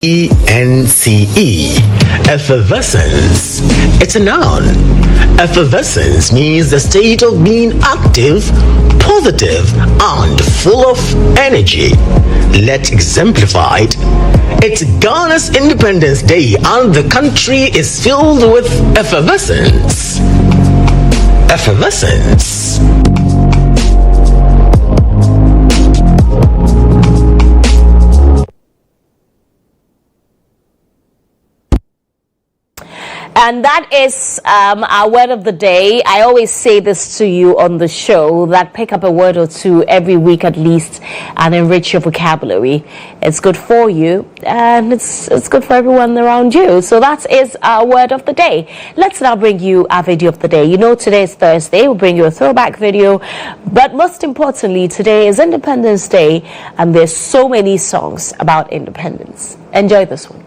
ENCE. Effervescence. It's a noun. Effervescence means the state of being active, positive, and full of energy. Let's exemplify it. It's Ghana's Independence Day and the country is filled with effervescence. Effervescence. And that is our word of the day. I always say this to you on the show, that pick up a word or two every week at least and enrich your vocabulary. It's good for you and it's good for everyone around you. So that is our word of the day. Let's now bring you our video of the day. You know today is Thursday. We'll bring you a throwback video. But most importantly, today is Independence Day and there's so many songs about independence. Enjoy this one.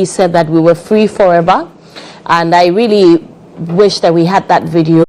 Said that we were free forever, and I really wish that we had that video.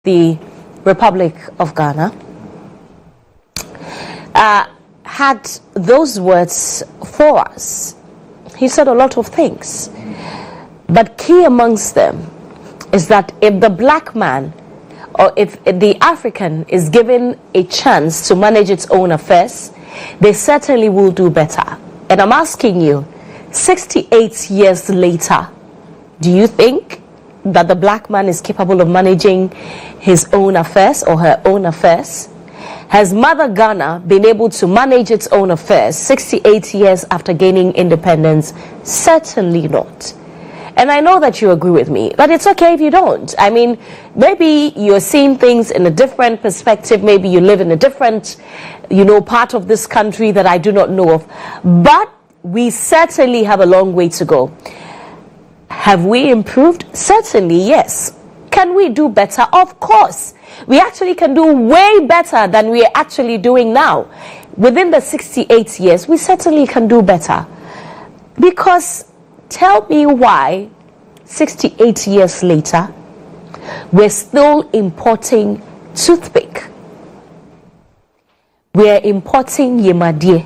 the Republic of Ghana, had those words for us. He said a lot of things, but key amongst them is that if the black man or if the African is given a chance to manage its own affairs, they certainly will do better. And I'm asking you, 68 years later, do you think that the black man is capable of managing his own affairs or her own affairs? Has Mother Ghana been able to manage its own affairs 68 years after gaining independence? Certainly not. And I know that you agree with me, but it's okay if you don't. I mean, maybe you're seeing things in a different perspective. Maybe you live in a different, part of this country that I do not know of. But we certainly have a long way to go. Have we improved? Certainly, yes. Can we do better? Of course. We actually can do way better than we are actually doing now. Within the 68 years, we certainly can do better. Because tell me why 68 years later, we're still importing toothpick. We're importing yemadie.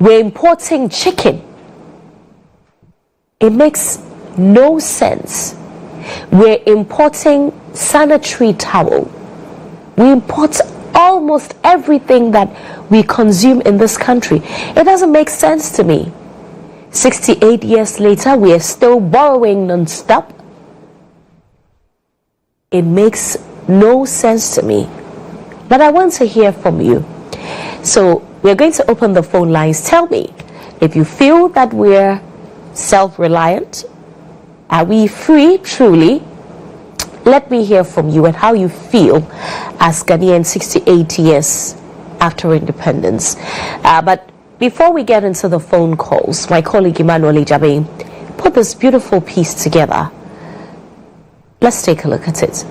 We're importing chicken. It makes no sense. We're importing sanitary towel. We import almost everything that we consume in this country. It doesn't make sense to me. 68 years later, we are still borrowing non-stop. It makes no sense to me. But I want to hear from you. So we're going to open the phone lines. Tell me if you feel that we're self-reliant. Are we free, truly? Let me hear from you and how you feel as Ghanaians 68 years after independence. But before we get into the phone calls, my colleague Emmanuel Ejabe put this beautiful piece together. Let's take a look at it.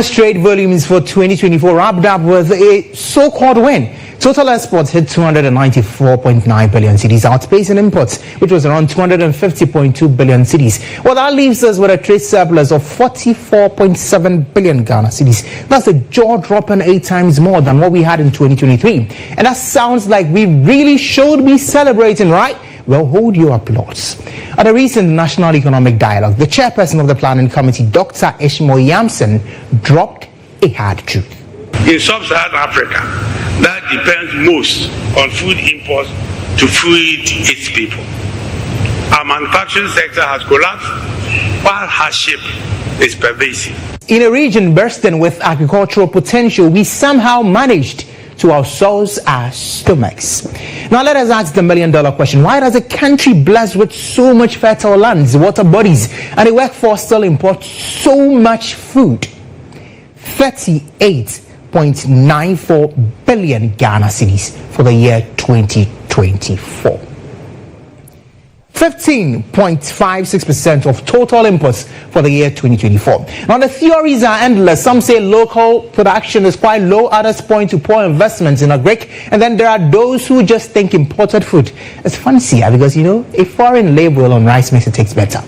Trade volumes for 2024 wrapped up with a so-called win. Total exports hit 294.9 billion cedis, outpacing imports, which was around 250.2 billion cedis. Well, that leaves us with a trade surplus of 44.7 billion Ghana cedis. That's a jaw-dropping 8 times more than what we had in 2023. And that sounds like we really should be celebrating, right? Well, hold your applause. At a recent National Economic Dialogue, the chairperson of the Planning Committee, Dr. Ishmael Yamson, dropped a hard truth. In sub-Saharan Africa, that depends most on food imports to feed its people. Our manufacturing sector has collapsed, while hardship is pervasive. In a region bursting with agricultural potential, we somehow managed to outsource our stomachs. Now let us ask the million-dollar question. Why does a country blessed with so much fertile lands, water bodies, and a workforce still import so much food? 38.94 billion Ghana cedis for the year 2024. 15.56% of total imports for the year 2024. Now, the theories are endless. Some say local production is quite low. Others point to poor investments in agric. And then there are those who just think imported food is fancier because, a foreign label on rice makes it taste better.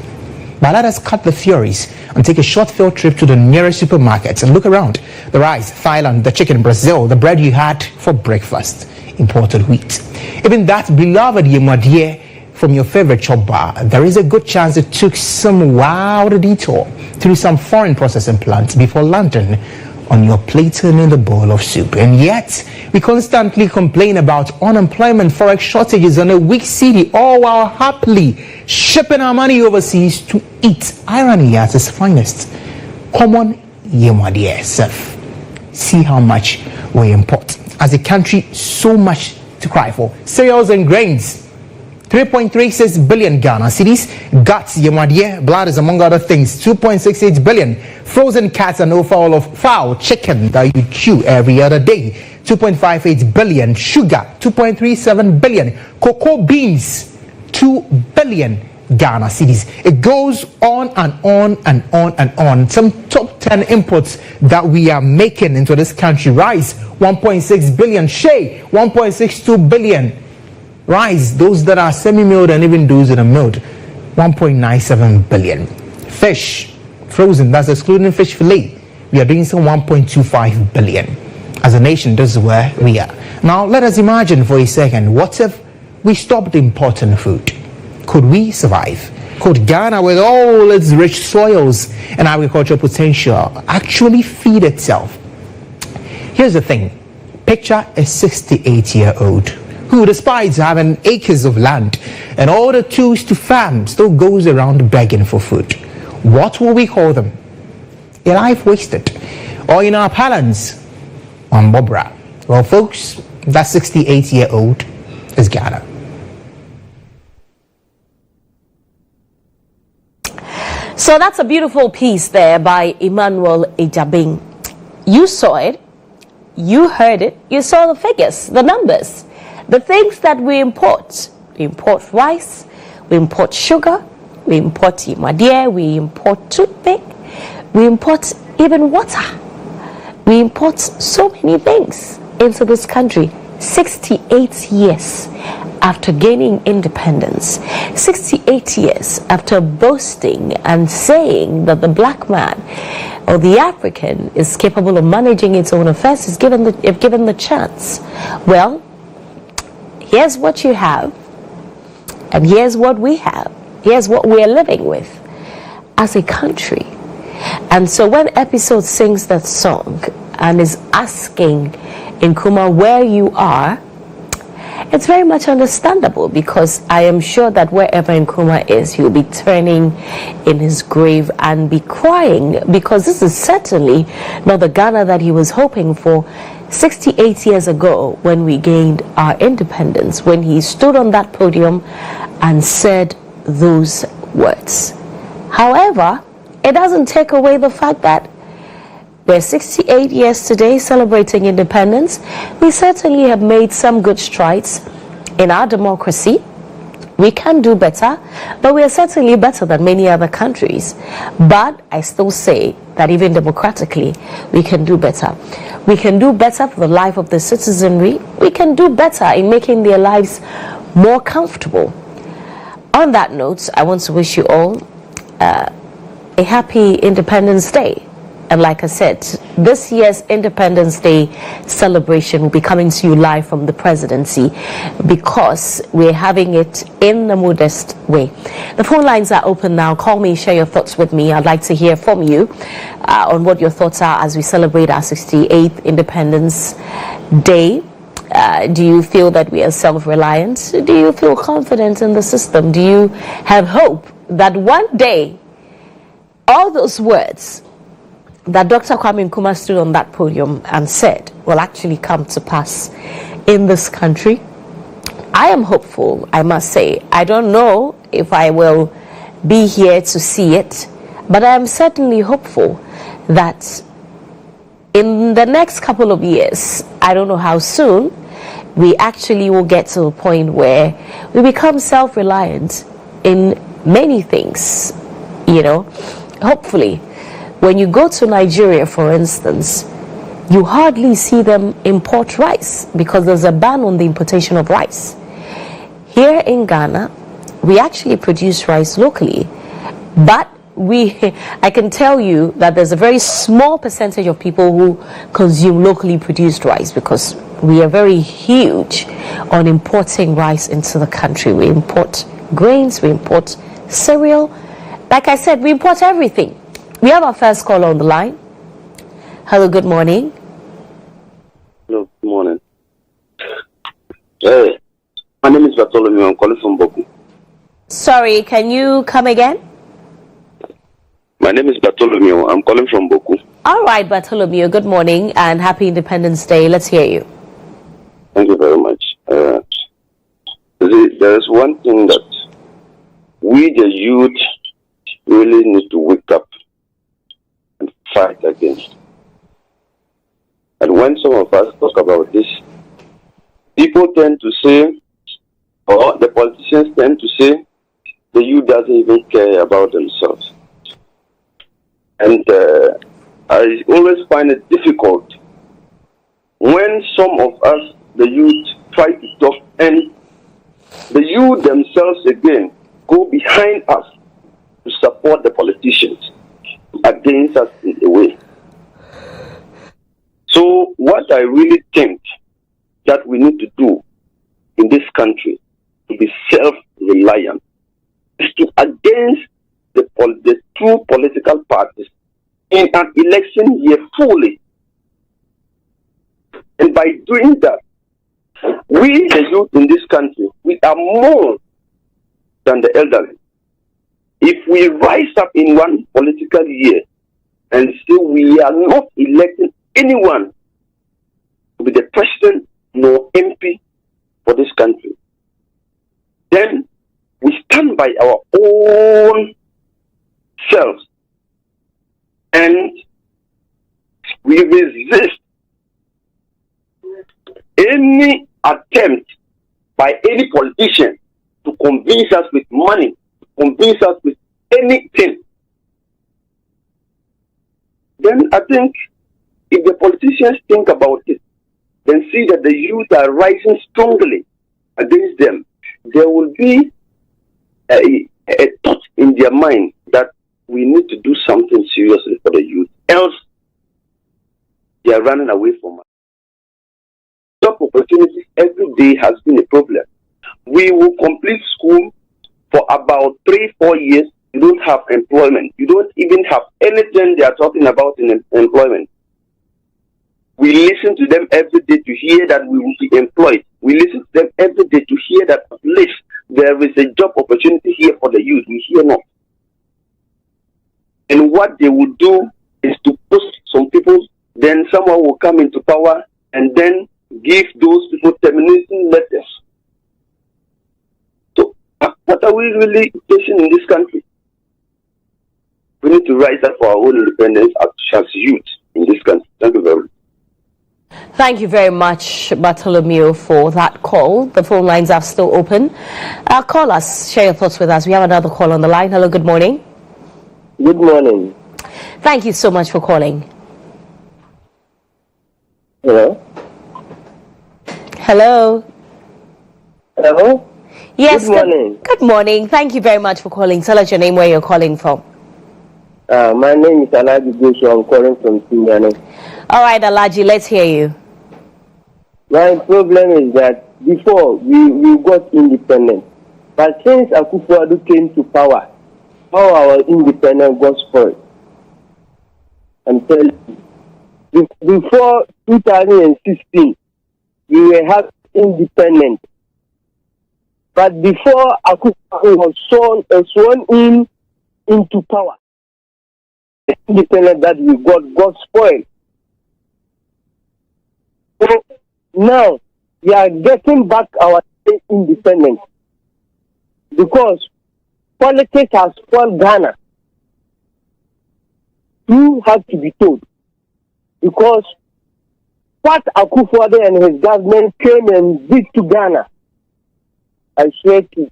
But let us cut the theories and take a short field trip to the nearest supermarkets and look around. The rice, Thailand, the chicken, Brazil, the bread you had for breakfast, imported wheat. Even that beloved yemadie from your favorite chop bar, there is a good chance it took some wild detour through some foreign processing plants before landing on your plate and in the bowl of soup. And yet, we constantly complain about unemployment, forex shortages, and a weak cedi, all while happily shipping our money overseas to eat irony at its finest. Common yemadie self. See how much we import. As a country, so much to cry for. Cereals and grains. 3.36 billion Ghana cedis, guts, yemadie, blood is among other things, 2.68 billion, frozen cats and offal of fowl, chicken that you chew every other day, 2.58 billion, sugar, 2.37 billion, cocoa beans, 2 billion Ghana cedis. It goes on and on and on and on. Some top 10 imports that we are making into this country: rice, 1.6 billion, shea, 1.62 billion. Rice, those that are semi-milled and even those that are milled, 1.97 billion. Fish, frozen, that's excluding fish fillet, we are doing some 1.25 billion. As a nation, this is where we are. Now, let us imagine for a second, what if we stopped importing food? Could we survive? Could Ghana, with all its rich soils and agricultural potential, actually feed itself? Here's the thing. Picture a 68-year-old who, despite having acres of land and all the tools to farm, still goes around begging for food. What will we call them? A life wasted. Or in our parlance, Bobra. Well, folks, that 68-year-old is Ghana. So that's a beautiful piece there by Emmanuel Ejabing. You saw it, you heard it, you saw the figures, the numbers, the things that we import. We import rice, we import sugar, we import imadie, we import toothpick, we import even water. We import so many things into this country. 68 years after gaining independence, 68 years after boasting and saying that the black man or the African is capable of managing its own affairs if given the chance. Well, here's what you have, and here's what we have. Here's what we are living with as a country. And so when Episode sings that song and is asking Nkrumah where you are, it's very much understandable, because I am sure that wherever Nkrumah is, he'll be turning in his grave and be crying, because this is certainly not the Ghana that he was hoping for 68 years ago when we gained our independence, when he stood on that podium and said those words. However, it doesn't take away the fact that we're 68 years today celebrating independence. We certainly have made some good strides in our democracy. We can do better, but we are certainly better than many other countries. But I still say that even democratically, we can do better. We can do better for the life of the citizenry. We can do better in making their lives more comfortable. On that note, I want to wish you all a happy Independence Day. And like I said, this year's Independence Day celebration will be coming to you live from the presidency, because we're having it in a modest way. The phone lines are open now. Call me, share your thoughts with me. I'd like to hear from you on what your thoughts are as we celebrate our 68th Independence Day. Do you feel that we are self-reliant? Do you feel confident in the system? Do you have hope that one day all those words that Dr. Kwame Nkrumah stood on that podium and said will actually come to pass in this country? I am hopeful, I must say. I don't know if I will be here to see it, but I am certainly hopeful that in the next couple of years, I don't know how soon, we actually will get to a point where we become self-reliant in many things, you know. Hopefully, when you go to Nigeria, for instance, you hardly see them import rice because there's a ban on the importation of rice. Here in Ghana, we actually produce rice locally, but I can tell you that there's a very small percentage of people who consume locally produced rice, because we are very huge on importing rice into the country. We import grains, we import cereal. Like I said, we import everything. We have our first caller on the line. Hello, good morning. Hello, good morning. Hey, my name is Bartholomew. I'm calling from Boku. Sorry, can you come again? My name is Bartholomew. I'm calling from Boku. All right, Bartholomew, good morning and happy Independence Day. Let's hear you. Thank you very much. There is one thing that we, the youth, really need to wake up and fight against. And when some of us talk about this, people tend to say, or the politicians tend to say, the youth doesn't even care about themselves. And I always find it difficult when some of us, the youth, try to talk, and the youth themselves again go behind us to support the politicians against us in a way. So what I really think that we need to do in this country to be self-reliant is to against the two political parties in an election year fully. And by doing that, we, the youth in this country, we are more than the elderly. If we rise up in one political year and still we are not electing anyone to be the president nor MP for this country, then we stand by our own selves and we resist any attempt by any politician to convince us with money, to convince us with anything. Then I think if the politicians think about it, then see that the youth are rising strongly against them, there will be a thought in their mind that we need to do something seriously for the youth, else they are running away from us. Job opportunities every day has been a problem. We will complete school for about 3-4 years. You don't have employment. You don't even have anything they are talking about in employment. We listen to them every day to hear that we will be employed. We listen to them every day to hear that at least there is a job opportunity here for the youth. We hear not. And what they will do is to post some people, then someone will come into power and then give those people termination letters. So what are we really facing in this country? We need to rise up for our own independence as youth in this country. Thank you very much. Thank you very much, Bartholomew, for that call. The phone lines are still open. Call us, share your thoughts with us. We have another call on the line. Hello, good morning. Good morning. Thank you so much for calling. Hello? Hello? Hello? Yes, Good morning. Good morning. Thank you very much for calling. Tell us your name, where you're calling from. My name is Alaji Joshua. I'm calling from Singane. All right, Alaji, let's hear you. My problem is that before we got independent, but since Akufo-Addo came to power, how our independence got spoiled. I'm telling you, before 2016, we were half independent. But before Akufo-Addo was sworn into power, the independence that we got spoiled. So now we are getting back our independence because politics has spoiled Ghana. You have to be told, because what Akufo-Addo and his government came and did to Ghana, I swear to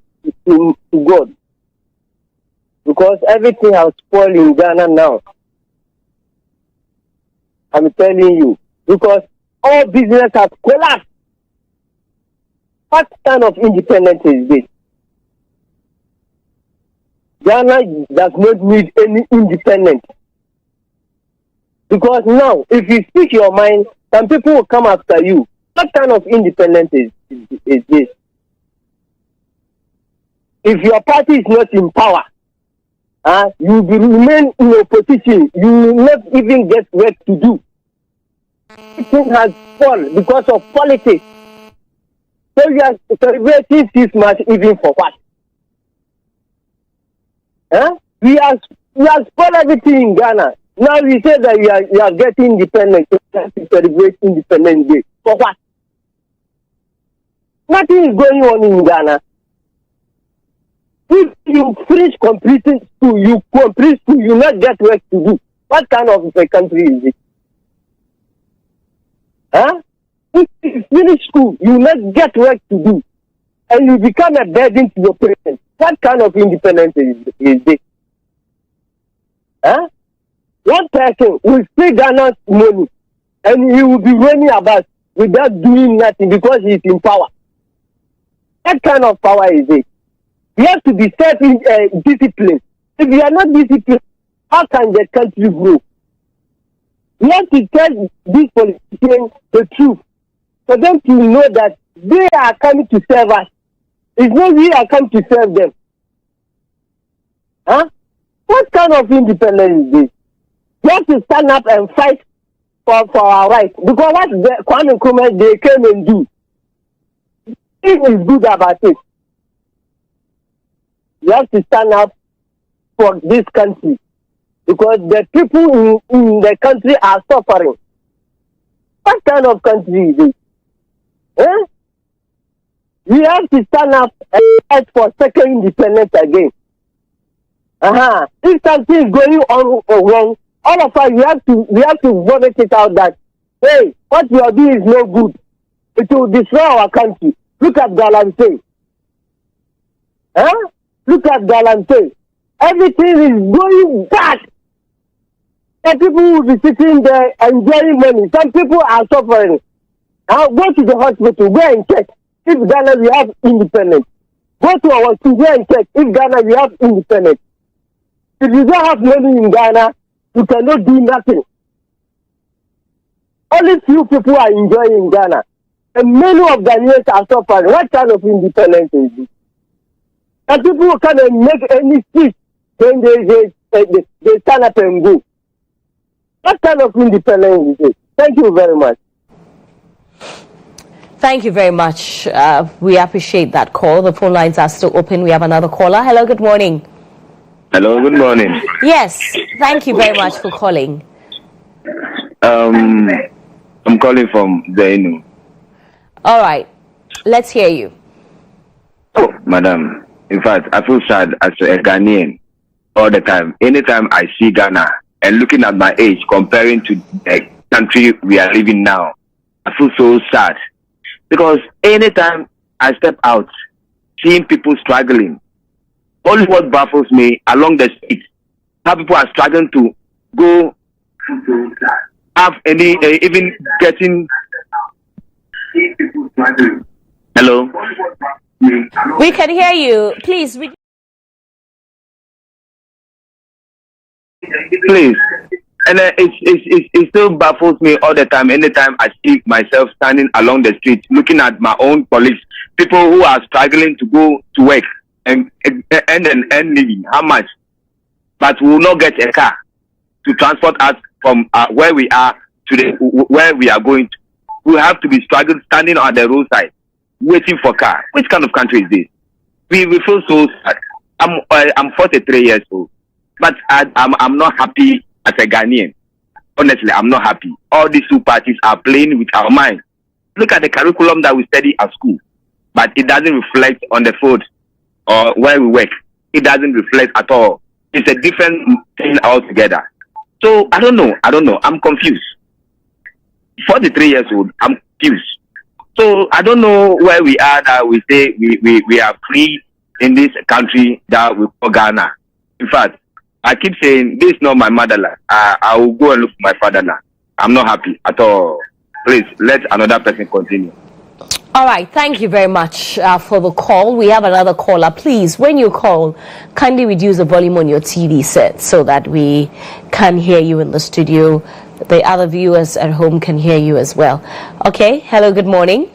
God, because everything has spoiled in Ghana now. I'm telling you, because all business has collapsed. What kind of independence is this? Ghana does not need any independence. Because now, if you speak your mind, some people will come after you. What kind of independence is this? If your party is not in power, you will remain in opposition. You will not even get work to do. Everything has fallen because of politics. So we are celebrating this much even for what? We have spoiled everything in Ghana. Now we say that we are getting independent. We have to celebrate Independence Day. For what? Nothing is going on in Ghana. If you finish completing school, you not get work to do. What kind of a country is it? If you finish school, you not get work to do, and you become a burden to your parents. What kind of independence is this? One person will pay Ghana's money, and he will be running about without doing nothing because he is in power. What kind of power is it? You have to be self-disciplined. If you are not disciplined, how can the country grow? We have to tell these politicians the truth for them to know that they are coming to serve us. It's not we are coming to serve them. Huh? What kind of independence is this? We have to stand up and fight for our rights. Because what the Nkrumah they came and do, it is good about it. We have to stand up for this country. Because the people in the country are suffering. What kind of country is this? Eh? We have to stand up and fight for second independence again. If something is going on wrong, all of us we have to vomit it out that, hey, what you are doing is no good. It will destroy our country. Look at Galante. Look at Galante. Everything is going bad. And people will be sitting there enjoying money. Some people are suffering. Go to the hospital, go and check if Ghana we have independence. Go to our school, go and check if Ghana we have independence. If you don't have money in Ghana, you cannot do nothing. Only few people are enjoying in Ghana. And many of Ghanaians are suffering. What kind of independence is this? And people cannot make any speech when they stand up and go. What kind of independence is it? Thank you very much. Thank you very much. We appreciate that call. The phone lines are still open. We have another caller. Hello, good morning. Hello, good morning. Yes, thank you very much for calling. I'm calling from Zainu. All right, let's hear you. Oh, madam. In fact, I feel sad as a Ghanaian all the time. Anytime I see Ghana and looking at my age comparing to the country we are living now, I feel so sad. Because anytime I step out, seeing people struggling, only what baffles me along the street, how people are struggling to go have any, even getting. Hello? We can hear you. Please. Please. And it still baffles me all the time. Anytime I see myself standing along the street, looking at my own colleagues, people who are struggling to go to work and living, how much? But we will not get a car to transport us from where we are to where we are going to. We have to be struggling, standing on the roadside, waiting for car. Which kind of country is this? We feel so sad. I'm 43 years old, but I'm not happy as a Ghanaian. Honestly, I'm not happy. All these two parties are playing with our minds. Look at the curriculum that we study at school, but it doesn't reflect on the field or where we work. It doesn't reflect at all. It's a different thing altogether. So I don't know. I'm confused. 43 years old, I'm confused. So I don't know where we are that we say we are free in this country that we call Ghana. In fact, I keep saying this is not my motherland. I will go and look for my fatherland. I'm not happy at all. Please let another person continue. All right, thank you very much for the call. We have another caller. Please, when you call, kindly reduce the volume on your TV set so that we can hear you in the studio. The other viewers at home can hear you as well. Okay, hello, good morning.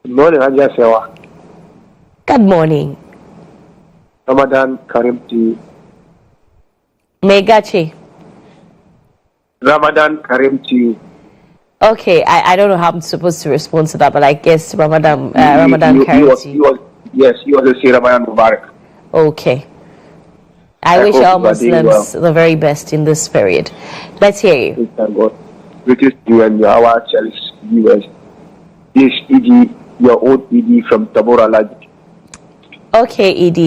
Good morning, Hajiya Serwaa. Good morning. Ramadan Karim to you. Megachi. Ramadan Karim to you. Okay, I don't know how I'm supposed to respond to that, but I guess Ramadan Karim to you. Yes, you also say Ramadan Mubarak. Okay. I wish all Muslims the very best in this period. Let's hear you. Thank God. Greetings to you and our cherished viewers. This ED, your old ED from Tabora Lodge. Okay, ED.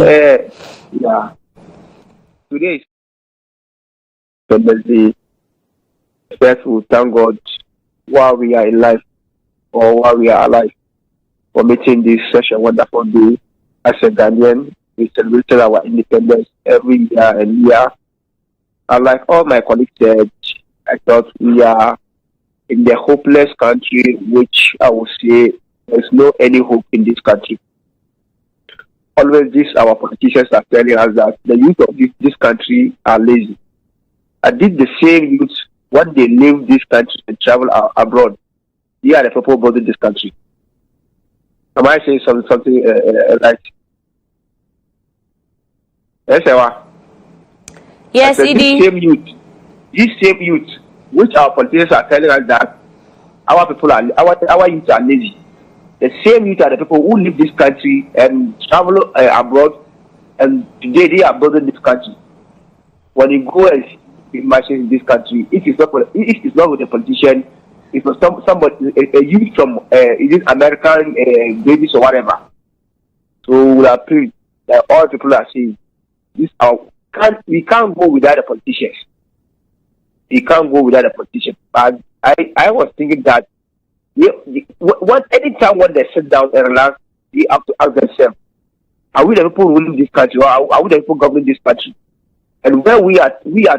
Yeah. Today is Wednesday. First, we thank God while we are in life or while we are alive for making this such a wonderful day. As a Ghanaian, we celebrated our independence every year and year. And like all my colleagues said, I thought we are in the hopeless country, which I would say there's no any hope in this country. Always our politicians are telling us that the youth of this country are lazy. I did the same youth when they leave this country and travel abroad, they are the people building this country. Am I saying something right? Yes, Serwaa. Yes, Edie. These same youth, which our politicians are telling us that our people are our youth are lazy. The same youth are the people who leave this country and travel abroad, and today they are building this country. When you go and imagine this country, if it's not with a politician, it's for somebody, a youth from this American babies or whatever. So we appeal that all people are saying we can't go without the politicians. We can't go without the politicians. But I was thinking that anytime when they sit down and relax, they have to ask themselves, are we the people ruling this country, or are we the people governing this country? And where we are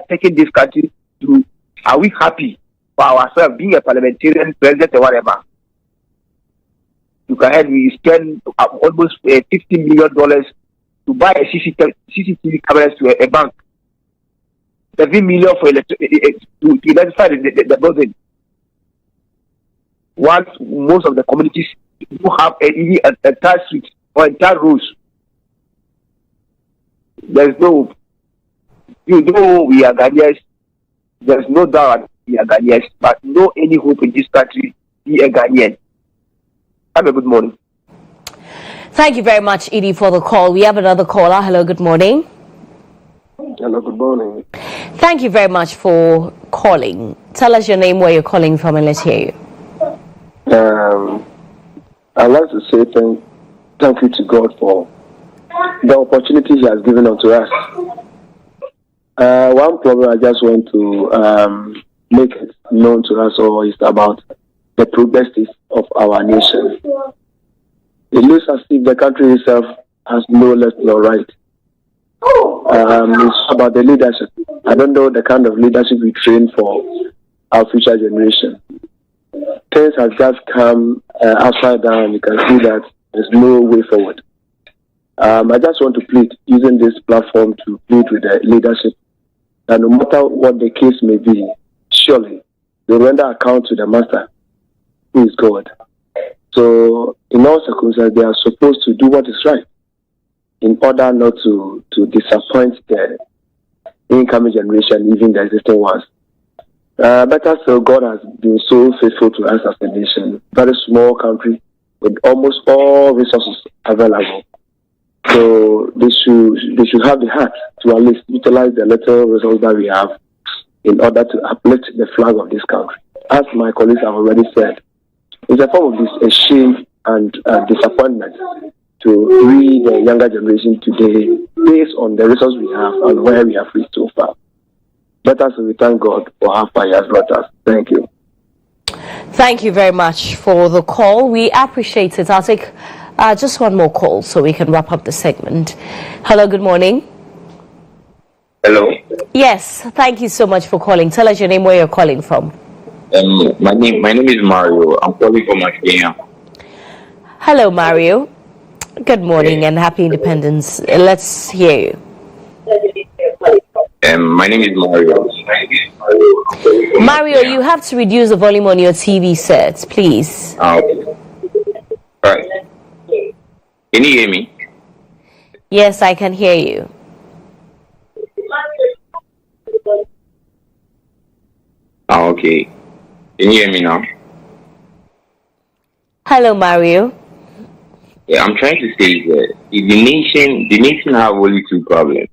taking this country to, are we happy for ourselves being a parliamentarian, president, or whatever? Look ahead, we spend almost $50 million to buy a CCTV cameras to a bank. $7 million for to identify the building. Once most of the communities do have even an entire street or entire roads, there's no, we are Ghanaians. There's no doubt we are Ghanaians, but no any hope in this country be a Ghanaian. Have a good morning. Thank you very much, Edie, for the call. We have another caller. Hello, good morning. Hello, good morning. Thank you very much for calling. Tell us your name, where you're calling from, and let's hear you. I'd like to say thank you to God for the opportunity He has given unto us. One problem I just want to make it known to us all is about the progresses of our nation. It looks as if the country itself has no left nor right. It's about the leadership. I don't know the kind of leadership we train for our future generation. Things have just come upside down. You can see that there's no way forward. I just want to plead, using this platform to plead with the leadership, that no matter what the case may be, surely they render account to the Master, who is God. So, in all circumstances, they are supposed to do what is right, in order not to disappoint the incoming generation, even the existing ones. Better still, God has been so faithful to us as a nation. Very small country with almost all resources available. So they should have the heart to at least utilize the little resources that we have in order to uplift the flag of this country. As my colleagues have already said, it's a form of shame and disappointment to read the younger generation today based on the resources we have and where we have reached so far. Let us thank God for how far He has brought us. Thank you. Thank you very much for the call. We appreciate it. I'll take just one more call so we can wrap up the segment. Hello, good morning. Hello. Yes, thank you so much for calling. Tell us your name, where you're calling from. My name is Mario. I'm calling from Kenya. Hello, Mario. Good morning and happy independence. Let's hear you. My name is Mario. Mario, you have to reduce the volume on your TV set, please. Okay. All right. Can you hear me? Yes, I can hear you. Okay. Can you hear me now? Hello, Mario. Yeah, I'm trying to say that the nation have only two problems.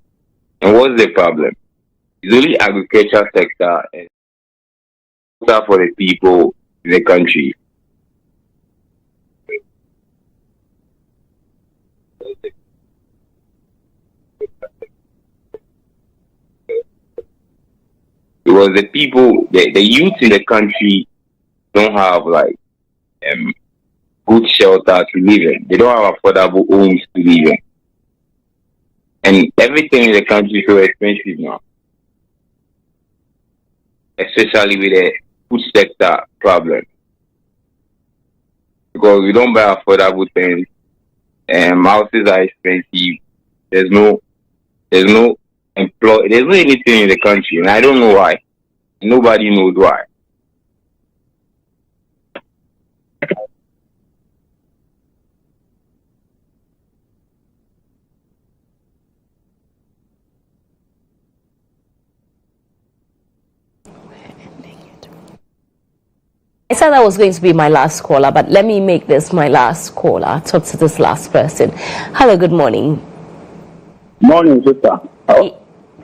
And what's the problem? It's only agriculture sector and for the people in the country. Because the people, the youth in the country don't have like good shelter to live in. They don't have affordable homes to live in. And everything in the country is so expensive now. Especially with the food sector problem. Because we don't buy affordable things. Houses are expensive. There's no anything in the country. And I don't know why. Nobody knows why. I said that was going to be my last caller, but let me make this my last caller. Talk to this last person. Hello, good morning. Morning, sister.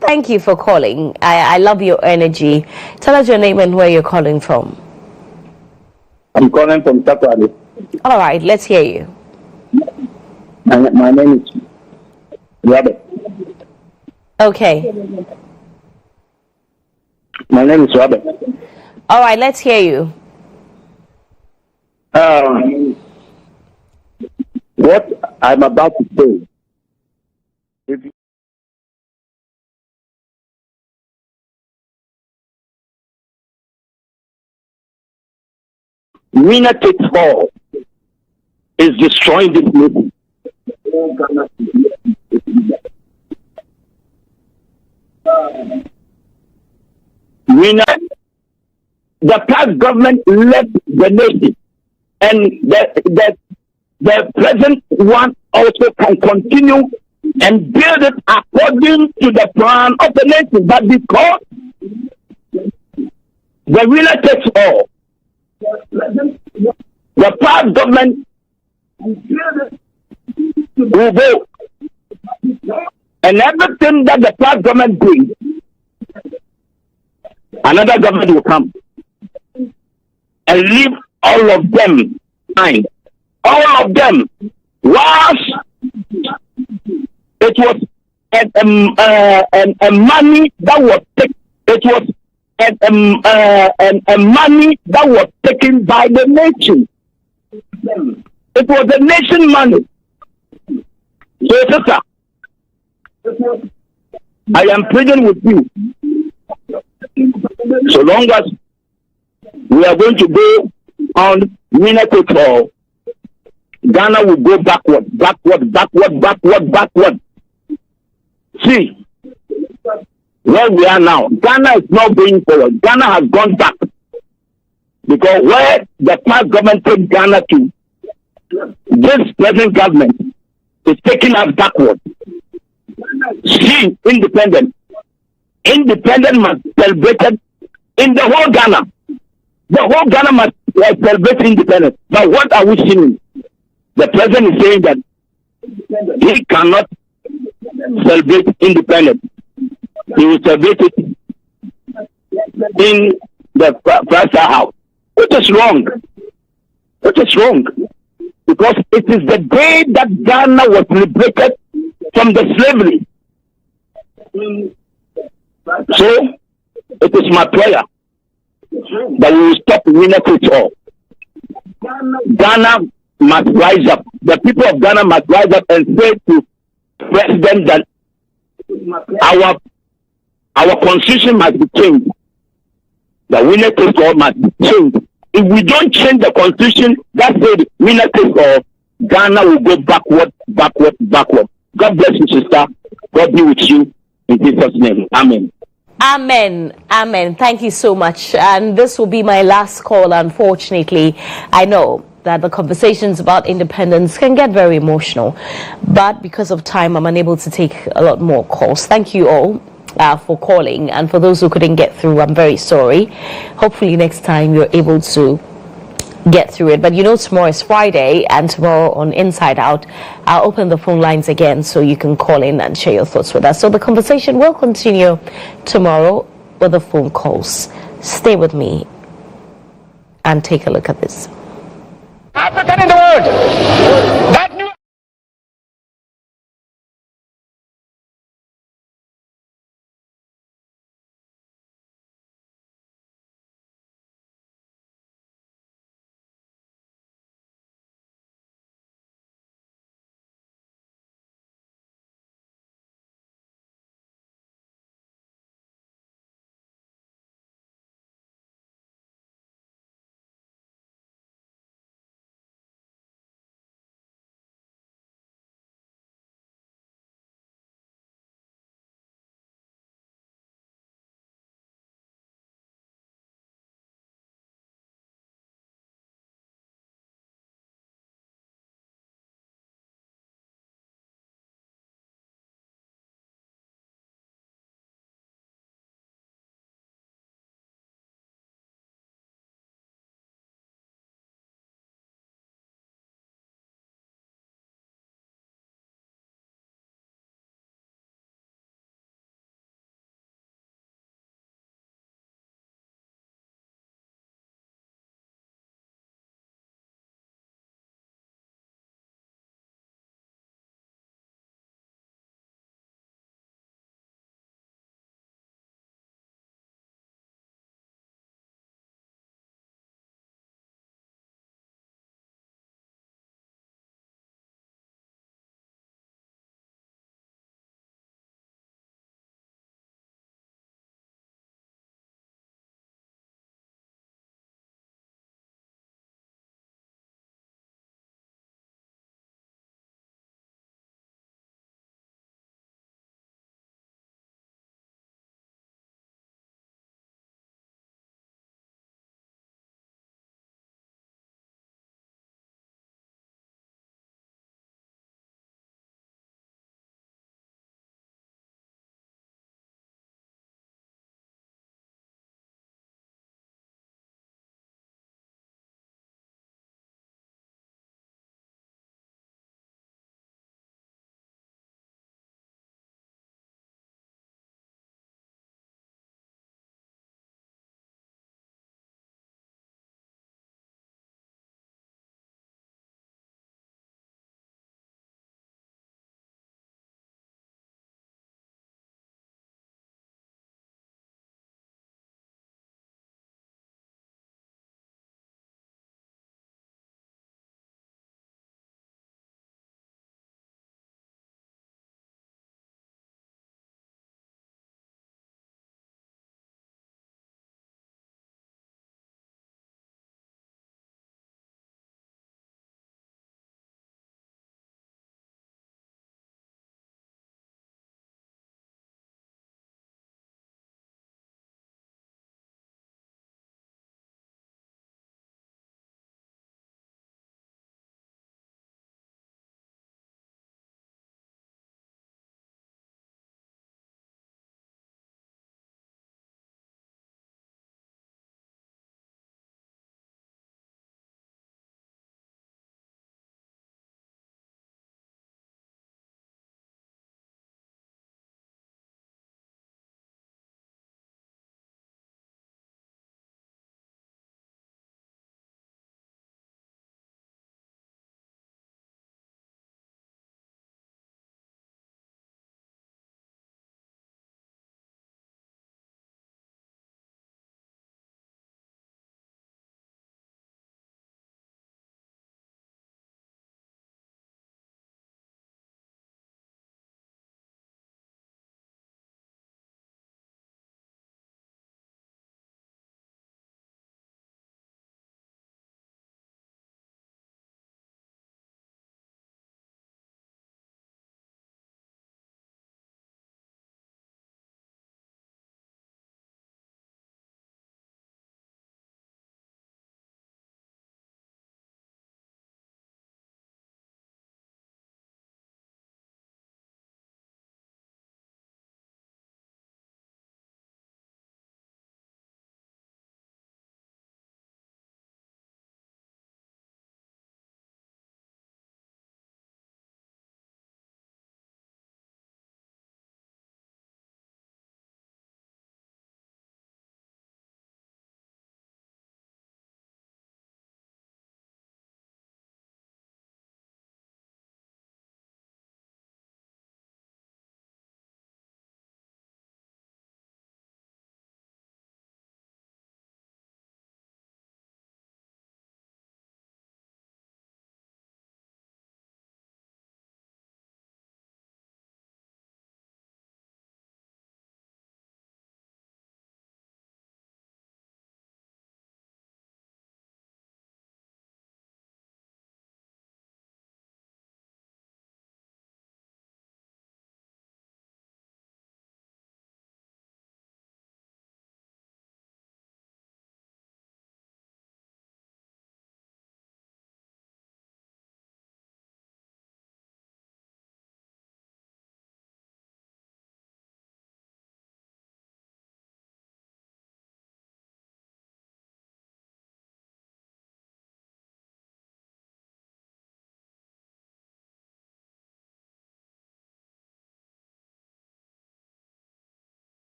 Thank you for calling. I love your energy. Tell us your name and where you're calling from. I'm calling from Sefah. All right, let's hear you. My name is Robert. Okay. My name is Robert. All right, let's hear you. What I'm about to say, if winner takes all is destroying this nation. Winner, the past government left the nation, and the present one also can continue and build it according to the plan of the nation. But because the winner takes all, the past government will go, and everything that the past government brings, another government will come and leave all of them behind. All of them. Whilst it was a money that was taken, it was a money that was taken by the nation. It was the nation money. So, sister, I am pleading with you. So long as we are going to go on winner takes all, Ghana will go backward. See, where we are now, Ghana is not going forward. Ghana has gone back. Because where the past government took Ghana to, this present government is taking us backward. See, independent. Independent must be celebrated in the whole Ghana. The whole Ghana must celebrate independence. But what are we seeing? The president is saying that he cannot celebrate independence. He will celebrate it in the Prasa House, which is wrong. Which is wrong. Because it is the day that Ghana was liberated from the slavery. So, it is my prayer that we will stop winner takes all. Ghana must rise up. The people of Ghana must rise up and say to President that our constitution must be changed. The winner takes all must be changed. If we don't change the constitution, that said winner takes all, Ghana will go backward. God bless you, sister. God be with you. In Jesus' name. Amen. Amen. Thank you so much. And this will be my last call, unfortunately. I know that the conversations about independence can get very emotional, but because of time, I'm unable to take a lot more calls. Thank you all for calling, and for those who couldn't get through, I'm very sorry. Hopefully next time you're able to get through it. But you know, tomorrow is Friday, and tomorrow on Inside Out, I'll open the phone lines again so you can call in and share your thoughts with us. So the conversation will continue tomorrow with the phone calls. Stay with me and take a look at this. African in the world. That new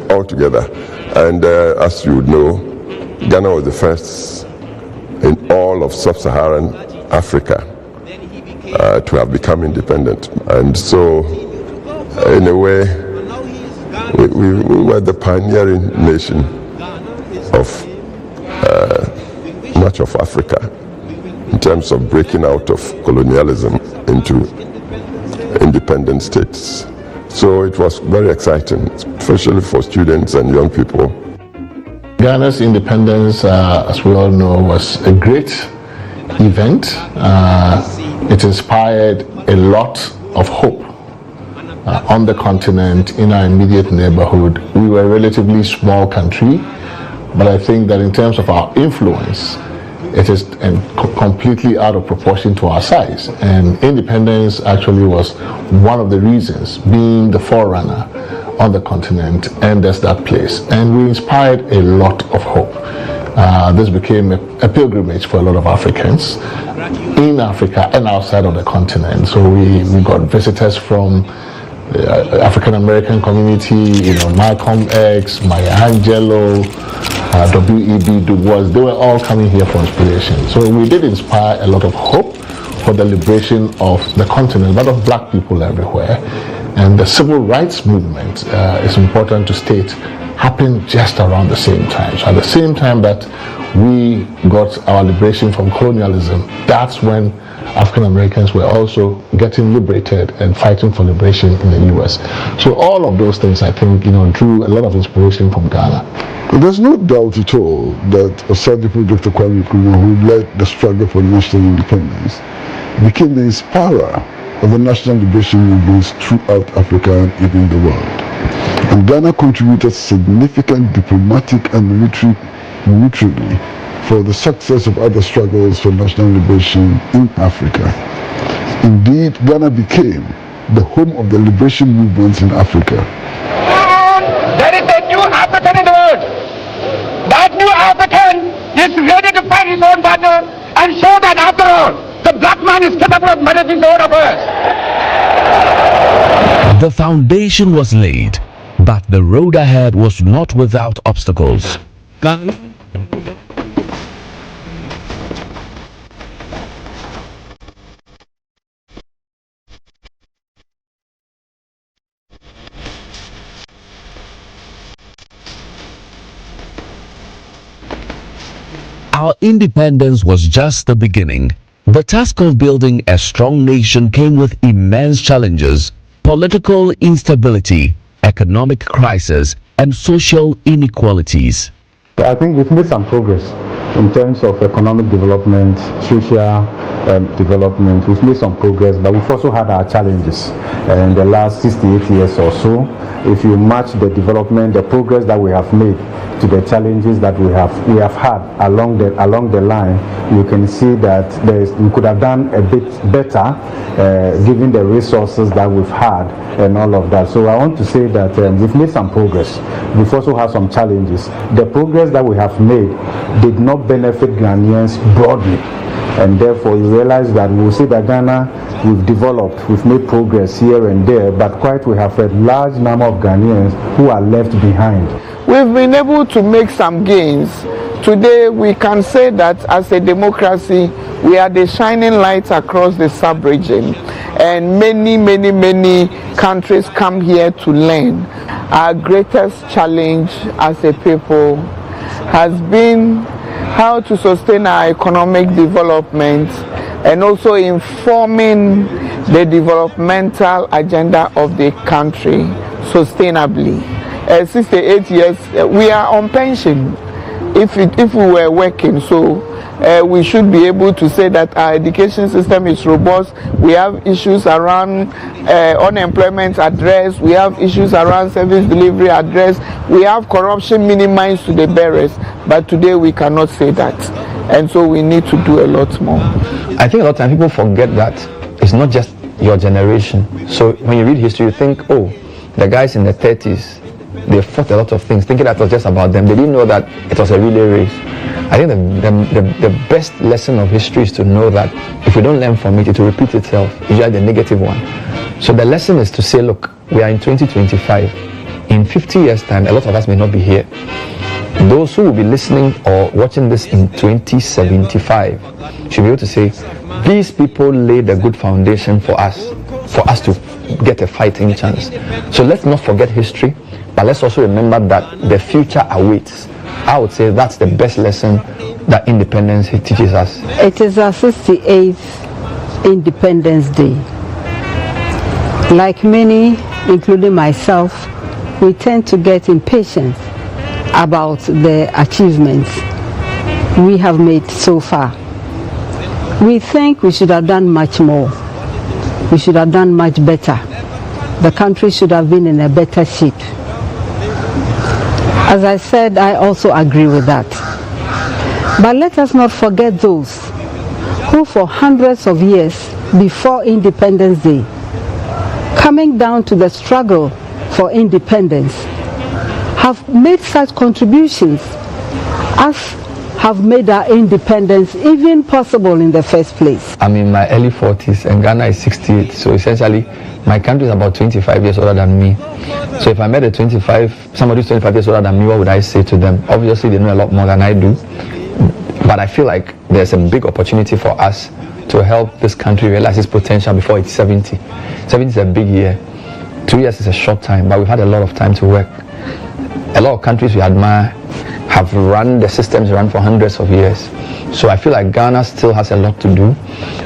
altogether. And as you would know, Ghana was the first in all of sub-Saharan Africa to have become independent. And so, in a way, we were the pioneering nation of much of Africa in terms of breaking out of colonialism into independent states. So it was very exciting, especially for students and young people. Ghana's independence, as we all know, was a great event. It inspired a lot of hope on the continent, in our immediate neighborhood. We were a relatively small country, but I think that in terms of our influence, it is completely out of proportion to our size. And independence actually was one of the reasons, being the forerunner on the continent, and there's that place. And we inspired a lot of hope. This became a pilgrimage for a lot of Africans in Africa and outside of the continent. So we got visitors from the African American community, Malcolm X, Maya Angelou, W.E.B. Du Bois. They were all coming here for inspiration. So we did inspire a lot of hope for the liberation of the continent, a lot of black people everywhere. And the civil rights movement, is important to state, happened just around the same time. So at the same time that we got our liberation from colonialism, that's when African Americans were also getting liberated and fighting for liberation in the US. So all of those things, I think, drew a lot of inspiration from Ghana. There's no doubt at all that Osadipur Dr. Kwame Nkrumah, who led the struggle for national independence, became the inspirer of the national liberation movements throughout Africa and even the world. And Ghana contributed significant diplomatic and military for the success of other struggles for national liberation in Africa. Indeed, Ghana became the home of the liberation movements in Africa. There is a new African in the world. That new African is ready to fight his own battle and show that after all, the black man is capable of managing the world affairs. The foundation was laid, but the road ahead was not without obstacles. Our independence was just the beginning. The task of building a strong nation came with immense challenges: political instability, economic crisis, and social inequalities. I think we've made some progress in terms of economic development, social development. We've made some progress, but we've also had our challenges in the last 68 years or so. If you match the development, the progress that we have made to the challenges that we have had along the line, you can see that we could have done a bit better given the resources that we've had and all of that. So I want to say that we've made some progress. We've also had some challenges. The progress that we have made did not benefit Ghanaians broadly, and therefore you realize that we'll see that Ghana, we've made progress here and there, but we have a large number of Ghanaians who are left behind. We've been able to make some gains. Today we can say that as a democracy, we are the shining light across the sub-region, and many countries come here to learn. Our greatest challenge as a people has been how to sustain our economic development and also informing the developmental agenda of the country sustainably. 68 years, we are on pension if we were working, so we should be able to say that our education system is robust. We have issues around unemployment address, we have issues around service delivery address, we have corruption minimized to the barest, but today we cannot say that, and so we need to do a lot more. I think a lot of times people forget that it's not just your generation. So when you read history, you think, oh, the guys in the 30s, they fought a lot of things, thinking that it was just about them. They didn't know that it was a relay race. I think the best lesson of history is to know that if we don't learn from it, it will repeat itself, usually the negative one. So the lesson is to say, look, we are in 2025. in 50 years' time, a lot of us may not be here. Those who will be listening or watching this in 2075 should be able to say, these people laid a good foundation for us to get a fighting chance. So let's not forget history, but let's also remember that the future awaits. I would say that's the best lesson that independence teaches us. It is our 68th Independence Day. Like many, including myself, we tend to get impatient about the achievements we have made so far. We think we should have done much more. We should have done much better. The country should have been in a better shape. As I said, I also agree with that. But let us not forget those who for hundreds of years before Independence Day, coming down to the struggle for independence, have made such contributions as have made our independence even possible in the first place. I'm in my early 40s and Ghana is 68, so essentially my country is about 25 years older than me. So if I met somebody who's 25 years older than me, what would I say to them? Obviously they know a lot more than I do, but I feel like there's a big opportunity for us to help this country realize its potential before it's 70. 70 is a big year. 2 years is a short time, but we've had a lot of time to work. A lot of countries we admire have run the systems run for hundreds of years. So I feel like Ghana still has a lot to do.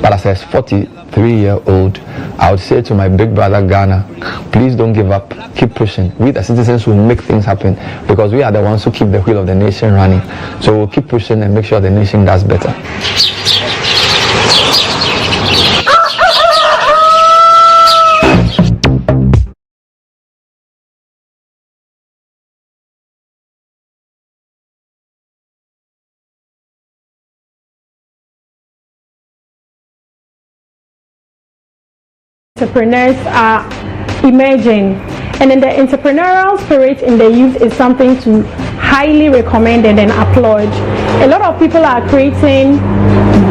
But as a 43-year-old, I would say to my big brother Ghana, please don't give up. Keep pushing. We the citizens will make things happen because we are the ones who keep the wheel of the nation running. So we'll keep pushing and make sure the nation does better. Entrepreneurs are emerging, and then the entrepreneurial spirit in the youth is something to highly recommend and applaud. A lot of people are creating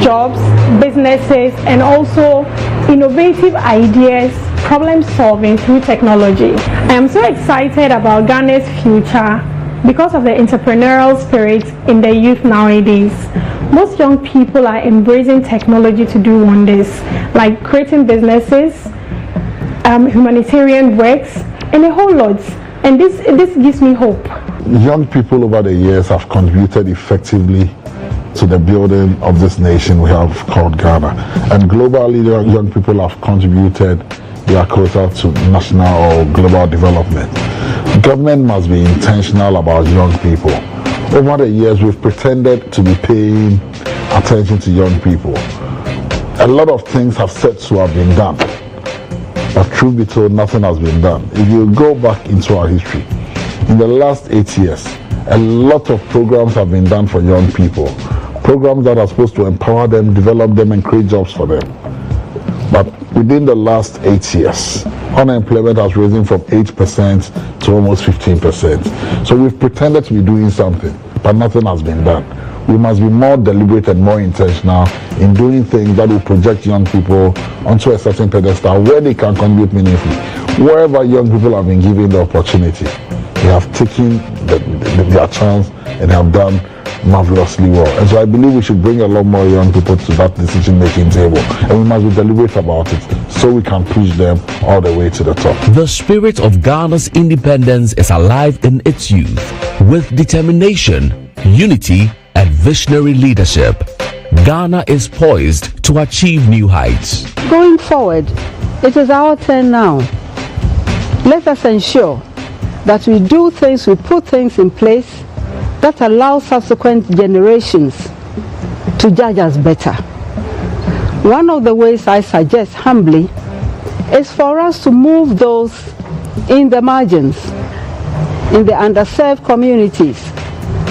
jobs, businesses, and also innovative ideas, problem solving through technology. I am so excited about Ghana's future because of the entrepreneurial spirit in the youth nowadays. Most young people are embracing technology to do wonders, like creating businesses, humanitarian works, and a whole lot. And this gives me hope. Young people over the years have contributed effectively to the building of this nation we have called Ghana. And globally, young people have contributed their quota to national or global development. Government must be intentional about young people. Over the years, we've pretended to be paying attention to young people. A lot of things have said to have been done, but truth be told, nothing has been done. If you go back into our history, in the last 8 years, a lot of programs have been done for young people. Programs that are supposed to empower them, develop them, and create jobs for them. But within the last 8 years, unemployment has risen from 8% to almost 15%. So we've pretended to be doing something, but nothing has been done. We must be more deliberate and more intentional in doing things that will project young people onto a certain pedestal where they can contribute meaningfully. Wherever young people have been given the opportunity, they have taken their chance and have done marvelously well. And so I believe we should bring a lot more young people to that decision-making table, and we must be deliberate about it so we can push them all the way to the top. The spirit of Ghana's independence is alive in its youth. With determination, unity, and visionary leadership, Ghana is poised to achieve new heights. Going forward, it is our turn now. Let us ensure that we do things, we put things in place that allow subsequent generations to judge us better. One of the ways I suggest humbly is for us to move those in the margins, in the underserved communities,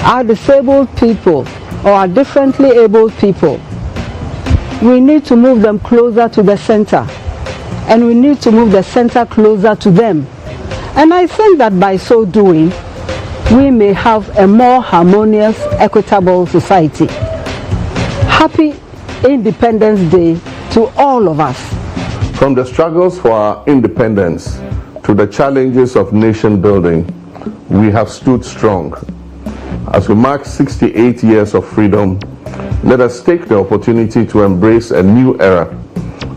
our disabled people or our differently abled people. We need to move them closer to the center, and we need to move the center closer to them. And I think that by so doing, we may have a more harmonious, equitable society. Happy Independence Day to all of us. From the struggles for our independence to to the challenges of nation building, we have stood strong. As we mark 68 years of freedom, let us take the opportunity to embrace a new era,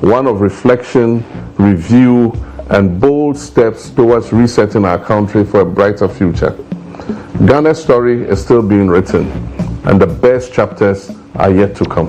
one of reflection, review, and bold steps towards resetting our country for a brighter future. Ghana's story is still being written, and the best chapters are yet to come.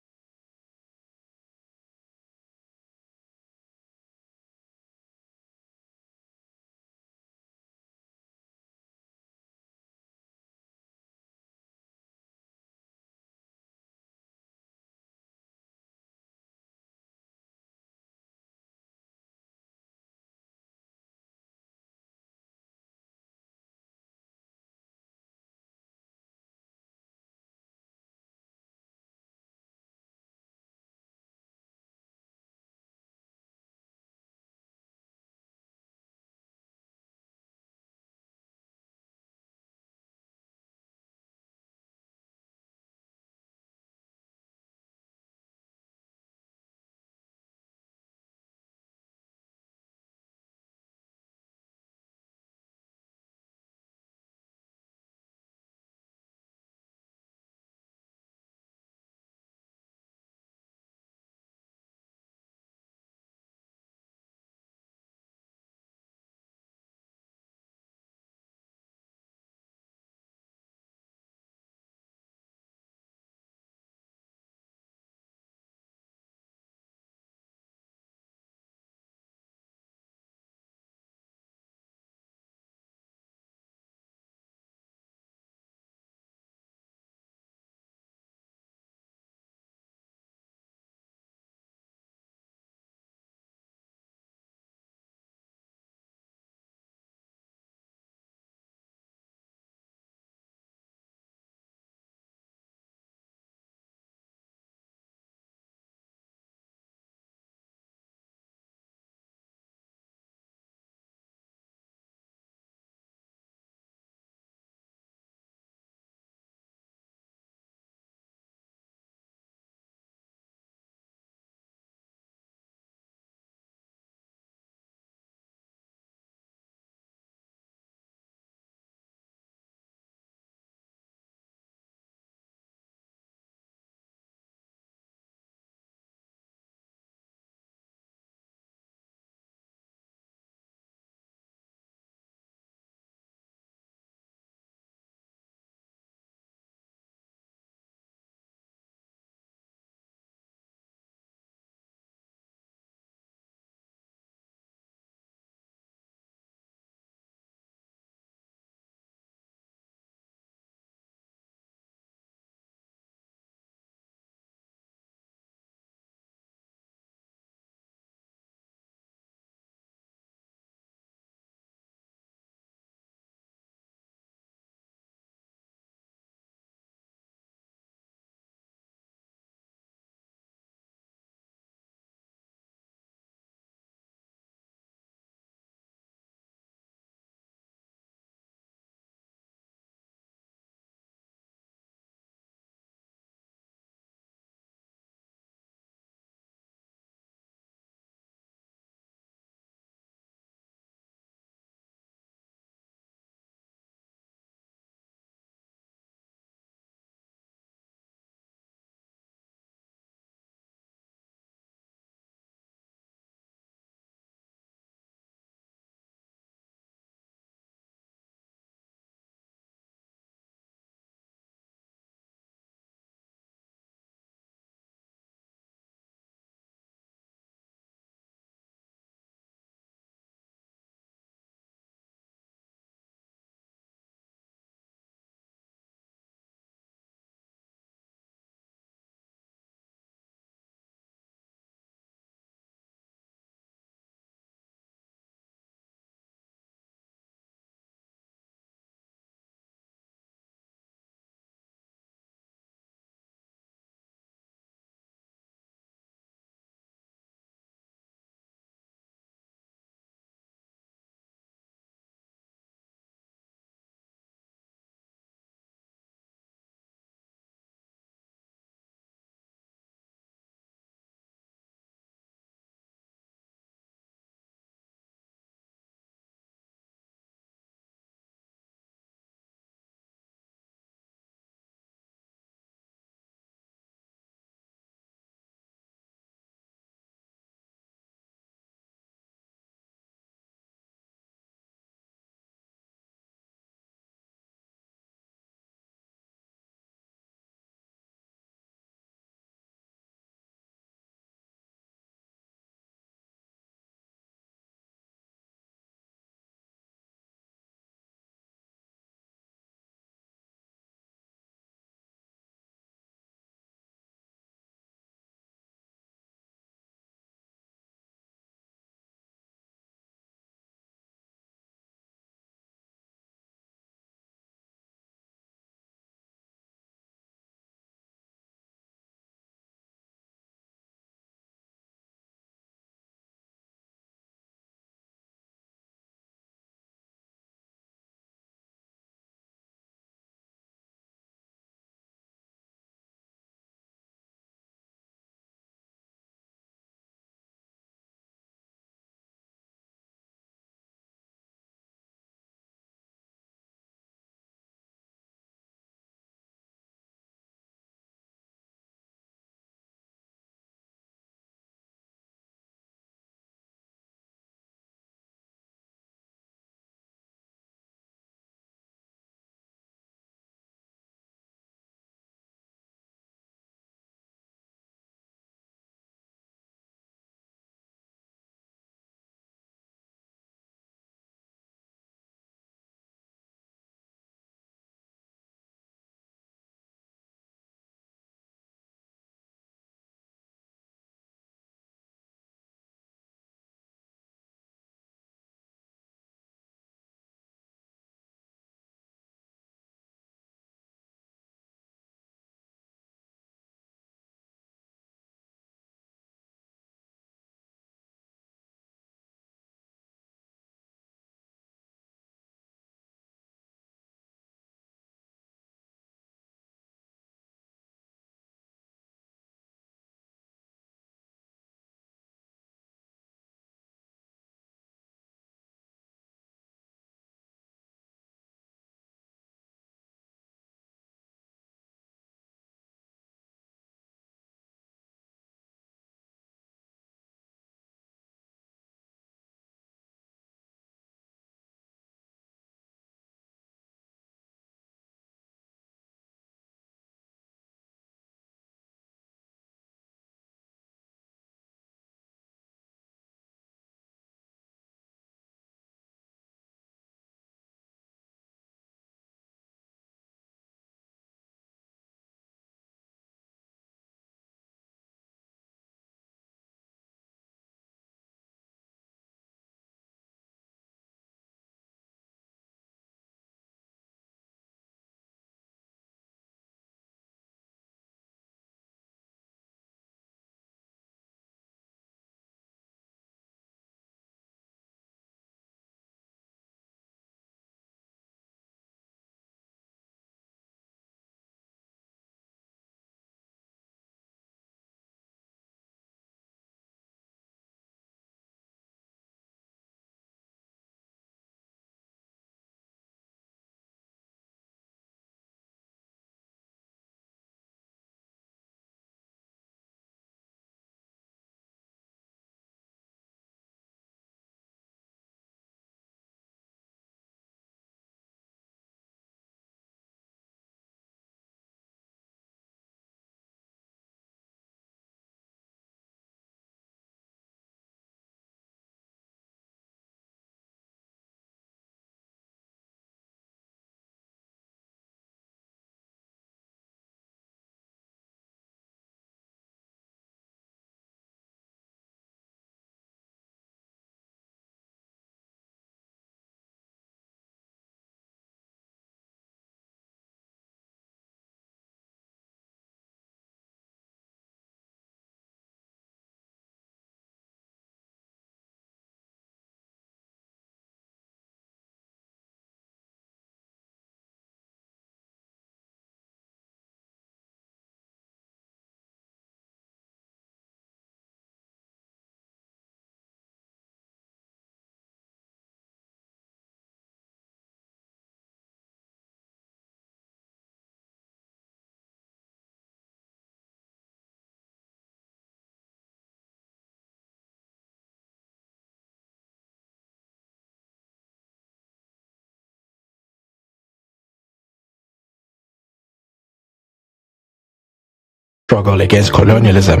struggle against colonialism.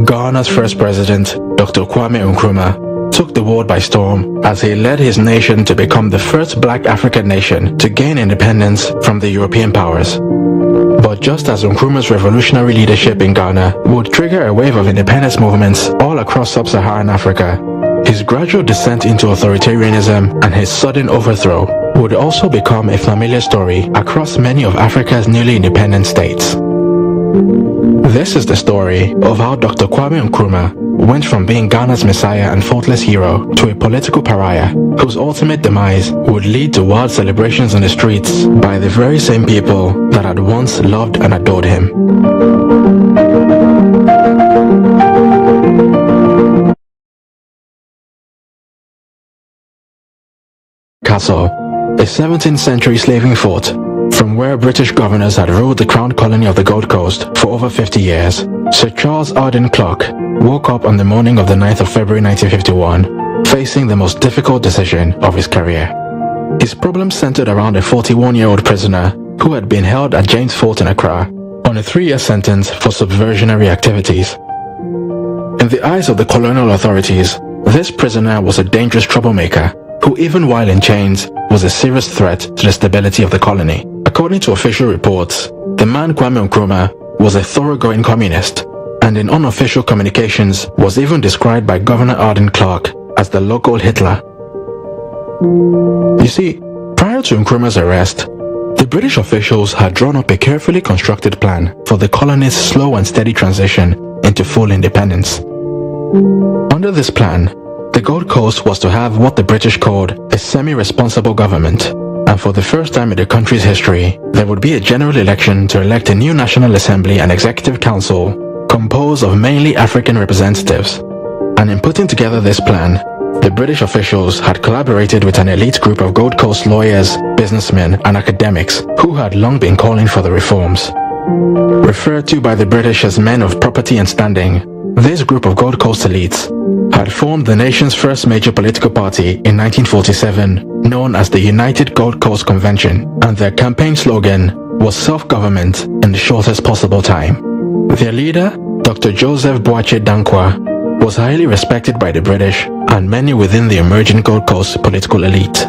Ghana's first president, Dr. Kwame Nkrumah, took the world by storm as he led his nation to become the first black African nation to gain independence from the European powers. But just as Nkrumah's revolutionary leadership in Ghana would trigger a wave of independence movements all across sub-Saharan Africa, his gradual descent into authoritarianism and his sudden overthrow would also become a familiar story across many of Africa's newly independent states. This is the story of how Dr. Kwame Nkrumah went from being Ghana's messiah and faultless hero to a political pariah whose ultimate demise would lead to wild celebrations on the streets by the very same people that had once loved and adored him. Castle, a 17th century slaving fort from where British governors had ruled the crown colony of the Gold Coast for over 50 years. Sir Charles Arden Clarke woke up on the morning of the 9th of February 1951, facing the most difficult decision of his career. His problems centered around a 41-year-old prisoner who had been held at James Fort in Accra on a 3-year sentence for subversionary activities. In the eyes of the colonial authorities, this prisoner was a dangerous troublemaker who, even while in chains, was a serious threat to the stability of the colony. According to official reports, the man Kwame Nkrumah was a thoroughgoing communist, and in unofficial communications was even described by Governor Arden Clarke as the local Hitler. You see, prior to Nkrumah's arrest, the British officials had drawn up a carefully constructed plan for the colony's slow and steady transition into full independence. Under this plan, the Gold Coast was to have what the British called a semi-responsible government, and for the first time in the country's history, there would be a general election to elect a new National Assembly and Executive Council composed of mainly African representatives. And in putting together this plan, the British officials had collaborated with an elite group of Gold Coast lawyers, businessmen, and academics who had long been calling for the reforms. Referred to by the British as men of property and standing, this group of Gold Coast elites had formed the nation's first major political party in 1947, known as the United Gold Coast Convention, and their campaign slogan was self-government in the shortest possible time. Their leader, Dr. Joseph Boakye Dankwa, was highly respected by the British and many within the emerging Gold Coast political elite.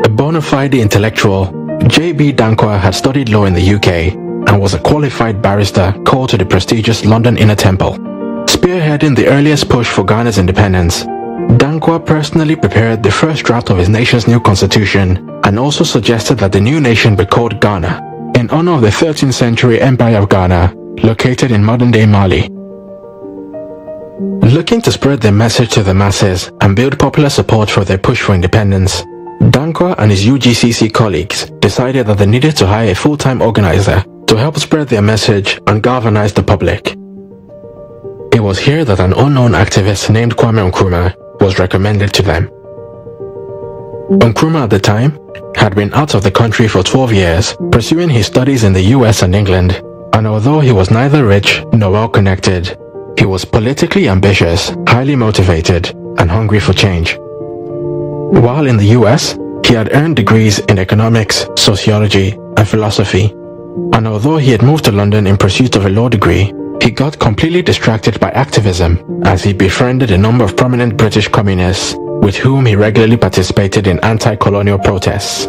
A bona fide intellectual, J.B. Dankwa had studied law in the UK and was a qualified barrister called to the prestigious London Inner Temple. Spearheading the earliest push for Ghana's independence, Dankwa personally prepared the first draft of his nation's new constitution and also suggested that the new nation be called Ghana, in honor of the 13th century Empire of Ghana, located in modern-day Mali. Looking to spread their message to the masses and build popular support for their push for independence, Dankwa and his UGCC colleagues decided that they needed to hire a full-time organizer to help spread their message and galvanize the public. It was here that an unknown activist named Kwame Nkrumah was recommended to them. Nkrumah at the time had been out of the country for 12 years, pursuing his studies in the US and England, and although he was neither rich nor well-connected, he was politically ambitious, highly motivated, and hungry for change. While in the US, he had earned degrees in economics, sociology, and philosophy, and although he had moved to London in pursuit of a law degree, he got completely distracted by activism as he befriended a number of prominent British communists with whom he regularly participated in anti-colonial protests.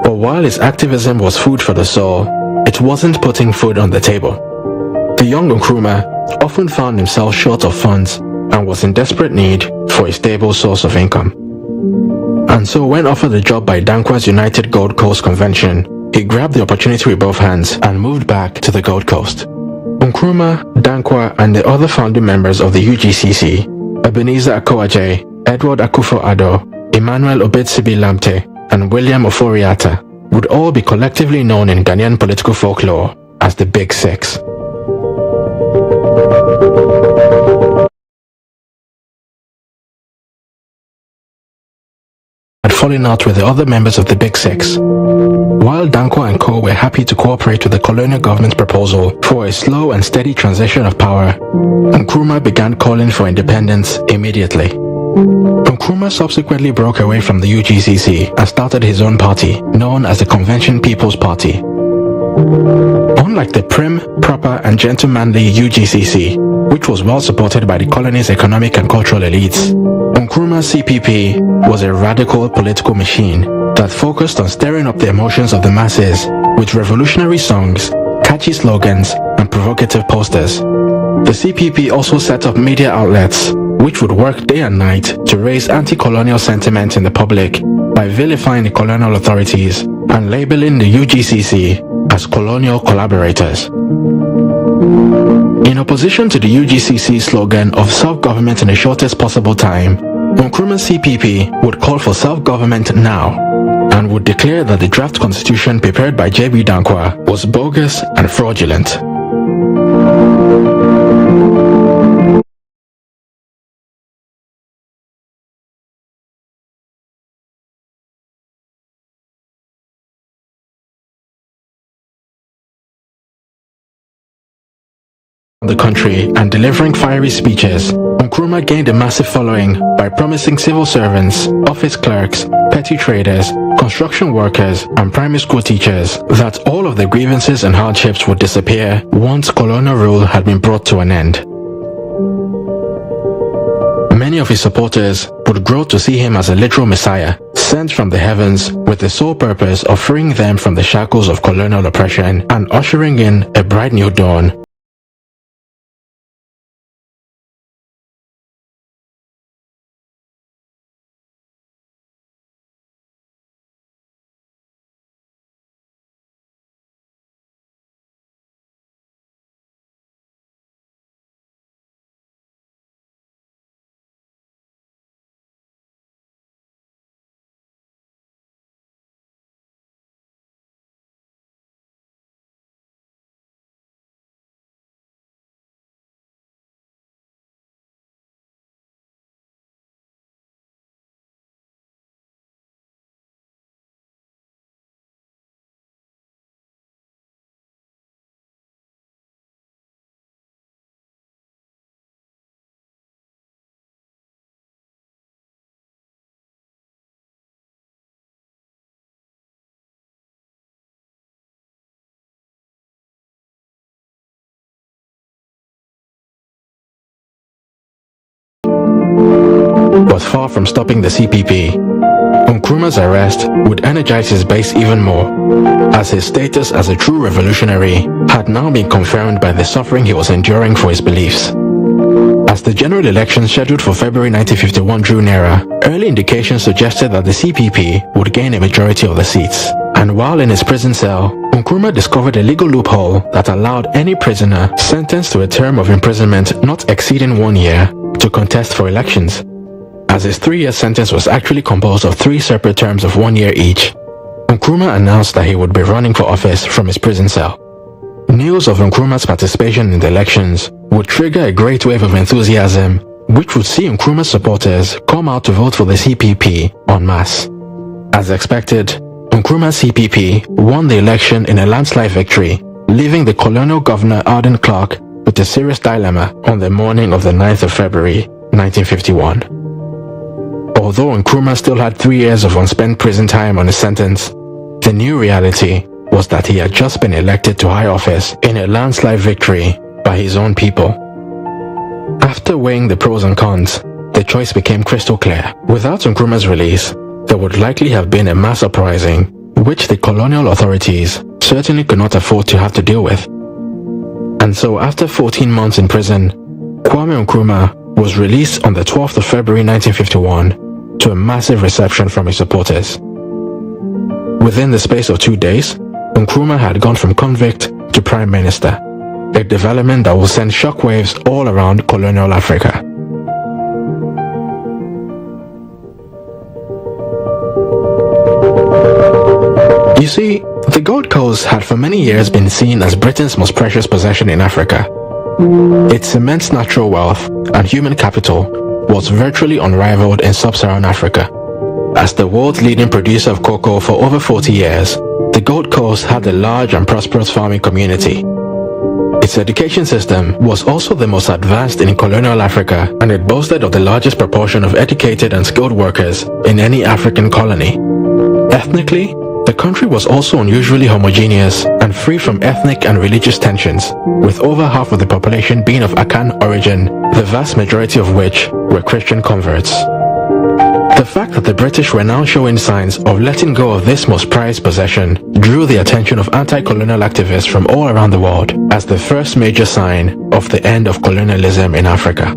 But while his activism was food for the soul, it wasn't putting food on the table. The young Nkrumah often found himself short of funds and was in desperate need for a stable source of income. And so when offered a job by Dankwa's United Gold Coast Convention, he grabbed the opportunity with both hands and moved back to the Gold Coast. Nkrumah, Dankwa, and the other founding members of the UGCC, Ebenezer Akwaje, Edward Akufo-Addo, Emmanuel Obetsebi Lamte, and William Oforiatta, would all be collectively known in Ghanaian political folklore as the Big Six. Had fallen out with the other members of the Big Six. While Dankwa and co were happy to cooperate with the colonial government's proposal for a slow and steady transition of power, Nkrumah began calling for independence immediately. Nkrumah subsequently broke away from the UGCC and started his own party, known as the Convention People's Party. Unlike the prim, proper and gentlemanly UGCC, which was well supported by the colony's economic and cultural elites, Nkrumah's CPP was a radical political machine that focused on stirring up the emotions of the masses with revolutionary songs, catchy slogans and provocative posters. The CPP also set up media outlets which would work day and night to raise anti-colonial sentiment in the public by vilifying the colonial authorities and labeling the UGCC as colonial collaborators. In opposition to the UGCC slogan of self-government in the shortest possible time, Nkrumah's CPP would call for self-government now and would declare that the draft constitution prepared by J.B. Danquah was bogus and fraudulent. The country and delivering fiery speeches, Nkrumah gained a massive following by promising civil servants, office clerks, petty traders, construction workers and primary school teachers that all of their grievances and hardships would disappear once colonial rule had been brought to an end. Many of his supporters would grow to see him as a literal messiah, sent from the heavens with the sole purpose of freeing them from the shackles of colonial oppression and ushering in a bright new dawn. But far from stopping the CPP, Nkrumah's arrest would energize his base even more, as his status as a true revolutionary had now been confirmed by the suffering he was enduring for his beliefs. As the general election scheduled for February 1951 drew nearer, early indications suggested that the CPP would gain a majority of the seats. And while in his prison cell, Nkrumah discovered a legal loophole that allowed any prisoner sentenced to a term of imprisonment not exceeding 1 year to contest for elections, as his 3-year sentence was actually composed of 3 separate terms of 1 year each. Nkrumah announced that he would be running for office from his prison cell. News of Nkrumah's participation in the elections would trigger a great wave of enthusiasm, which would see Nkrumah's supporters come out to vote for the CPP en masse. As expected, Nkrumah's CPP won the election in a landslide victory, leaving the colonial governor Arden Clark with a serious dilemma on the morning of the 9th of February 1951. Although Nkrumah still had 3 years of unspent prison time on his sentence, the new reality was that he had just been elected to high office in a landslide victory by his own people. After weighing the pros and cons, the choice became crystal clear. Without Nkrumah's release, there would likely have been a mass uprising, which the colonial authorities certainly could not afford to have to deal with. And so after 14 months in prison, Kwame Nkrumah was released on the 12th of February 1951 to a massive reception from his supporters. Within the space of 2 days, Nkrumah had gone from convict to prime minister, a development that will send shockwaves all around colonial Africa. You see, the Gold Coast had for many years been seen as Britain's most precious possession in Africa. Its immense natural wealth and human capital was virtually unrivaled in sub-Saharan Africa. As the world's leading producer of cocoa for over 40 years, the Gold Coast had a large and prosperous farming community. Its education system was also the most advanced in colonial Africa, and it boasted of the largest proportion of educated and skilled workers in any African colony. Ethnically, The country was also unusually homogeneous and free from ethnic and religious tensions, with over half of the population being of Akan origin, the vast majority of which were Christian converts. The fact that the British were now showing signs of letting go of this most prized possession drew the attention of anti-colonial activists from all around the world as the first major sign of the end of colonialism in Africa.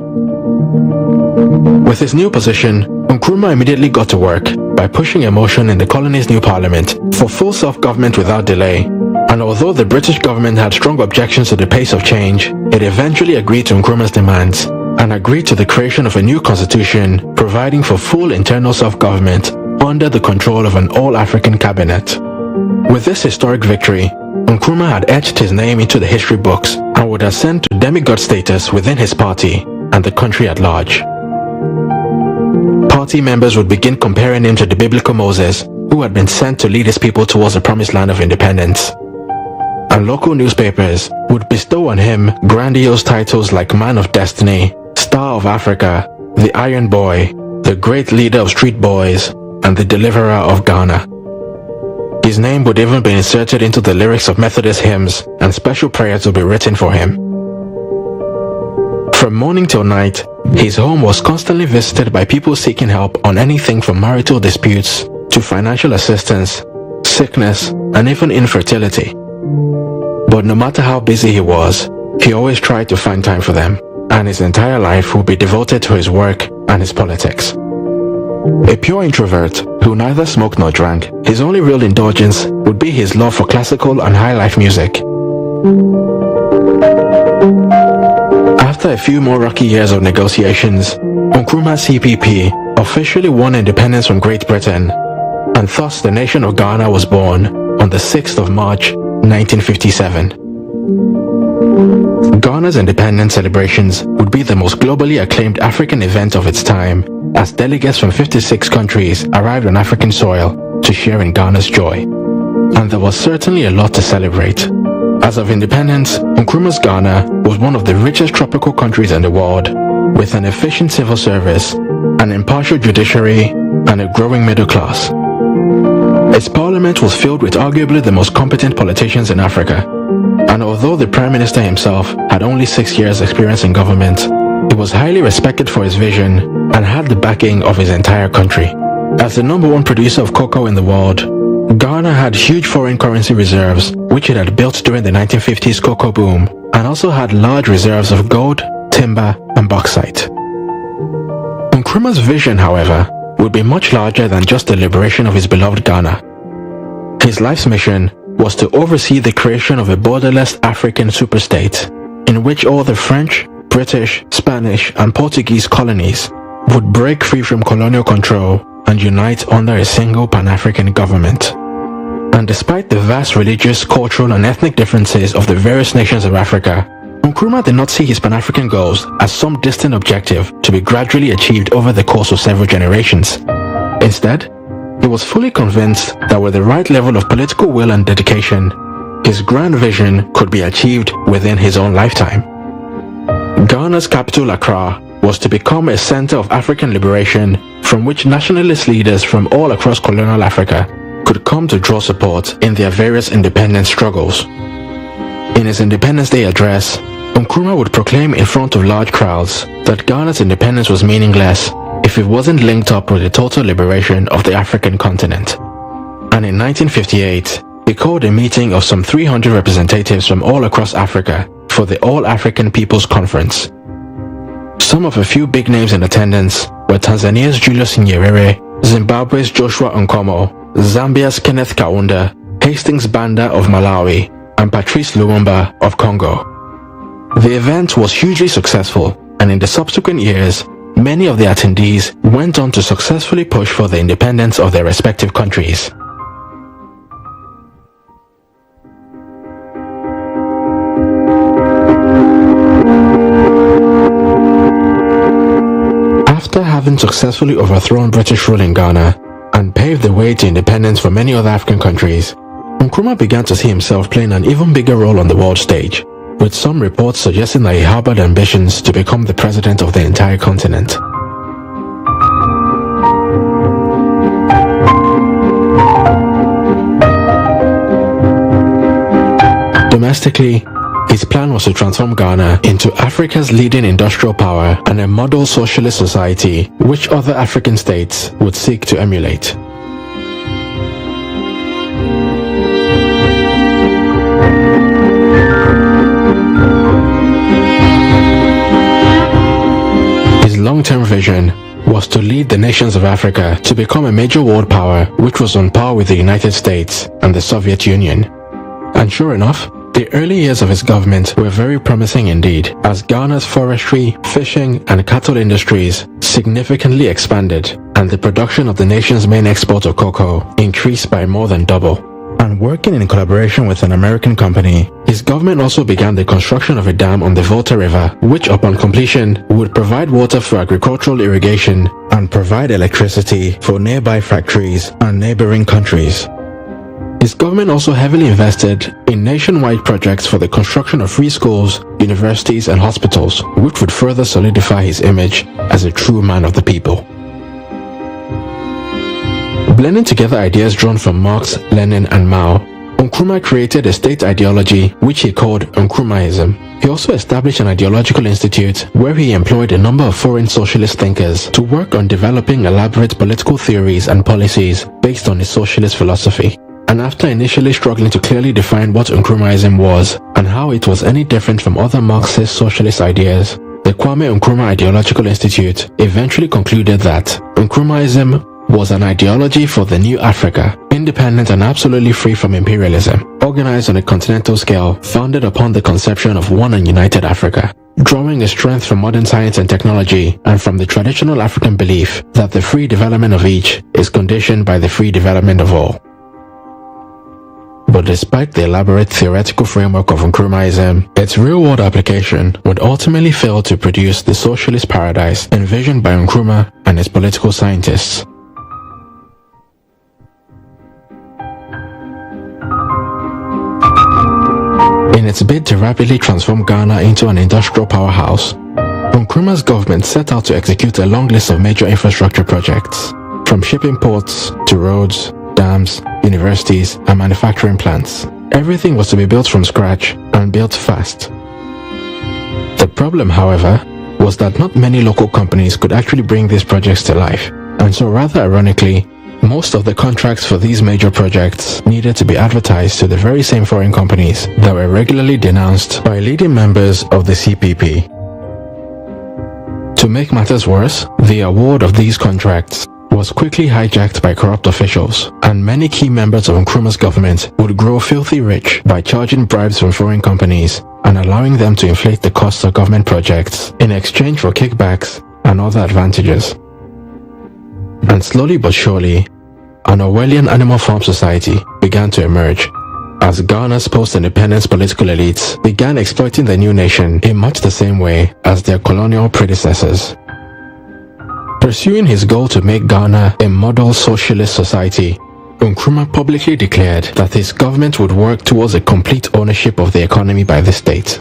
With his new position, Nkrumah immediately got to work by pushing a motion in the colony's new parliament for full self-government without delay, and although the British government had strong objections to the pace of change, it eventually agreed to Nkrumah's demands and agreed to the creation of a new constitution providing for full internal self-government under the control of an all-African cabinet. With this historic victory, Nkrumah had etched his name into the history books and would ascend to demigod status within his party and the country at large. Party members would begin comparing him to the biblical Moses, who had been sent to lead his people towards the promised land of independence. And local newspapers would bestow on him grandiose titles like Man of Destiny, Star of Africa, the Iron Boy, the Great Leader of Street Boys, and the Deliverer of Ghana. His name would even be inserted into the lyrics of Methodist hymns, and special prayers would be written for him. From morning till night, his home was constantly visited by people seeking help on anything from marital disputes to financial assistance, sickness, and even infertility. But no matter how busy he was, he always tried to find time for them, and his entire life would be devoted to his work and his politics. A pure introvert who neither smoked nor drank, his only real indulgence would be his love for classical and high life music. After a few more rocky years of negotiations, Nkrumah's CPP officially won independence from Great Britain, and thus the nation of Ghana was born on the 6th of March, 1957. Ghana's independence celebrations would be the most globally acclaimed African event of its time, as delegates from 56 countries arrived on African soil to share in Ghana's joy. And there was certainly a lot to celebrate. As of independence, Nkrumah's Ghana was one of the richest tropical countries in the world, with an efficient civil service, an impartial judiciary, and a growing middle class. Its parliament was filled with arguably the most competent politicians in Africa, and although the Prime Minister himself had only 6 years' experience in government, he was highly respected for his vision and had the backing of his entire country. As the #1 producer of cocoa in the world, Ghana had huge foreign currency reserves, which it had built during the 1950s cocoa boom, and also had large reserves of gold, timber, and bauxite. Nkrumah's vision, however, would be much larger than just the liberation of his beloved Ghana. His life's mission was to oversee the creation of a borderless African superstate, in which all the French, British, Spanish, and Portuguese colonies would break free from colonial control and unite under a single Pan-African government. And despite the vast religious, cultural, and ethnic differences of the various nations of Africa, Nkrumah did not see his Pan-African goals as some distant objective to be gradually achieved over the course of several generations. Instead, he was fully convinced that with the right level of political will and dedication, his grand vision could be achieved within his own lifetime. Ghana's capital, Accra, was to become a center of African liberation from which nationalist leaders from all across colonial Africa could come to draw support in their various independence struggles. In his Independence Day address, Nkrumah would proclaim in front of large crowds that Ghana's independence was meaningless if it wasn't linked up with the total liberation of the African continent. And in 1958, he called a meeting of some 300 representatives from all across Africa for the All-African People's Conference. Some of a few big names in attendance were Tanzania's Julius Nyerere, Zimbabwe's Joshua Nkomo, Zambia's Kenneth Kaunda, Hastings Banda of Malawi, and Patrice Lumumba of Congo. The event was hugely successful, and in the subsequent years, many of the attendees went on to successfully push for the independence of their respective countries. After having successfully overthrown British rule in Ghana and paved the way to independence for many other African countries, Nkrumah began to see himself playing an even bigger role on the world stage, with some reports suggesting that he harbored ambitions to become the president of the entire continent. Domestically, his plan was to transform Ghana into Africa's leading industrial power and a model socialist society which other African states would seek to emulate. His long-term vision was to lead the nations of Africa to become a major world power which was on par with the United States and the Soviet Union. And sure enough, the early years of his government were very promising indeed, as Ghana's forestry, fishing and cattle industries significantly expanded and the production of the nation's main export of cocoa increased by more than double. And working in collaboration with an American company, his government also began the construction of a dam on the Volta River, which upon completion would provide water for agricultural irrigation and provide electricity for nearby factories and neighboring countries. His government also heavily invested in nationwide projects for the construction of free schools, universities and hospitals, which would further solidify his image as a true man of the people. Blending together ideas drawn from Marx, Lenin and Mao, Nkrumah created a state ideology which he called Nkrummahism. He also established an ideological institute where he employed a number of foreign socialist thinkers to work on developing elaborate political theories and policies based on his socialist philosophy. And after initially struggling to clearly define what Nkrummahism was and how it was any different from other Marxist socialist ideas, the Kwame Nkrumah Ideological Institute eventually concluded that Nkrummahism was an ideology for the new Africa, independent and absolutely free from imperialism, organized on a continental scale, founded upon the conception of one and united Africa, drawing a strength from modern science and technology and from the traditional African belief that the free development of each is conditioned by the free development of all. But despite the elaborate theoretical framework of Nkrummahism, its real-world application would ultimately fail to produce the socialist paradise envisioned by Nkrumah and his political scientists. In its bid to rapidly transform Ghana into an industrial powerhouse, Nkrumah's government set out to execute a long list of major infrastructure projects, from shipping ports to roads, dams, universities, and manufacturing plants. Everything was to be built from scratch and built fast. The problem, however, was that not many local companies could actually bring these projects to life, and so rather ironically, most of the contracts for these major projects needed to be advertised to the very same foreign companies that were regularly denounced by leading members of the CPP. To make matters worse, the award of these contracts was quickly hijacked by corrupt officials, and many key members of Nkrumah's government would grow filthy rich by charging bribes from foreign companies and allowing them to inflate the costs of government projects in exchange for kickbacks and other advantages. And slowly but surely, an Orwellian animal farm society began to emerge, as Ghana's post-independence political elites began exploiting the new nation in much the same way as their colonial predecessors. Pursuing his goal to make Ghana a model socialist society, Nkrumah publicly declared that his government would work towards a complete ownership of the economy by the state.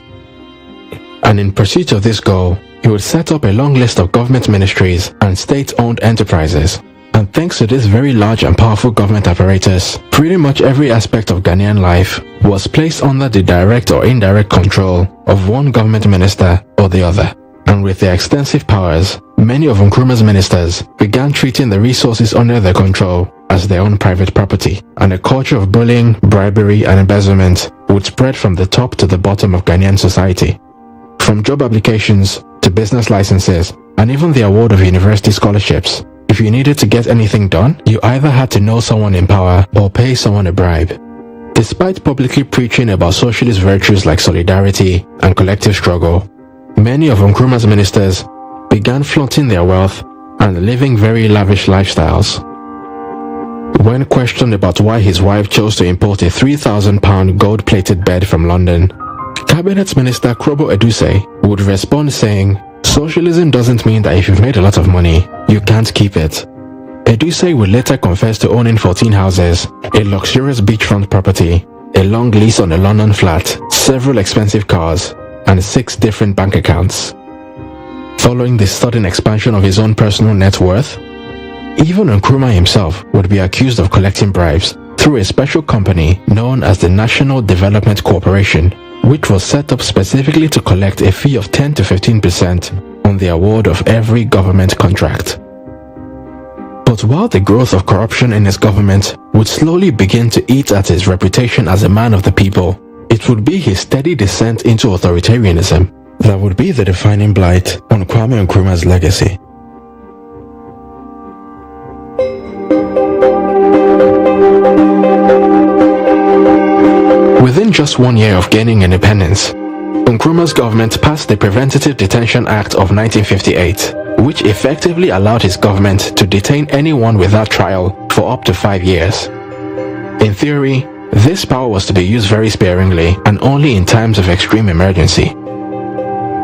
And in pursuit of this goal, he would set up a long list of government ministries and state-owned enterprises. And thanks to this very large and powerful government apparatus, pretty much every aspect of Ghanaian life was placed under the direct or indirect control of one government minister or the other. And with their extensive powers, many of Nkrumah's ministers began treating the resources under their control as their own private property, and a culture of bullying, bribery and embezzlement would spread from the top to the bottom of Ghanaian society. From job applications to business licenses and even the award of university scholarships, if you needed to get anything done, you either had to know someone in power or pay someone a bribe. Despite publicly preaching about socialist virtues like solidarity and collective struggle, many of Nkrumah's ministers began flaunting their wealth and living very lavish lifestyles. When questioned about why his wife chose to import a £3,000 gold-plated bed from London, Cabinet Minister Krobo Edusei would respond saying, "Socialism doesn't mean that if you've made a lot of money, you can't keep it." Edusei would later confess to owning 14 houses, a luxurious beachfront property, a long lease on a London flat, several expensive cars, and 6 different bank accounts. Following the sudden expansion of his own personal net worth, even Nkrumah himself would be accused of collecting bribes through a special company known as the National Development Corporation, which was set up specifically to collect a fee of 10 to 15% on the award of every government contract. But while the growth of corruption in his government would slowly begin to eat at his reputation as a man of the people, it would be his steady descent into authoritarianism that would be the defining blight on Kwame Nkrumah's legacy. Within just 1 year of gaining independence, Nkrumah's government passed the Preventative Detention Act of 1958, which effectively allowed his government to detain anyone without trial for up to 5 years. In theory, this power was to be used very sparingly and only in times of extreme emergency.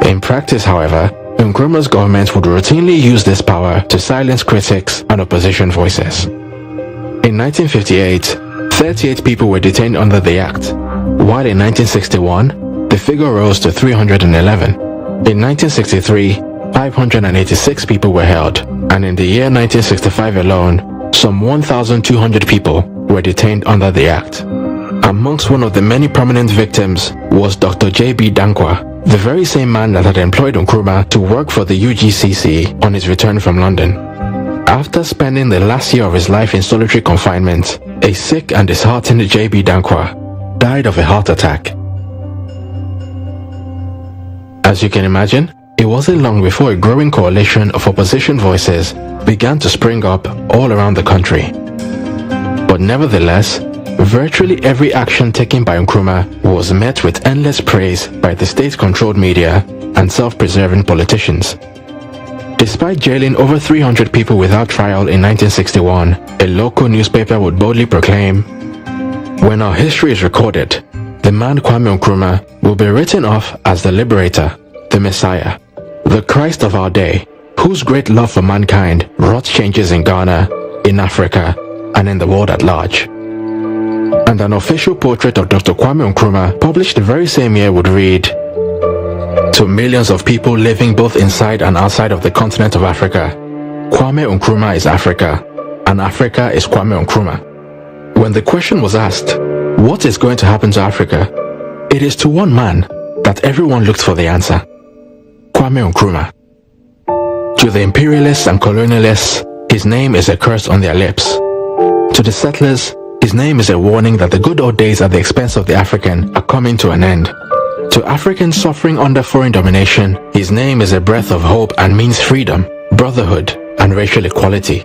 In practice, however, Nkrumah's government would routinely use this power to silence critics and opposition voices. In 1958, 38 people were detained under the act, while in 1961, the figure rose to 311. In 1963, 586 people were held, and in the year 1965 alone, some 1,200 people were detained under the act. Amongst one of the many prominent victims was Dr. J.B. Dankwa, the very same man that had employed Nkrumah to work for the UGCC on his return from London. After spending the last year of his life in solitary confinement, a sick and disheartened J.B. Dankwa died of a heart attack. As you can imagine, it wasn't long before a growing coalition of opposition voices began to spring up all around the country. But nevertheless, virtually every action taken by Nkrumah was met with endless praise by the state-controlled media and self-preserving politicians. Despite jailing over 300 people without trial in 1961, a local newspaper would boldly proclaim, "When our history is recorded, the man Kwame Nkrumah will be written off as the liberator, the Messiah, the Christ of our day, whose great love for mankind wrought changes in Ghana, in Africa, and in the world at large." And an official portrait of Dr. Kwame Nkrumah, published the very same year, would read, "To millions of people living both inside and outside of the continent of Africa, Kwame Nkrumah is Africa, and Africa is Kwame Nkrumah." When the question was asked, what is going to happen to Africa? It is to one man that everyone looked for the answer: Kwame Nkrumah. To the imperialists and colonialists, his name is a curse on their lips. To the settlers, his name is a warning that the good old days at the expense of the African are coming to an end. To Africans suffering under foreign domination, his name is a breath of hope and means freedom, brotherhood, and racial equality.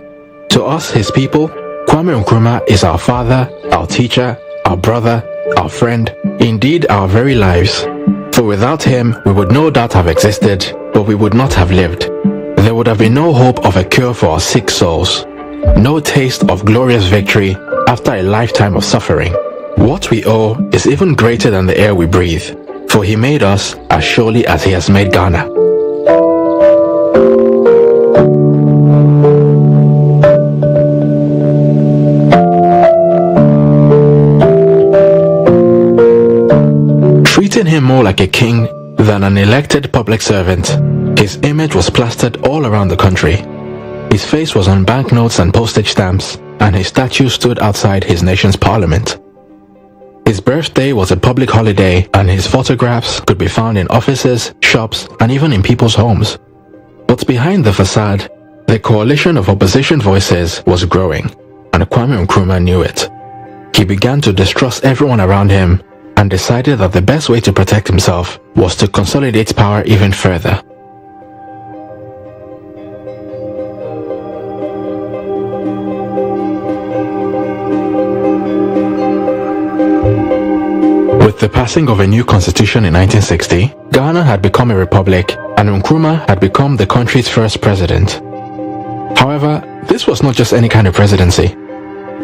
To us, his people, Kwame Nkrumah is our father, our teacher, our brother, our friend, indeed our very lives. For without him, we would no doubt have existed, but we would not have lived. There would have been no hope of a cure for our sick souls, no taste of glorious victory after a lifetime of suffering. What we owe is even greater than the air we breathe, for he made us as surely as he has made Ghana. Treating him more like a king than an elected public servant, his image was plastered all around the country. His face was on banknotes and postage stamps, and his statue stood outside his nation's parliament. His birthday was a public holiday, and his photographs could be found in offices, shops, and even in people's homes. But behind the facade, the coalition of opposition voices was growing, and Kwame Nkrumah knew it. He began to distrust everyone around him and decided that the best way to protect himself was to consolidate power even further. With the passing of a new constitution in 1960, Ghana had become a republic and Nkrumah had become the country's first president. However, this was not just any kind of presidency.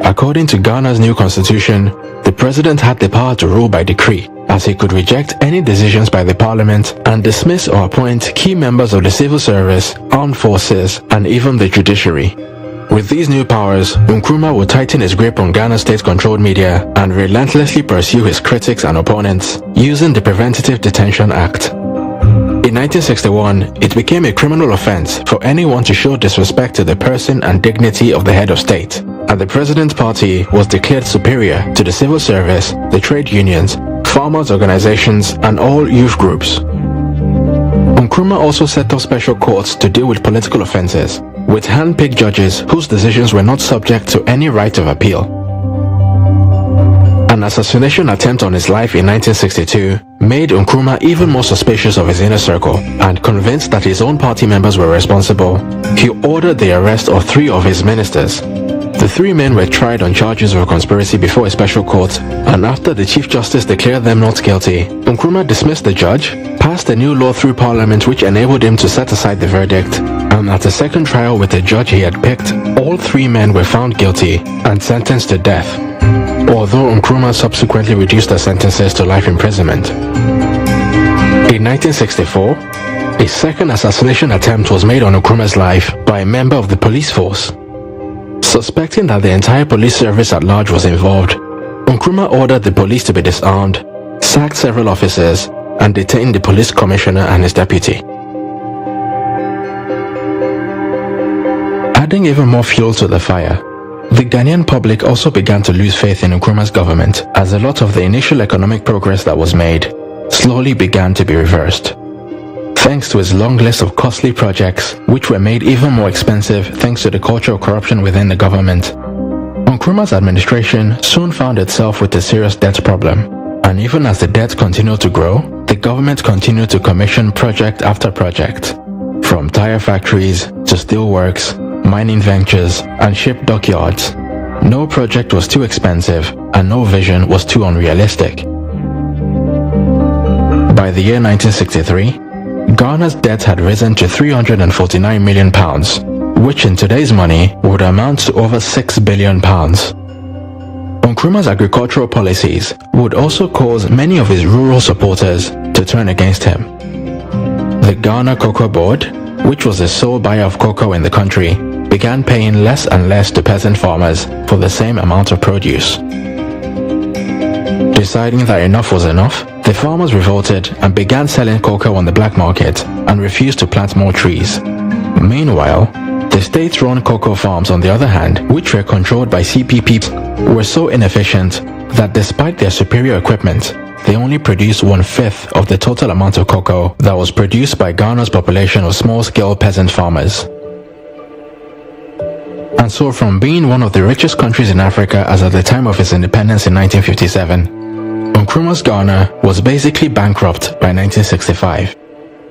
According to Ghana's new constitution, the president had the power to rule by decree, as he could reject any decisions by the parliament and dismiss or appoint key members of the civil service, armed forces, and even the judiciary. With these new powers, Nkrumah would tighten his grip on Ghana's state-controlled media and relentlessly pursue his critics and opponents using the Preventative Detention Act. In 1961, it became a criminal offense for anyone to show disrespect to the person and dignity of the head of state. and the president's party was declared superior to the civil service, the trade unions, farmers' organizations, and all youth groups. Nkrumah also set up special courts to deal with political offenses, with hand-picked judges whose decisions were not subject to any right of appeal. An assassination attempt on his life in 1962 made Nkrumah even more suspicious of his inner circle, and convinced that his own party members were responsible, he ordered the arrest of 3 of his ministers. The 3 men were tried on charges of conspiracy before a special court, and after the Chief Justice declared them not guilty, Nkrumah dismissed the judge, passed a new law through parliament which enabled him to set aside the verdict, and at a second trial with the judge he had picked, all 3 men were found guilty and sentenced to death, although Nkrumah subsequently reduced their sentences to life imprisonment. In 1964, a second assassination attempt was made on Nkrumah's life by a member of the police force. Suspecting that the entire police service at large was involved, Nkrumah ordered the police to be disarmed, sacked several officers, and detained the police commissioner and his deputy. Adding even more fuel to the fire, the Ghanaian public also began to lose faith in Nkrumah's government, as a lot of the initial economic progress that was made slowly began to be reversed. Thanks to his long list of costly projects, which were made even more expensive thanks to the culture of corruption within the government, Nkrumah's administration soon found itself with a serious debt problem. And even as the debt continued to grow, the government continued to commission project after project, from tire factories to steelworks, mining ventures, and ship dockyards. No project was too expensive, and no vision was too unrealistic. By the year 1963, Ghana's debt had risen to £349 million, which in today's money would amount to over £6 billion. Nkrumah's agricultural policies would also cause many of his rural supporters to turn against him. The Ghana Cocoa Board, which was the sole buyer of cocoa in the country, began paying less and less to peasant farmers for the same amount of produce. Deciding that enough was enough, the farmers revolted and began selling cocoa on the black market and refused to plant more trees. Meanwhile, the state-run cocoa farms, on the other hand, which were controlled by CPP, were so inefficient that despite their superior equipment, they only produced 1/5 of the total amount of cocoa that was produced by Ghana's population of small-scale peasant farmers. And so, from being one of the richest countries in Africa as at the time of its independence in 1957, Nkrumah's Ghana was basically bankrupt by 1965,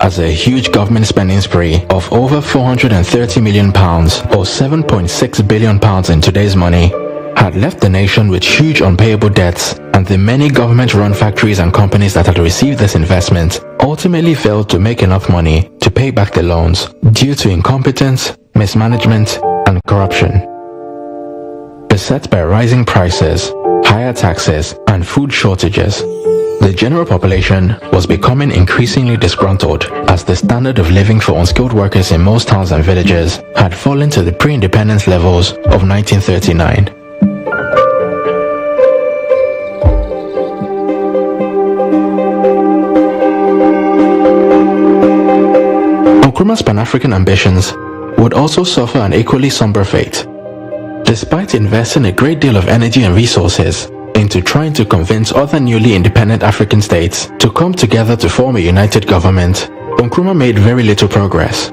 as a huge government spending spree of over £430 million, or £7.6 billion in today's money, had left the nation with huge unpayable debts, and the many government-run factories and companies that had received this investment ultimately failed to make enough money to pay back the loans due to incompetence, mismanagement, and corruption. Beset by rising prices, higher taxes, and food shortages, the general population was becoming increasingly disgruntled as the standard of living for unskilled workers in most towns and villages had fallen to the pre-independence levels of 1939. Nkrumah's Pan-African ambitions would also suffer an equally somber fate. Despite investing a great deal of energy and resources into trying to convince other newly independent African states to come together to form a united government, Nkrumah made very little progress,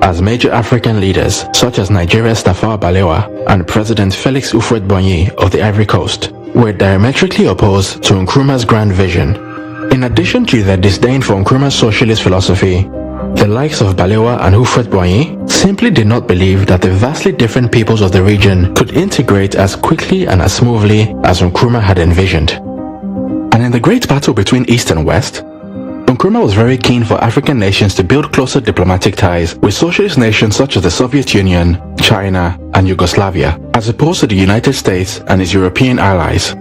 as major African leaders such as Nigeria's Tafawa Balewa and President Felix Houphouët-Boigny of the Ivory Coast were diametrically opposed to Nkrumah's grand vision. In addition to their disdain for Nkrumah's socialist philosophy, the likes of Balewa and Houphouët-Boigny simply did not believe that the vastly different peoples of the region could integrate as quickly and as smoothly as Nkrumah had envisioned. And in the great battle between East and West, Nkrumah was very keen for African nations to build closer diplomatic ties with socialist nations such as the Soviet Union, China, and Yugoslavia, as opposed to the United States and its European allies.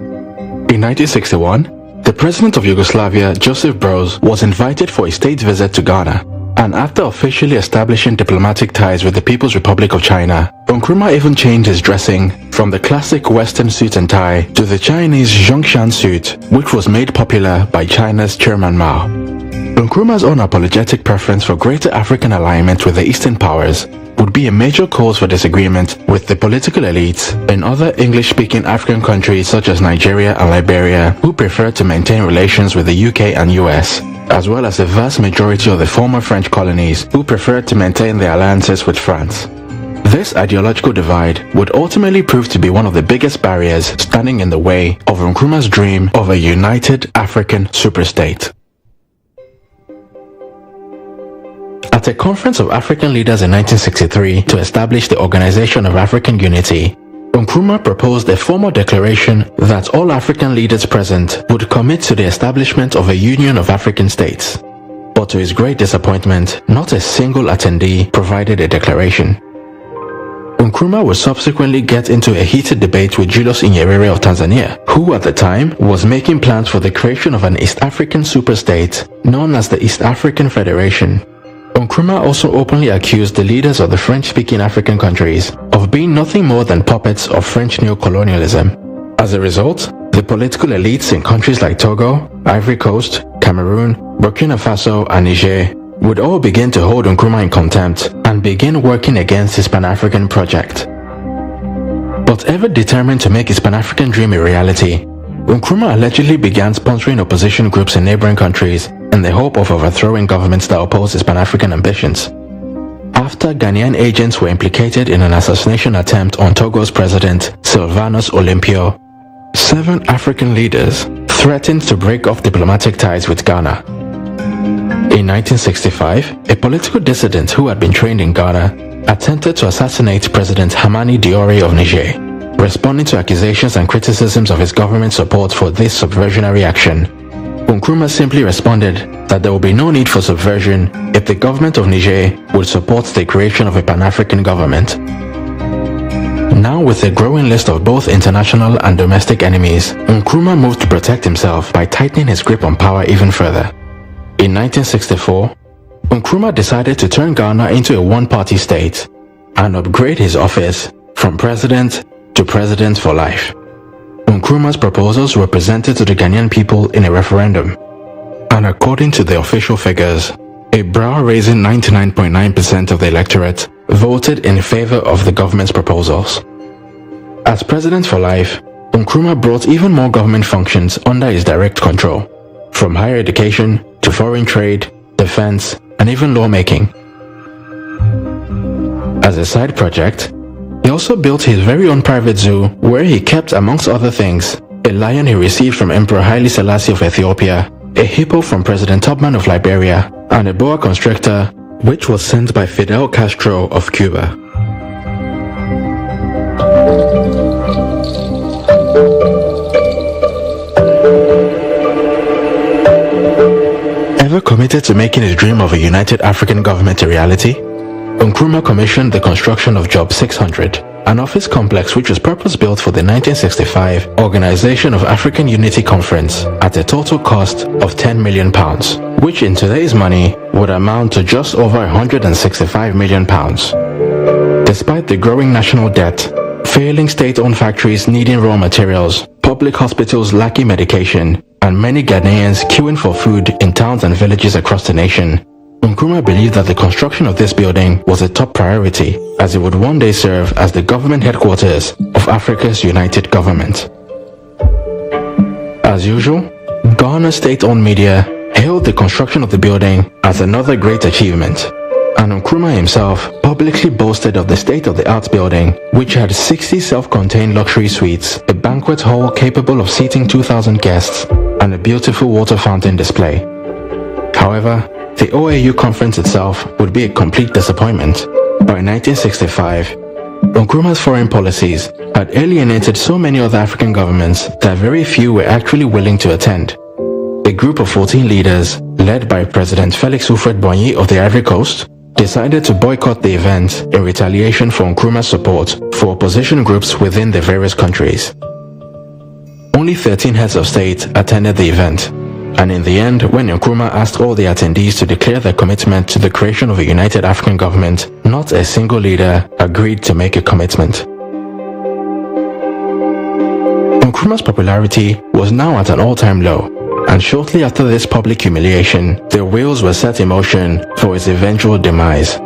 In 1961, the president of Yugoslavia, Josip Broz, was invited for a state visit to Ghana. And after officially establishing diplomatic ties with the People's Republic of China, Nkrumah even changed his dressing from the classic Western suit and tie to the Chinese Zhongshan suit, which was made popular by China's Chairman Mao. Nkrumah's unapologetic preference for greater African alignment with the Eastern powers would be a major cause for disagreement with the political elites in other English-speaking African countries such as Nigeria and Liberia, who preferred to maintain relations with the UK and US, as well as a vast majority of the former French colonies who preferred to maintain their alliances with France. This ideological divide would ultimately prove to be one of the biggest barriers standing in the way of Nkrumah's dream of a united African superstate. At a conference of African leaders in 1963 to establish the Organization of African Unity, Nkrumah proposed a formal declaration that all African leaders present would commit to the establishment of a Union of African States. But to his great disappointment, not a single attendee provided a declaration. Nkrumah would subsequently get into a heated debate with Julius Nyerere of Tanzania, who at the time was making plans for the creation of an East African superstate known as the East African Federation. Nkrumah also openly accused the leaders of the French-speaking African countries of being nothing more than puppets of French neocolonialism. As a result, the political elites in countries like Togo, Ivory Coast, Cameroon, Burkina Faso, and Niger would all begin to hold Nkrumah in contempt and begin working against his Pan-African project. But ever determined to make his Pan-African dream a reality, Nkrumah allegedly began sponsoring opposition groups in neighboring countries in the hope of overthrowing governments that opposed his Pan-African ambitions. After Ghanaian agents were implicated in an assassination attempt on Togo's president, Sylvanus Olympio, 7 African leaders threatened to break off diplomatic ties with Ghana. In 1965, a political dissident who had been trained in Ghana attempted to assassinate President Hamani Diori of Niger. Responding to accusations and criticisms of his government's support for this subversionary action, Nkrumah simply responded that there would be no need for subversion if the government of Niger would support the creation of a Pan-African government. Now with a growing list of both international and domestic enemies, Nkrumah moved to protect himself by tightening his grip on power even further. In 1964, Nkrumah decided to turn Ghana into a one-party state and upgrade his office from president to president for life. Nkrumah's proposals were presented to the Ghanaian people in a referendum, and according to the official figures, a brow-raising 99.9% of the electorate voted in favor of the government's proposals. As president for life, Nkrumah brought even more government functions under his direct control, from higher education to foreign trade, defense, and even lawmaking. As a side project, he also built his very own private zoo where he kept, amongst other things, a lion he received from Emperor Haile Selassie of Ethiopia, a hippo from President Tubman of Liberia, and a boa constrictor which was sent by Fidel Castro of Cuba. Ever committed to making his dream of a united African government a reality, Nkrumah commissioned the construction of Job 600, an office complex which was purpose-built for the 1965 Organization of African Unity Conference at a total cost of £10 million, which in today's money would amount to just over £165 million. Despite the growing national debt, failing state-owned factories needing raw materials, public hospitals lacking medication, and many Ghanaians queuing for food in towns and villages across the nation, Nkrumah believed that the construction of this building was a top priority, as it would one day serve as the government headquarters of Africa's united government. As usual, Ghana's state-owned media hailed the construction of the building as another great achievement, and Nkrumah himself publicly boasted of the state-of-the-art building, which had 60 self-contained luxury suites, a banquet hall capable of seating 2,000 guests, and a beautiful water fountain display. However, the OAU conference itself would be a complete disappointment. By 1965, Nkrumah's foreign policies had alienated so many other African governments that very few were actually willing to attend. A group of 14 leaders, led by President Felix Houphouët-Boigny of the Ivory Coast, decided to boycott the event in retaliation for Nkrumah's support for opposition groups within the various countries. Only 13 heads of state attended the event, and in the end, when Nkrumah asked all the attendees to declare their commitment to the creation of a united African government, not a single leader agreed to make a commitment. Nkrumah's popularity was now at an all-time low, And shortly after this public humiliation, the wheels were set in motion for its eventual demise.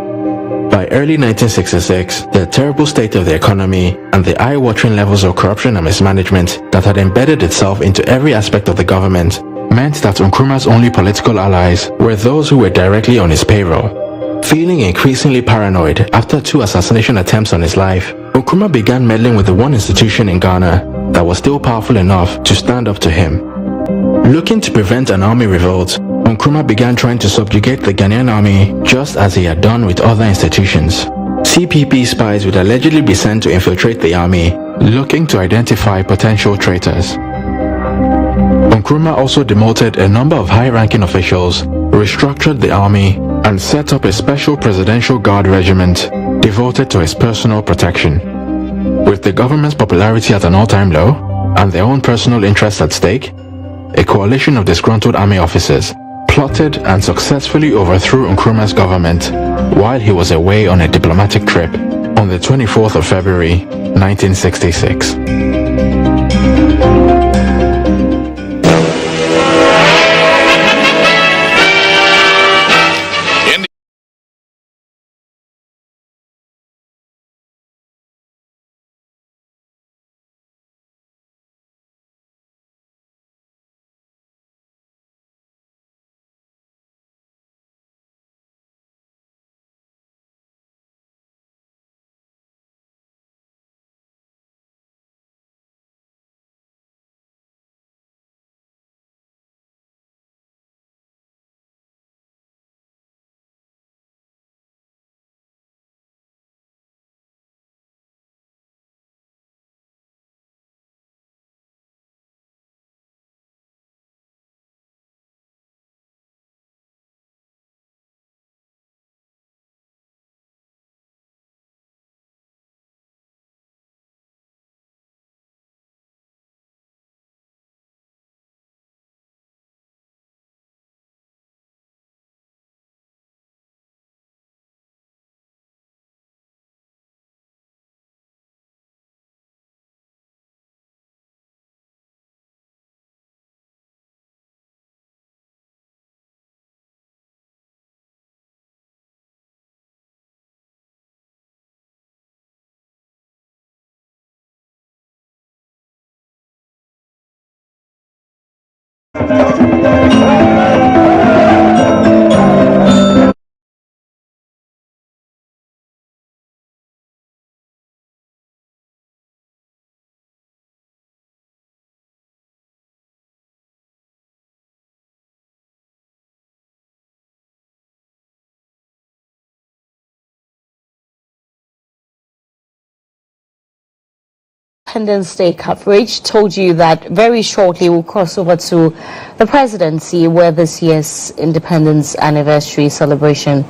By early 1966, the terrible state of the economy and the eye-watering levels of corruption and mismanagement that had embedded itself into every aspect of the government meant that Nkrumah's only political allies were those who were directly on his payroll. Feeling increasingly paranoid after 2 assassination attempts on his life, Nkrumah began meddling with the one institution in Ghana that was still powerful enough to stand up to him. Looking to prevent an army revolt, Nkrumah began trying to subjugate the Ghanaian army just as he had done with other institutions. CPP spies would allegedly be sent to infiltrate the army, looking to identify potential traitors. Nkrumah also demoted a number of high-ranking officials, restructured the army, and set up a special presidential guard regiment devoted to his personal protection. With the government's popularity at an all-time low, and their own personal interests at stake, a coalition of disgruntled army officers plotted and successfully overthrew Nkrumah's government while he was away on a diplomatic trip on the 24th of February, 1966. Independence Day coverage told you that very shortly we'll cross over to the presidency, where this year's independence anniversary celebration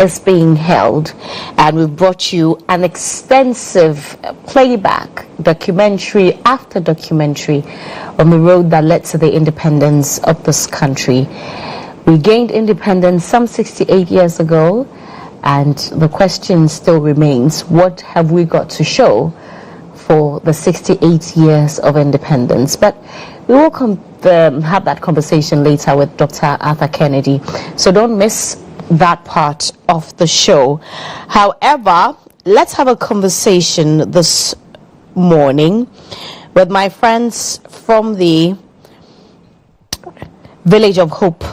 is being held, and we've brought you an extensive playback, documentary after documentary, on the road that led to the independence of this country. We gained independence some 68 years ago, and the question still remains, what have we got to show for the 68 years of independence? But we will have that conversation later with Dr. Arthur Kennedy, so don't miss that part of the show. However, let's have a conversation this morning with my friends from the Village of Hope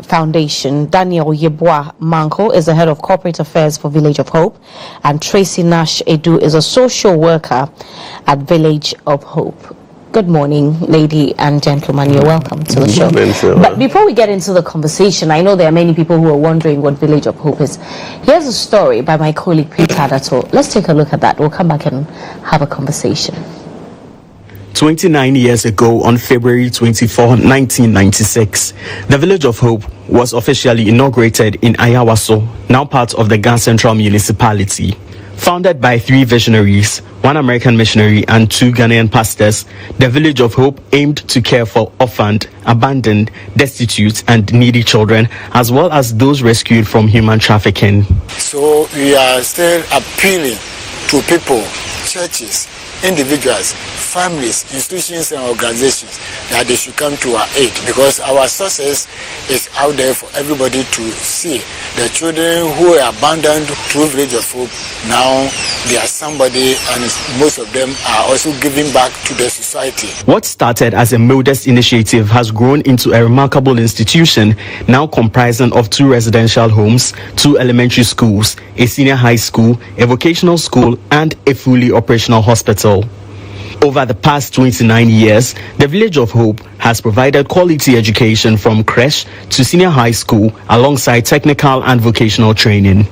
Foundation. Daniel Yeboah Manko is the head of corporate affairs for Village of Hope, and Tracy Nash Edu is a social worker at Village of Hope. Good morning, lady and gentlemen. You're welcome to the show. But before we get into the conversation, I know there are many people who are wondering what Village of Hope is. Here's a story by my colleague Peter Adato. Let's take a look at that. We'll come back and have a conversation. 29 years ago, on February 24, 1996, the Village of Hope was officially inaugurated in Ayawaso, now part of the Ghana Central Municipality. Founded by 3 visionaries, 1 American missionary and 2 Ghanaian pastors, the Village of Hope aimed to care for orphaned, abandoned, destitute and needy children, as well as those rescued from human trafficking. So we are still appealing to people, churches, individuals, families, institutions and organizations that they should come to our aid, because our success is out there for everybody to see. The children who are abandoned through Village of Hope, now they are somebody, and most of them are also giving back to the society. What started as a modest initiative has grown into a remarkable institution, now comprising of 2 residential homes, 2 elementary schools, a senior high school, a vocational school, and a fully operational hospital. Over the past 29 years, the Village of Hope has provided quality education from creche to senior high school alongside technical and vocational training.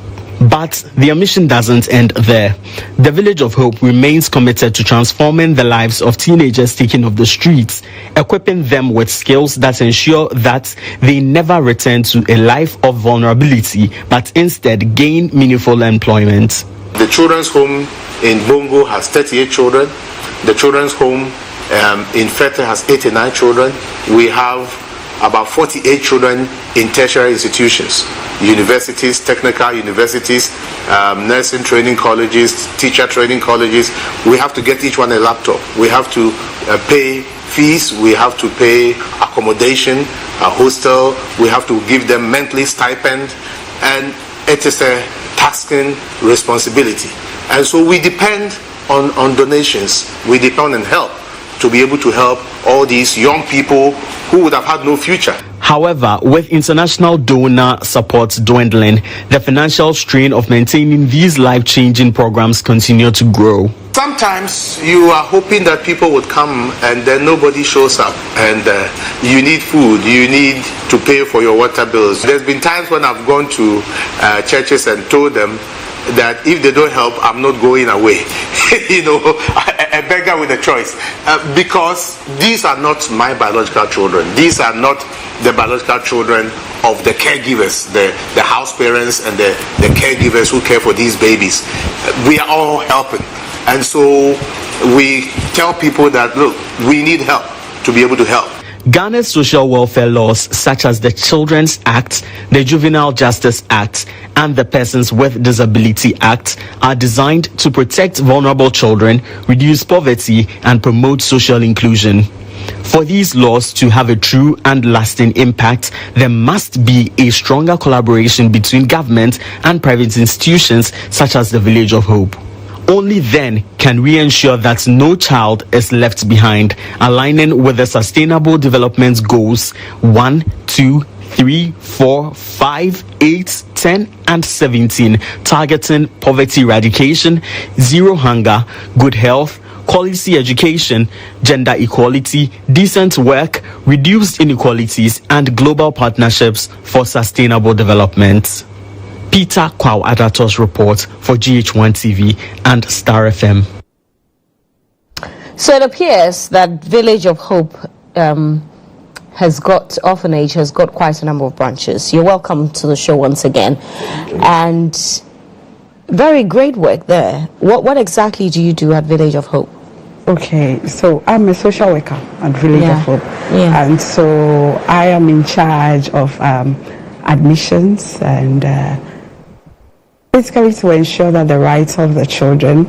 But their mission doesn't end there. The Village of Hope remains committed to transforming the lives of teenagers taken off the streets, equipping them with skills that ensure that they never return to a life of vulnerability, but instead gain meaningful employment. The children's home in Bongo has 38 children. The children's home in Fete has 89 children. We have about 48 children in tertiary institutions, universities, technical universities, nursing training colleges, teacher training colleges. We have to get each one a laptop. We have to pay fees. We have to pay accommodation, a hostel. We have to give them monthly stipend, and it is a tasking responsibility. And so we depend on donations. We depend on help to be able to help all these young people who would have had no future. However, with international donor support dwindling, the financial strain of maintaining these life-changing programs continue to grow. Sometimes you are hoping that people would come and then nobody shows up, and you need food, you need to pay for your water bills. There's been times when I've gone to churches and told them that if they don't help, I'm not going away. A beggar with a choice. Because these are not my biological children. These are not the biological children of the caregivers, the house parents and the caregivers who care for these babies. We are all helping. And so we tell people that, look, we need help to be able to help. Ghana's social welfare laws, such as the Children's Act, the Juvenile Justice Act, and the Persons with Disability Act, are designed to protect vulnerable children, reduce poverty, and promote social inclusion. For these laws to have a true and lasting impact, there must be a stronger collaboration between government and private institutions, such as the Village of Hope. Only then can we ensure that no child is left behind, aligning with the Sustainable Development Goals 1, 2, 3, 4, 5, 8, 10, and 17, targeting poverty eradication, zero hunger, good health, quality education, gender equality, decent work, reduced inequalities, and global partnerships for sustainable development. Peter Kwao Adatos report for GHOne TV and Star FM. So it appears that Village of Hope Orphanage has got quite a number of branches. You're welcome to the show once again. And very great work there. What exactly do you do at Village of Hope? Okay, so I'm a social worker at Village of Hope. Yeah. And so I am in charge of admissions and basically to ensure that the rights of the children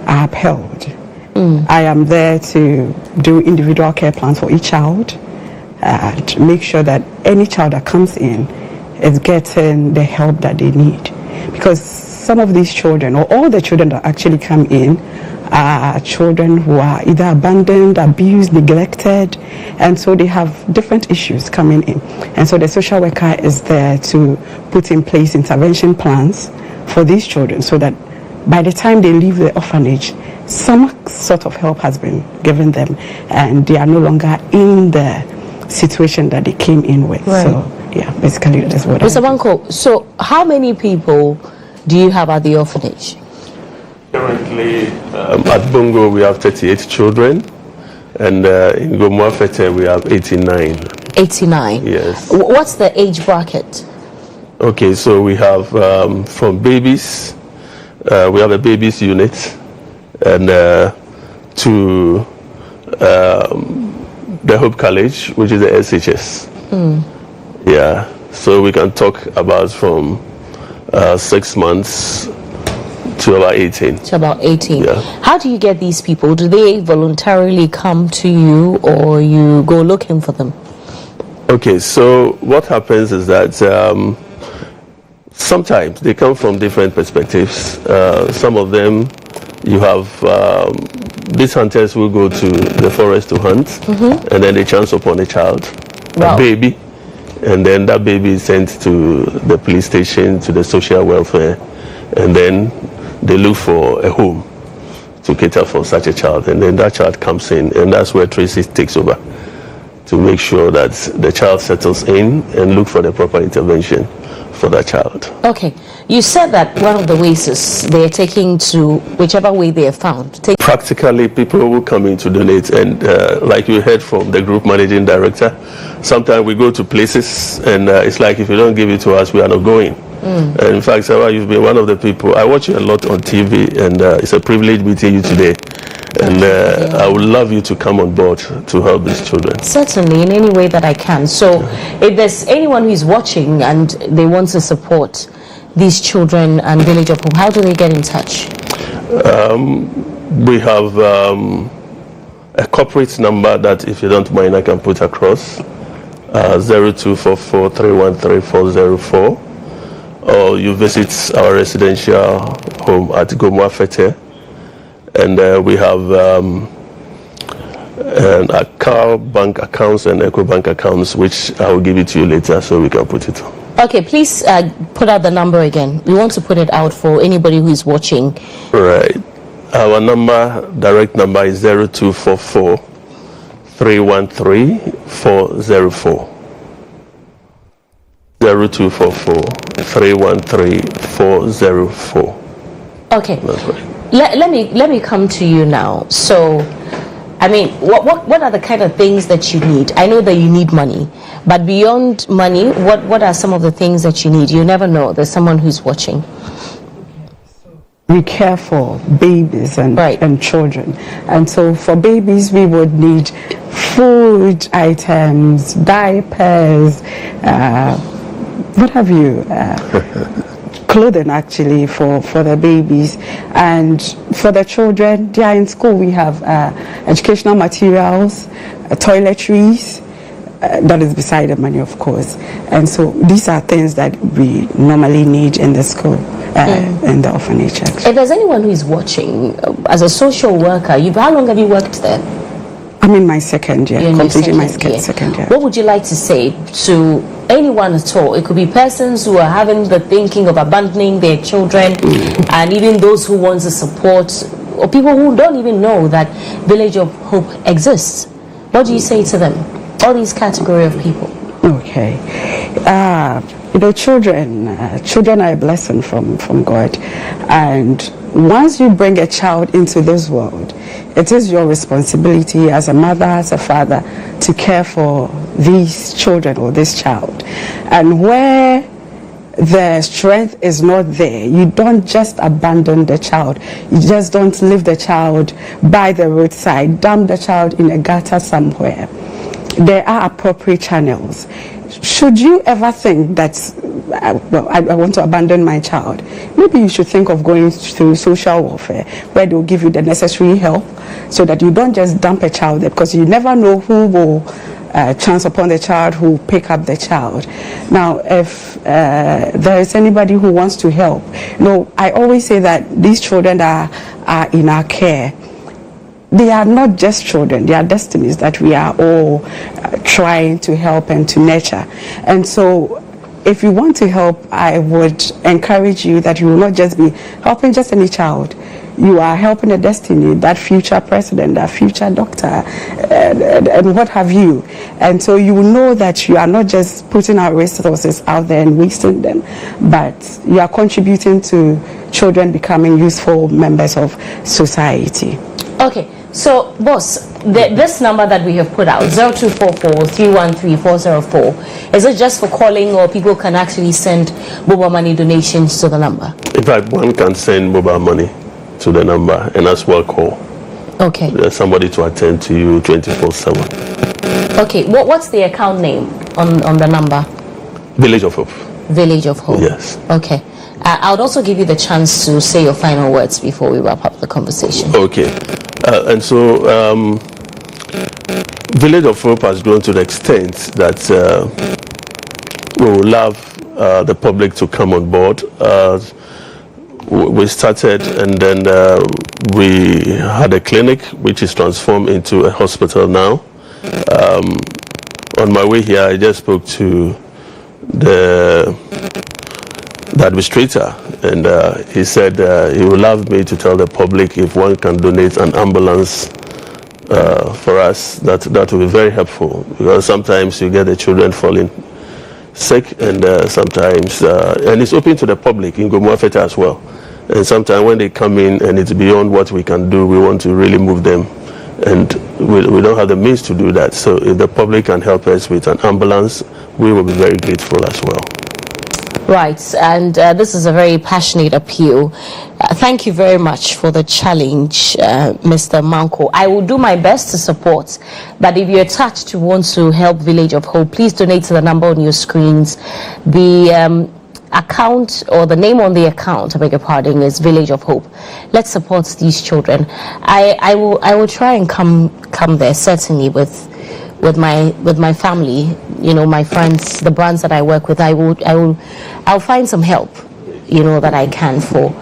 are upheld. I am there to do individual care plans for each child, to make sure that any child that comes in is getting the help that they need. Because some of these children, or all the children that actually come in, are children who are either abandoned, abused, neglected, and so they have different issues coming in. And so the social worker is there to put in place intervention plans for these children so that by the time they leave the orphanage, some sort of help has been given them and they are no longer in the situation that they came in with. Right. So yeah, basically that's what Mr. Banko, so how many people do you have at the orphanage? Currently at Bongo we have 38 children, and in Nkrumah Fete we have 89. 89? Yes. What's the age bracket? Okay, so we have from babies, we have a babies unit, and to the Hope College, which is the SHS. Yeah, so we can talk about from 6 months to about 18. To about 18. Yeah. How do you get these people? Do they voluntarily come to you, or you go looking for them? Okay, so what happens is that sometimes they come from different perspectives. Some of them, you have these hunters will go to the forest to hunt, and then they chance upon a child, a baby, and then that baby is sent to the police station, to the social welfare, and then they look for a home to cater for such a child, and then that child comes in, and that's where Tracy takes over to make sure that the child settles in and look for the proper intervention for that child. Okay, you said that one of the ways is they're taking to whichever way they are found. Practically, people will come in to donate, and like you heard from the group managing director, sometimes we go to places and it's like, if you don't give it to us, we are not going. And in fact, Serwaa, you've been one of the people. I watch you a lot on TV, and it's a privilege meeting you today. And I would love you to come on board to help these children. Certainly, in any way that I can. So, if there's anyone who is watching and they want to support these children and Village of Hope, how do they get in touch? We have a corporate number that, if you don't mind, I can put across. 0244 313 404. Or you visit our residential home at Gomwa, and we have car bank accounts and Eco Bank accounts, which I will give it to you later so we can put it on. Okay, please put out the number again. We want to put it out for anybody who is watching. Right. Our number, direct number, is 0244 313 404. 0244 313 404. Okay. That's right. Let me come to you now. So, I mean, what are the kind of things that you need? I know that you need money, but beyond money, what are some of the things that you need? You never know. There's someone who's watching. We care for babies and children, and so for babies we would need food items, diapers, what have you, clothing actually for the babies, and for the children, they are in school. We have educational materials, toiletries, that is beside the money, of course. And so these are things that we normally need in the school, in the orphanage. Actually. If there's anyone who is watching, as a social worker, how long have you worked there? I'm in my second year, completing my second year. What would you like to say to anyone at all? It could be persons who are having the thinking of abandoning their children, and even those who want to support, or people who don't even know that Village of Hope exists. What do you say to them? All these category of people. Okay. Children are a blessing from God, and once you bring a child into this world, it is your responsibility as a mother, as a father, to care for these children or this child. And where the strength is not there, you don't just abandon the child. You just don't leave the child by the roadside, dump the child in a gutter somewhere. There are appropriate channels. Should you ever think that, I want to abandon my child, maybe you should think of going through social welfare, where they'll give you the necessary help so that you don't just dump a child there, because you never know who will chance upon the child, who will pick up the child. Now, if there is anybody who wants to help, I always say that these children are in our care. They are not just children, they are destinies that we are all trying to help and to nurture. And so if you want to help, I would encourage you that you will not just be helping just any child. You are helping a destiny, that future president, that future doctor, and what have you. And so you will know that you are not just putting our resources out there and wasting them, but you are contributing to children becoming useful members of society. Okay, so boss, this number that we have put out, 0244 313 404, is it just for calling, or people can actually send mobile money donations to the number? In fact, one can send mobile money to the number and as well call. Okay. There's somebody to attend to you 24/7. Okay, what's the account name on the number? Village of Hope. Village of Hope. Yes. Okay. I would also give you the chance to say your final words before we wrap up the conversation. Okay. And so, Village of Hope has grown to the extent that we would love the public to come on board. We started, and then we had a clinic which is transformed into a hospital now. On my way here, I just spoke to the administrator, and he said he would love me to tell the public if one can donate an ambulance for us. That will be very helpful, because sometimes you get the children falling sick, and sometimes and it's open to the public in Nkrumah as well. And sometimes when they come in and it's beyond what we can do, we want to really move them, and we don't have the means to do that. So if the public can help us with an ambulance, we will be very grateful as well. Right, and this is a very passionate appeal. Thank you very much for the challenge, Mr. Manko. I will do my best to support, but if you're touched to want to help Village of Hope, please donate to the number on your screens. The account, or the name on the account, I beg your pardon, is Village of Hope. Let's support these children. I will try and come there, certainly, with my family, you know, my friends, the brands that I work with. I'll find some help, you know, that I can for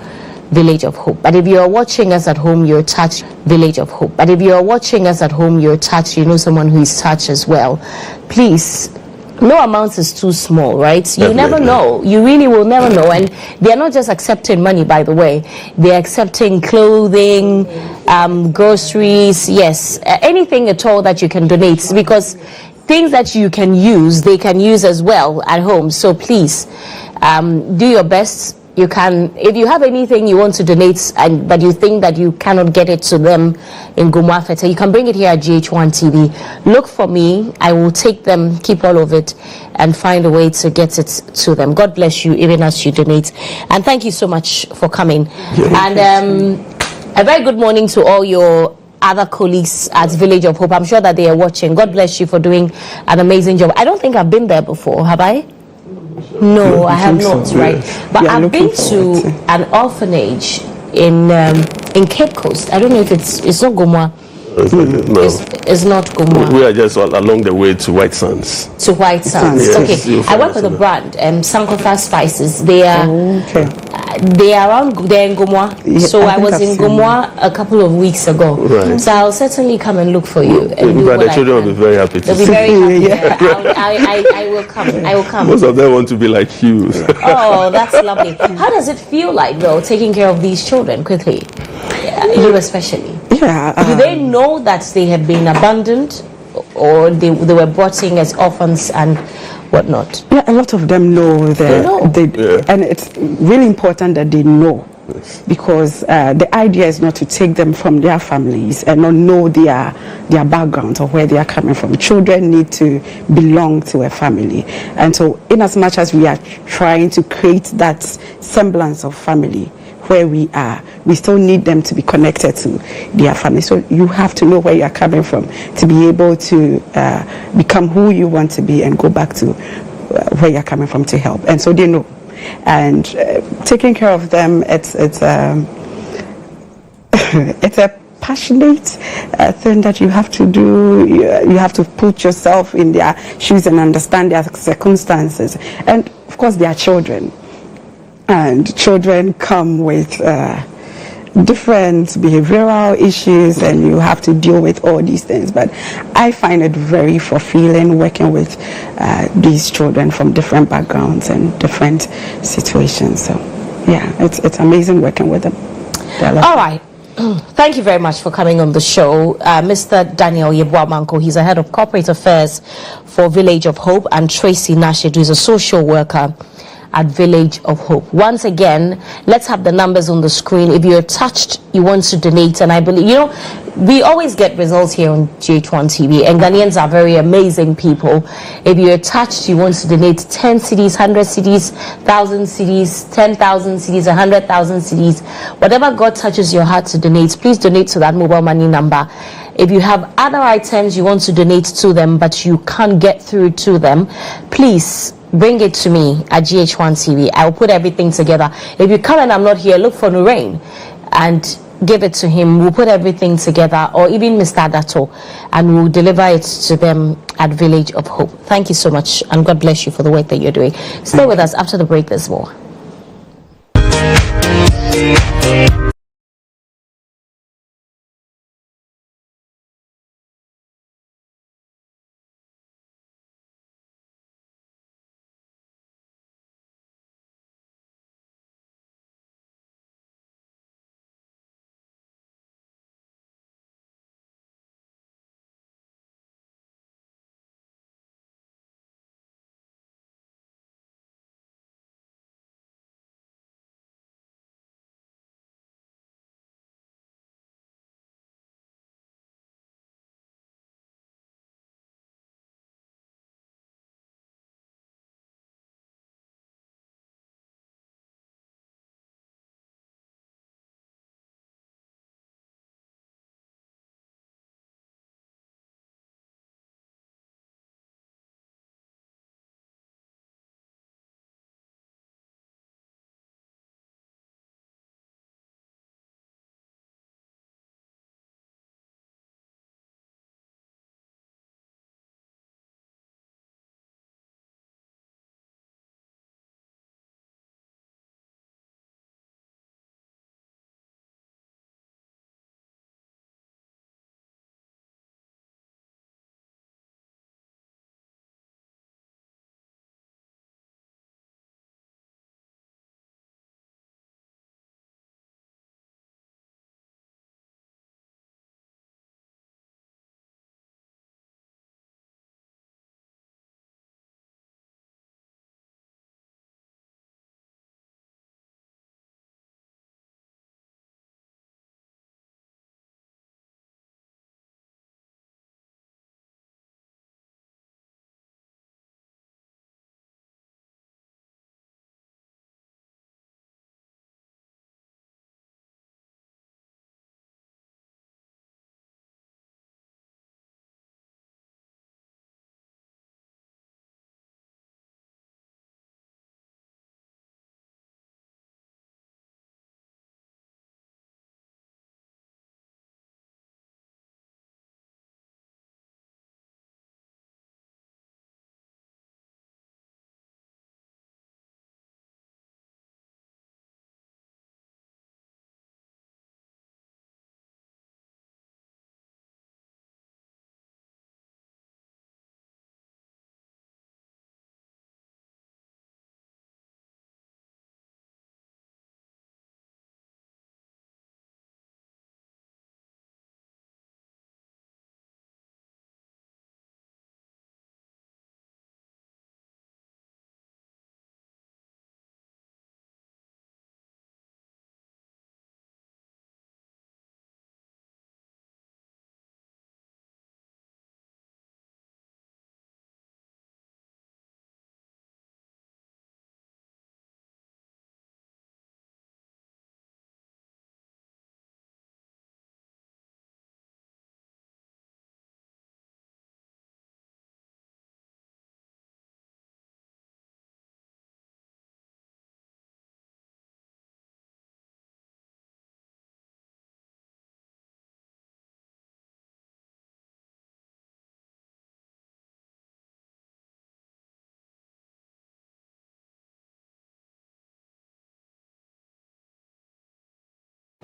Village of Hope. But if you're watching us at home, you're touched, Village of Hope. But if you're watching us at home, you're touched, you know someone who is touched as well, please, no amount is too small, right? You never know. You really will never know. And they're not just accepting money, by the way. They're accepting clothing, groceries, yes, anything at all that you can donate, because things that you can use, they can use as well at home. So please, do your best. You can, if you have anything you want to donate, but you think that you cannot get it to them in Nkrumah, you can bring it here at GHOne TV. Look for me. I will take them, keep all of it, and find a way to get it to them. God bless you, even as you donate. And thank you so much for coming. And a very good morning to all your other colleagues at Village of Hope. I'm sure that they are watching. God bless you for doing an amazing job. I don't think I've been there before, have I? No, I have not, right? But I've been to an orphanage in Cape Coast. I don't know if it's not Gomwa. No. It's not Nkrumah. We are just along the way to White Sands. To White Sands. Yes. Okay. I work with a brand, Sankofa Spices. They are around. They're in Nkrumah. Yeah, so I was in Nkrumah a couple of weeks ago. Right. So I'll certainly come and look for you. But the children will be very happy to They'll see be very you. happy. I will come. I will come. Most of them want to be like you. Oh, that's lovely. How does it feel like, though, taking care of these children quickly? You especially. Yeah. Do they know that they have been abandoned, or they were brought in as orphans and whatnot? Yeah, a lot of them know that. And it's really important that they know. Because the idea is not to take them from their families and not know their background or where they are coming from. Children need to belong to a family, and so in as much as we are trying to create that semblance of family where we are, we still need them to be connected to their family. So you have to know where you are coming from to be able to become who you want to be and go back to where you're coming from to help. And so they know. And taking care of them, it's a passionate thing that you have to do. You have to put yourself in their shoes and understand their circumstances. And of course, they are children, and children come with different behavioral issues, and you have to deal with all these things. But I find it very fulfilling working with these children from different backgrounds and different situations. So yeah, it's amazing working with them. All right. Thank you very much for coming on the show. Mr. Daniel Yeboah-Manko, he's a head of corporate affairs for Village of Hope, and Tracy Nashedu is a social worker at Village of Hope. Once again, let's have the numbers on the screen. If you're touched, you want to donate, and I believe, you know, we always get results here on GHOne TV, and Ghanaians are very amazing people. If you're touched, you want to donate 10 cedis, 100 cedis, 1,000 cedis, 10,000 cedis, 100,000 cedis, whatever God touches your heart to donate, please donate to that mobile money number. If you have other items you want to donate to them, but you can't get through to them, please bring it to me at GHOne TV. I'll put everything together. If you come and I'm not here, look for Nurain and give it to him. We'll put everything together, or even Mr. Adato, and we'll deliver it to them at Village of Hope. Thank you so much, and God bless you for the work that you're doing. Stay with us. After the break, there's more.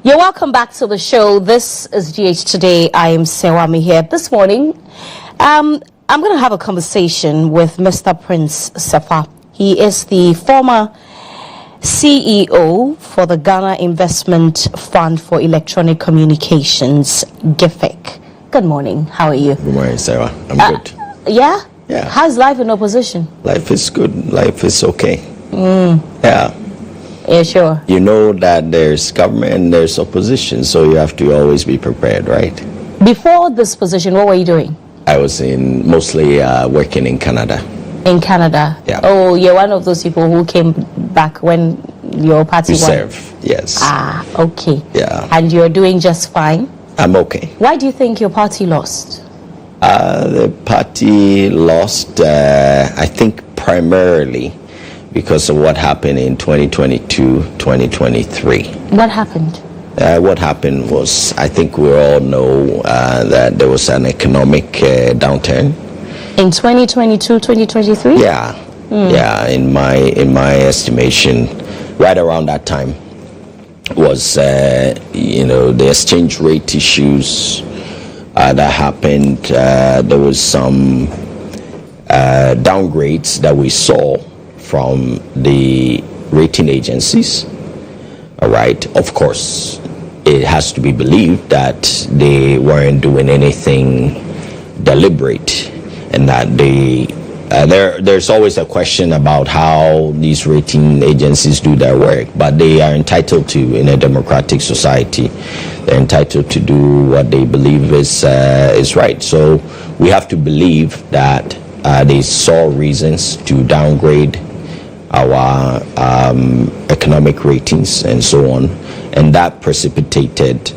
You're welcome back to the show. This is GH Today. I am Serwaa Amihere. This morning, I'm going to have a conversation with Mr. Prince Sefah. He is the former CEO for the Ghana Investment Fund for Electronic Communications, GIFEC. Good morning. How are you? Good morning, Sarah. I'm good. Yeah? Yeah. How's life in opposition? Life is good. Life is okay. Yeah, sure. You know that there's government and there's opposition, so you have to always be prepared, right? Before this position, what were you doing? I was mostly working in Canada. In Canada? Yeah. Oh, you're one of those people who came back when your party won? Serve, yes. Ah, okay. Yeah. And you're doing just fine? I'm okay. Why do you think your party lost? The party lost, I think primarily because of what happened in 2022, 2023. What happened? What happened was, I think we all know that there was an economic downturn. In 2022, 2023? Yeah, yeah. In my estimation, right around that time was the exchange rate issues that happened. There was some downgrades that we saw from the rating agencies. All right, of course, it has to be believed that they weren't doing anything deliberate, and that there's always a question about how these rating agencies do their work, but they are entitled to, in a democratic society, they're entitled to do what they believe is right. So we have to believe that they saw reasons to downgrade our economic ratings and so on, and that precipitated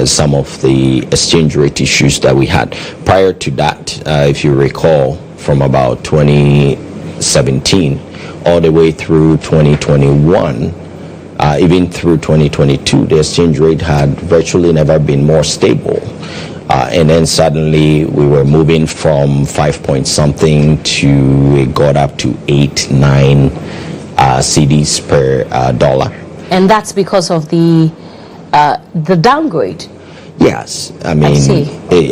some of the exchange rate issues that we had. Prior to that, if you recall, from about 2017 all the way through 2021, even through 2022, the exchange rate had virtually never been more stable. And then suddenly we were moving from 5 point something to it got up to 8-9 cedis per dollar. And that's because of the downgrade. Yes, I mean,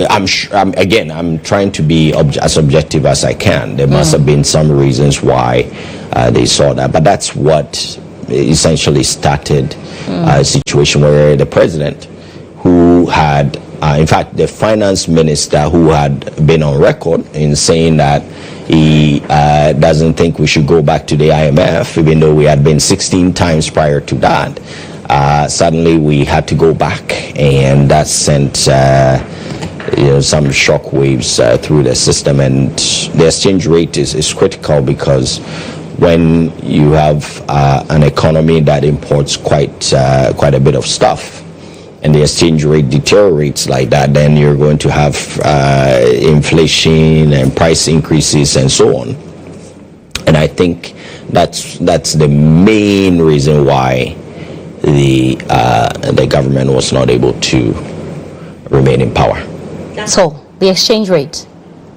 I'm trying to be as objective as I can. There must have been some reasons why they saw that, but that's what essentially started a situation where the president, who had, in fact, the finance minister, who had been on record in saying that he doesn't think we should go back to the IMF, even though we had been 16 times prior to that. Suddenly we had to go back, and that sent some shock waves through the system. And the exchange rate is critical, because when you have an economy that imports quite a bit of stuff, and the exchange rate deteriorates like that, then you're going to have inflation and price increases and so on. And I think that's the main reason why the government was not able to remain in power. So the exchange rate.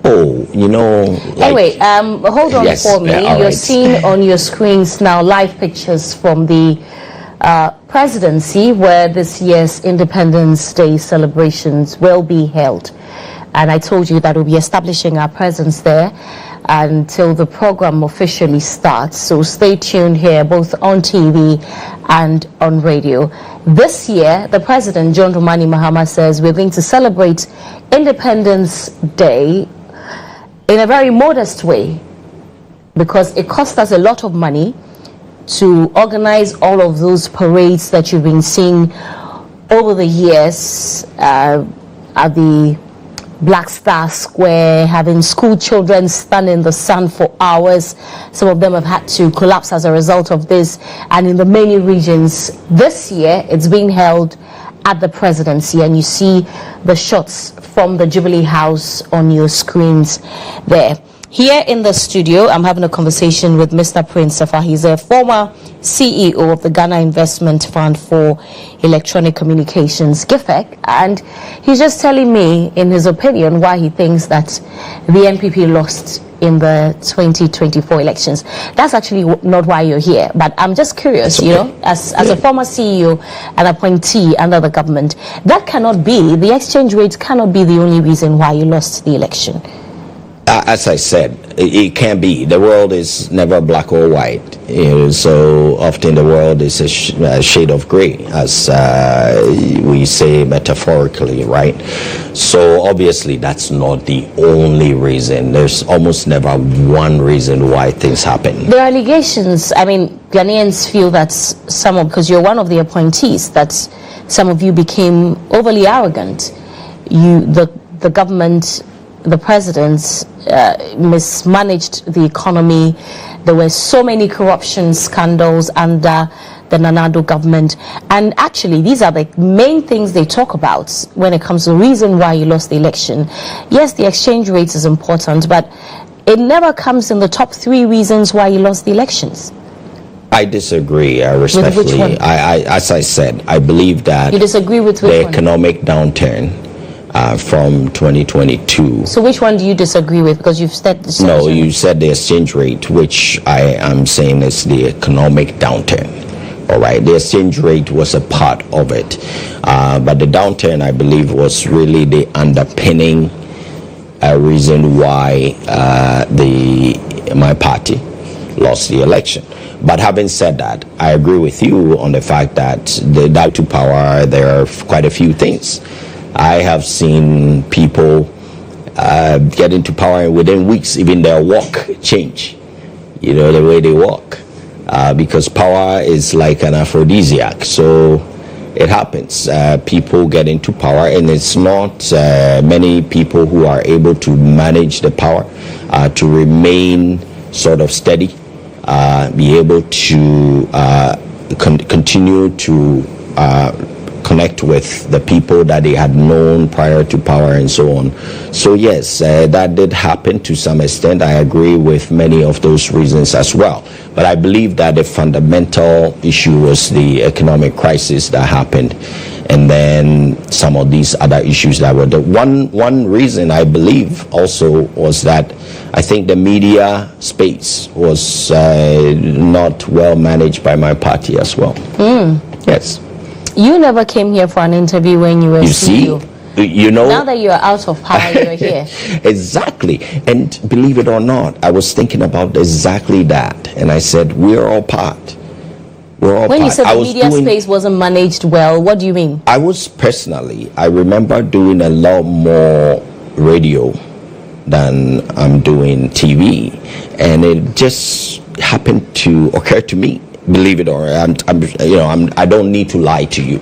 Oh, Anyway, hold on for me. You're right. seeing on your screens now live pictures from the presidency, where this year's Independence Day celebrations will be held. And I told you that we'll be establishing our presence there until the program officially starts. So stay tuned here, both on TV and on radio. This year, the president, John Dramani Mahama, says we're going to celebrate Independence Day in a very modest way, because it cost us a lot of money to organize all of those parades that you've been seeing over the years at the Black Star Square, having school children stand in the sun for hours. Some of them have had to collapse as a result of this. And in the many regions this year, it's being held at the presidency, and you see the shots from the Jubilee House on your screens there. Here in the studio, I'm having a conversation with Mr. Prince Sefah. He's a former CEO of the Ghana Investment Fund for Electronic Communications, GIFEC, and he's just telling me, in his opinion, why he thinks that the NPP lost in the 2024 elections. That's actually not why you're here, but I'm just curious, as a former CEO and appointee under the government, that cannot be, the exchange rate cannot be the only reason why you lost the election. As I said, it can't be. The world is never black or white. So often the world is a shade of gray, as we say metaphorically, right? So obviously that's not the only reason. There's almost never one reason why things happen. There are allegations, Ghanaians feel that because you're one of the appointees, that some of you became overly arrogant. The government, the presidents mismanaged the economy. There were so many corruption scandals under the Nanado government, and actually these are the main things they talk about when it comes to the reason why you lost the election. Yes, the exchange rate is important, but it never comes in the top 3 reasons why he lost the elections. I disagree respectfully. With which one? As I said, I believe that You disagree with the which one? economic downturn from 2022. So which one do you disagree with? Because you've said the No, you said the exchange rate, which I am saying is the economic downturn. All right, the exchange rate was a part of it, but the downturn, I believe, was really the underpinning reason why my party lost the election. But having said that, I agree with you on the fact that the doubt to power, there are quite a few things. I have seen people get into power and within weeks, even their walk change, you know, the way they walk, because power is like an aphrodisiac. So it happens. People get into power, and it's not many people who are able to manage the power, to remain sort of steady, be able to continue to connect with the people that they had known prior to power and so on. So yes, that did happen to some extent. I agree with many of those reasons as well. But I believe that the fundamental issue was the economic crisis that happened, and then some of these other issues that were the one reason I believe also was that I think the media space was not well managed by my party as well. Yes. You never came here for an interview when you were CEO. You know, now that you're out of power, you're here. Exactly. And believe it or not, I was thinking about exactly that, and I said, we're all part. We're all when part. you said the media space wasn't managed well, what do you mean? I remember doing a lot more radio than I'm doing TV, and it just happened to occur to me. Believe it or not, I don't need to lie to you,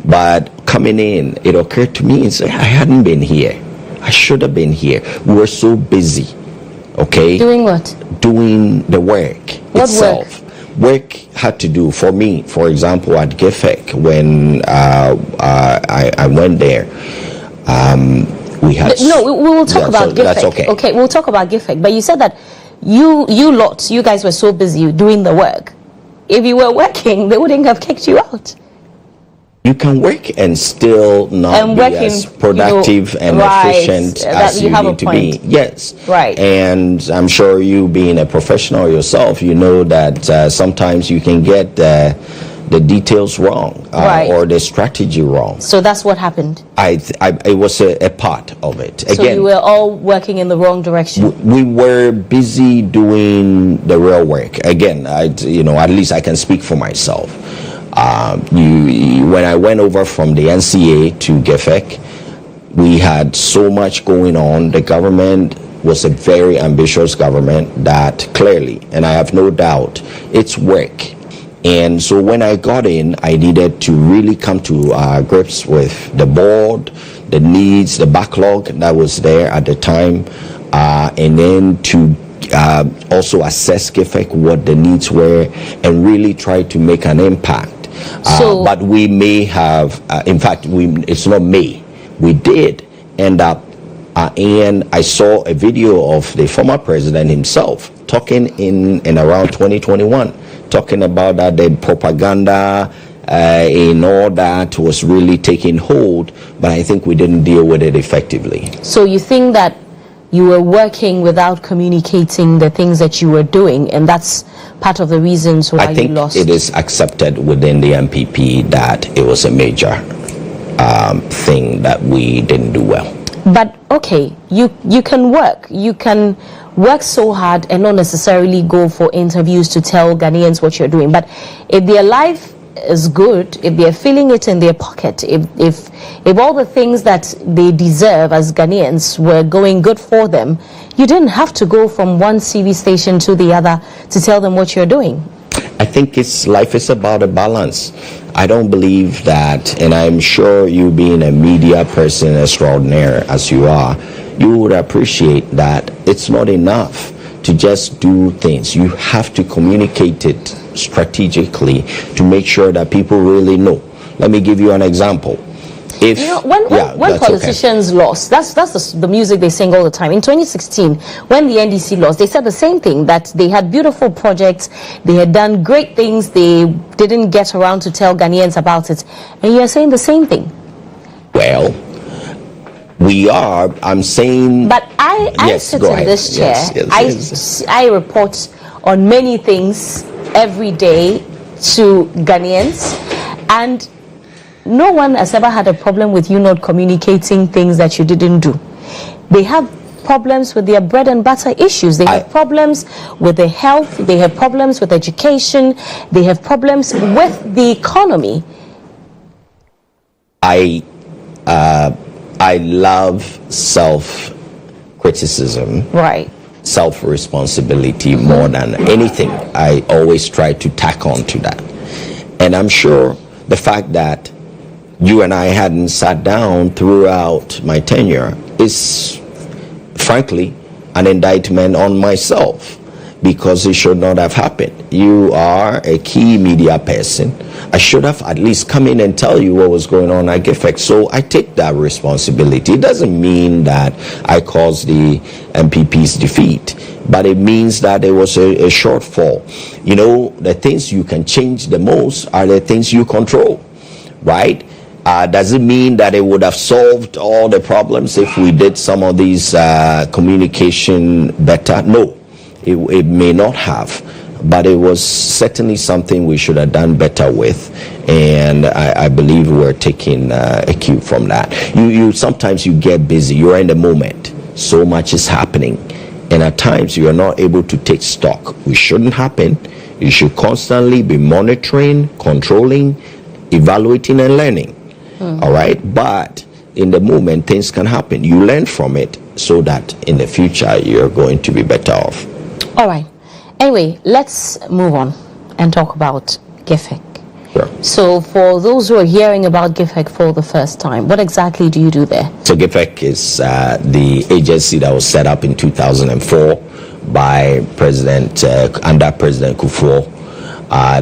but coming in, it occurred to me and said, I hadn't been here. I should have been here. We were so busy. Okay. Doing what? Doing the work What itself. Work had to do, for me, for example, at GIFEC, when I went there, we had... No, we will talk about GIFEC. That's okay. Okay, we'll talk about GIFEC. But you said that you guys were so busy doing the work. If you were working, they wouldn't have kicked you out. You can work and still not be as productive and efficient as you need to be. Yes. Right. And I'm sure you being a professional yourself, you know that sometimes you can get the details wrong, or the strategy wrong. So that's what happened. It was a part of it. So you were all working in the wrong direction. We were busy doing the real work. Again, at least I can speak for myself. When I went over from the NCA to GIFEC, we had so much going on. The government was a very ambitious government that clearly, and I have no doubt, it's work. And so when I got in, I needed to really come to grips with the board, the needs, the backlog that was there at the time, and then to also assess GIFEC, what the needs were, and really try to make an impact. But we may have, in fact, it's not me. We did end up, and I saw a video of the former president himself talking in around 2021, talking about that the propaganda and all that was really taking hold, but I think we didn't deal with it effectively. So you think that you were working without communicating the things that you were doing, and that's part of the reasons why you lost? I think it is accepted within the MPP that it was a major thing that we didn't do well. But okay, you can work. You can work so hard and not necessarily go for interviews to tell Ghanaians what you're doing. But if their life is good, if they're feeling it in their pocket, if all the things that they deserve as Ghanaians were going good for them, you didn't have to go from one TV station to the other to tell them what you're doing. I think life is about a balance. I don't believe that, and I'm sure you being a media person extraordinaire as you are, you would appreciate that it's not enough to just do things. You have to communicate it strategically to make sure that people really know. Let me give you an example. If when politicians lost, that's the music they sing all the time. In 2016, when the NDC lost, they said the same thing, that they had beautiful projects, they had done great things, they didn't get around to tell Ghanaians about it. And you're saying the same thing. Well, I'm saying... But I sit in this chair, I report on many things every day to Ghanaians, and no one has ever had a problem with you not communicating things that you didn't do. They have problems with their bread and butter issues. They have problems with their health, they have problems with education, they have problems with the economy. I love self-criticism, right? Self-responsibility more than anything. I always try to tack on to that. And I'm sure the fact that you and I hadn't sat down throughout my tenure is, frankly, an indictment on myself, because it should not have happened. You are a key media person. I should have at least come in and tell you what was going on at GIFEC. So I take that responsibility. It doesn't mean that I caused the MPP's defeat, but it means that there was a shortfall. You know, the things you can change the most are the things you control, right? Does it mean that it would have solved all the problems if we did some of these communication better? No, it may not have, but it was certainly something we should have done better with, and I believe we're taking a cue from that. You sometimes you get busy, you're in the moment, so much is happening, and at times you are not able to take stock. It shouldn't happen. You should constantly be monitoring, controlling, evaluating, and learning. All right, but in the moment things can happen. You learn from it so that in the future you're going to be better off. All right. Anyway, let's move on and talk about GIFEC. Sure. So for those who are hearing about GIFEC for the first time, what exactly do you do there? So GIFEC is the agency that was set up in 2004 by under President Kufuor.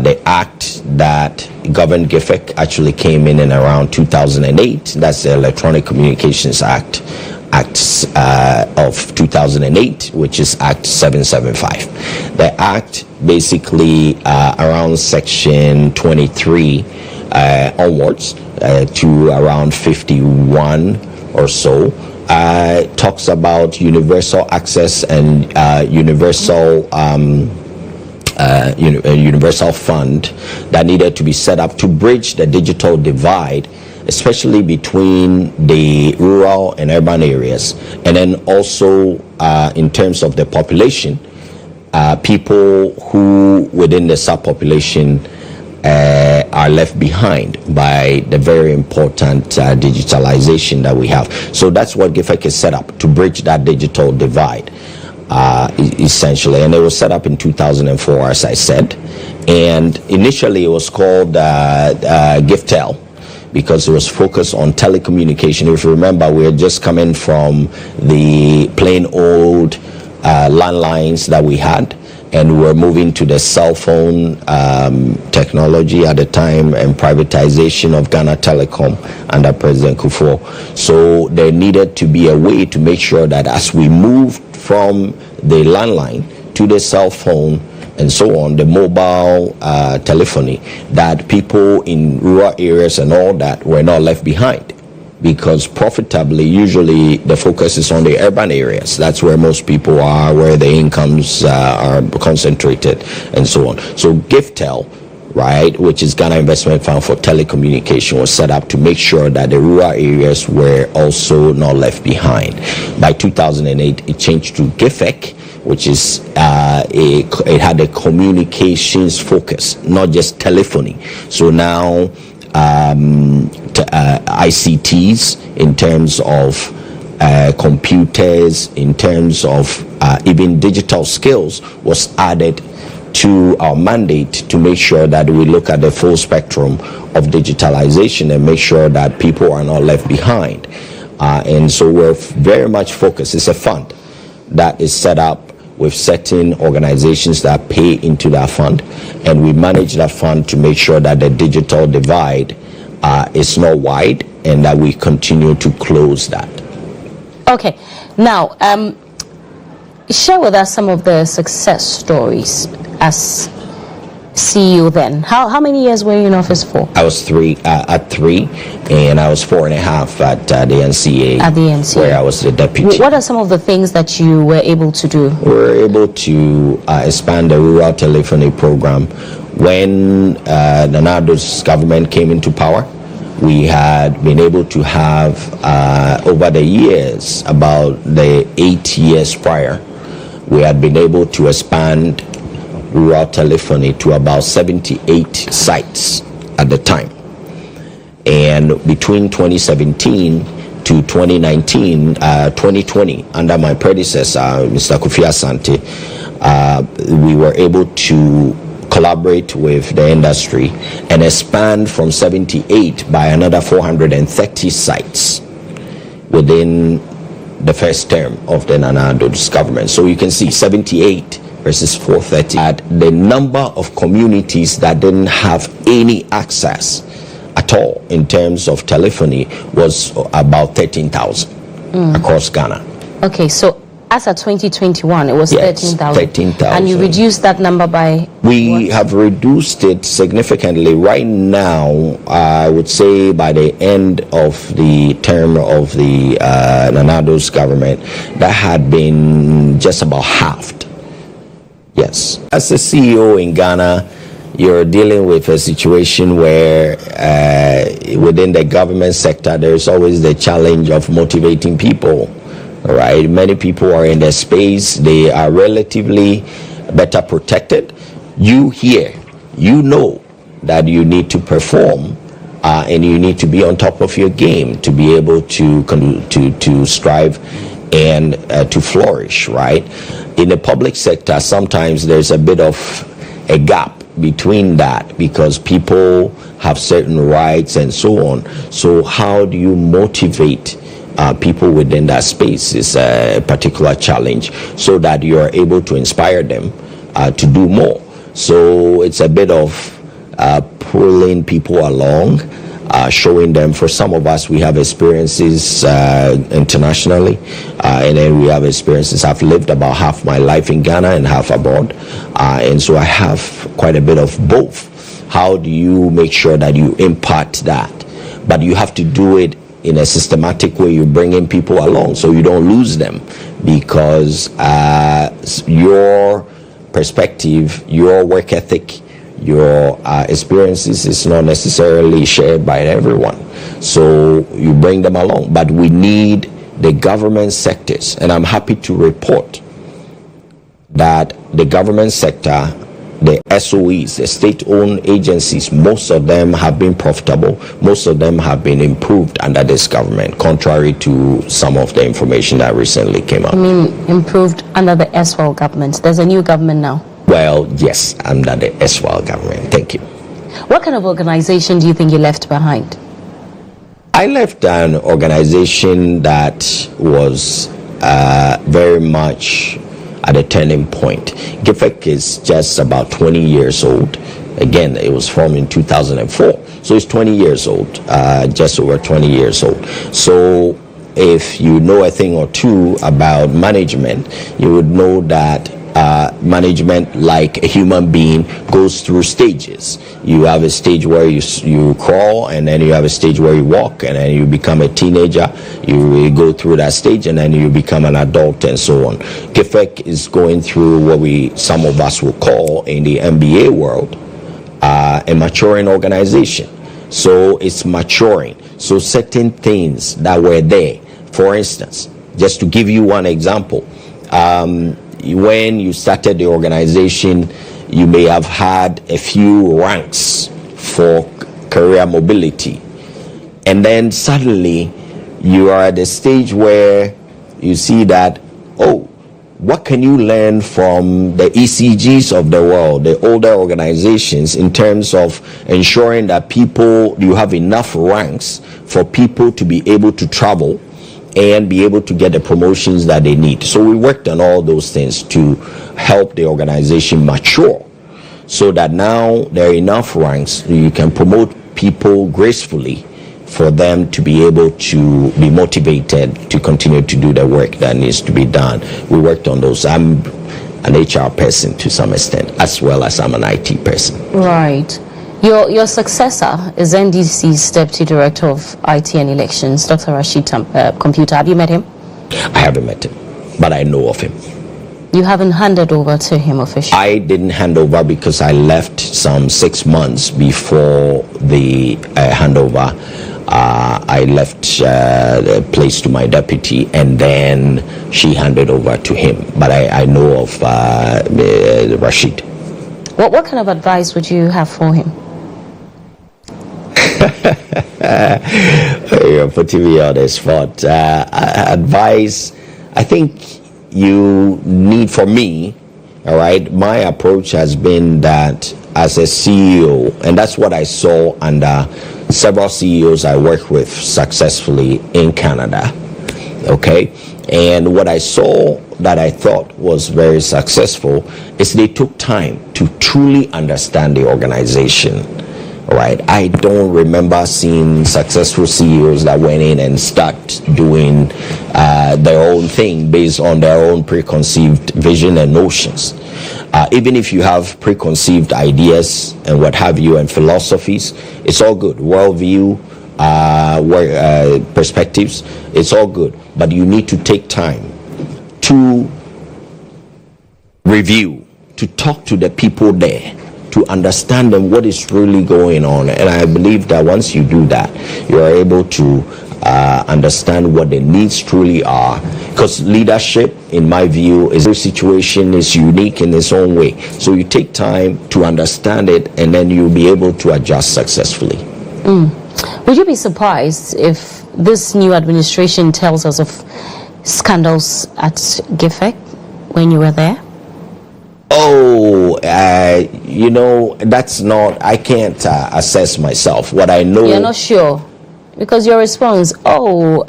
The act that governed GIFEC actually came in and around 2008. That's the Electronic Communications Act of 2008, which is Act 775. The act basically around section 23 onwards to around 51 or so talks about universal access and universal a universal fund that needed to be set up to bridge the digital divide, especially between the rural and urban areas, and then also in terms of the population, people who within the subpopulation are left behind by the very important digitalization that we have. So that's what GIFEC is set up, to bridge that digital divide. Essentially, and it was set up in 2004, as I said, and initially it was called GIFTEL because it was focused on telecommunication. If you remember, we had just come in from the plain old landlines that we had, and we were moving to the cell phone technology at the time, and privatization of Ghana Telecom under President Kufuor. So there needed to be a way to make sure that as we moved from the landline to the cell phone and so on, the mobile telephony, that people in rural areas and all that were not left behind. Because profitably, usually the focus is on the urban areas. That's where most people are, where the incomes are concentrated, and so on. So GIFTEL, right, which is Ghana Investment Fund for Telecommunication, was set up to make sure that the rural areas were also not left behind. By 2008, it changed to GIFEC, which is it had a communications focus, not just telephony. So now ICTs in terms of computers, in terms of even digital skills, was added to our mandate to make sure that we look at the full spectrum of digitalization and make sure that people are not left behind. And so we're very much focused. It's a fund that is set up with certain organizations that pay into that fund, and we manage that fund to make sure that the digital divide is not wide, and that we continue to close that. Okay, now share with us some of the success stories as CEO then. How many years were you in office for? I was three, and I was 4.5 at the NCA. At the NCA. Where I was the deputy. What are some of the things that you were able to do? We were able to expand the rural telephony program. When the Nado's government came into power, we had been able to have, over the years, about the 8 years prior, we had been able to expand rural telephony to about 78 sites at the time. And between 2017 to 2020, under my predecessor, Mr. Kofi Asante, we were able to collaborate with the industry and expand from 78 by another 430 sites within the first term of the Nana Ado's government. So you can see 78 versus 430. At the number of communities that didn't have any access at all in terms of telephony was about 13,000 across Ghana. Okay, so as of 2021, it was 13,000. 13,000. And you reduced that number by We have reduced it significantly. Right now, I would say by the end of the term of the Nana Ado's government, that had been just about halved. Yes. As a CEO in Ghana, you're dealing with a situation where within the government sector, there's always the challenge of motivating people. Right? Many people are in their space. They are relatively better protected. You here, you know that you need to perform and you need to be on top of your game to be able to strive and to flourish, right? In the public sector, sometimes there's a bit of a gap between that because people have certain rights and so on. So how do you motivate people within that space is a particular challenge so that you are able to inspire them to do more. So it's a bit of pulling people along, showing them. For some of us, we have experiences internationally, and then we have experiences. I've lived about half my life in Ghana and half abroad, and so I have quite a bit of both. How do you make sure that you impart that? But you have to do it in a systematic way. You bring in people along so you don't lose them, because your perspective, your work ethic, your experiences is not necessarily shared by everyone. So you bring them along. But we need the government sectors, and I'm happy to report that the government sector, the SOEs, the state-owned agencies, most of them have been profitable. Most of them have been improved under this government, contrary to some of the information that recently came out. I mean, improved under the SWAL government. There's a new government now. Well, yes, under the SWAL government. Thank you. What kind of organization do you think you left behind? I left an organization that was very much at a turning point. GIFEC is just about 20 years old. Again, it was formed in 2004. So it's 20 years old, just over 20 years old. So if you know a thing or two about management, you would know that management, like a human being, goes through stages. You have a stage where you crawl, and then you have a stage where you walk, and then you become a teenager. You go through that stage, and then you become an adult, and so on. GIFEC is going through what some of us will call in the MBA world a maturing organization. So it's maturing. So certain things that were there, for instance, just to give you one example, when you started the organization, you may have had a few ranks for career mobility. And then suddenly you are at a stage where you see that, oh, what can you learn from the ECGs of the world, the older organizations, in terms of ensuring that you have enough ranks for people to be able to travel and be able to get the promotions that they need. So we worked on all those things to help the organization mature, so that now there are enough ranks so you can promote people gracefully for them to be able to be motivated to continue to do the work that needs to be done. We worked on those. I'm an HR person to some extent, as well as I'm an IT person. Right. Your successor is NDC's Deputy Director of IT and Elections, Dr. Rashid Computer. Have you met him? I haven't met him, but I know of him. You haven't handed over to him officially? I didn't hand over because I left some 6 months before the handover. I left the place to my deputy, and then she handed over to him. But I know of Rashid. What kind of advice would you have for him? You're putting me on the spot. Advice, I think you need, for me, all right, my approach has been that as a CEO, and that's what I saw under several CEOs I worked with successfully in Canada, okay? And what I saw that I thought was very successful is they took time to truly understand the organization. Right, I don't remember seeing successful CEOs that went in and start doing their own thing based on their own preconceived vision and notions. Even if you have preconceived ideas and what have you and philosophies, it's all good. Worldview, perspectives, it's all good. But you need to take time to review, to talk to the people there, to understand them, what is really going on. And I believe that once you do that, you are able to understand what the needs truly are. Because leadership, in my view, every situation is unique in its own way. So you take time to understand it, and then you'll be able to adjust successfully. Would you be surprised if this new administration tells us of scandals at GIFEC when you were there? Oh, you know, that's not, I can't assess myself. What I know... You're not sure? Because your response, well...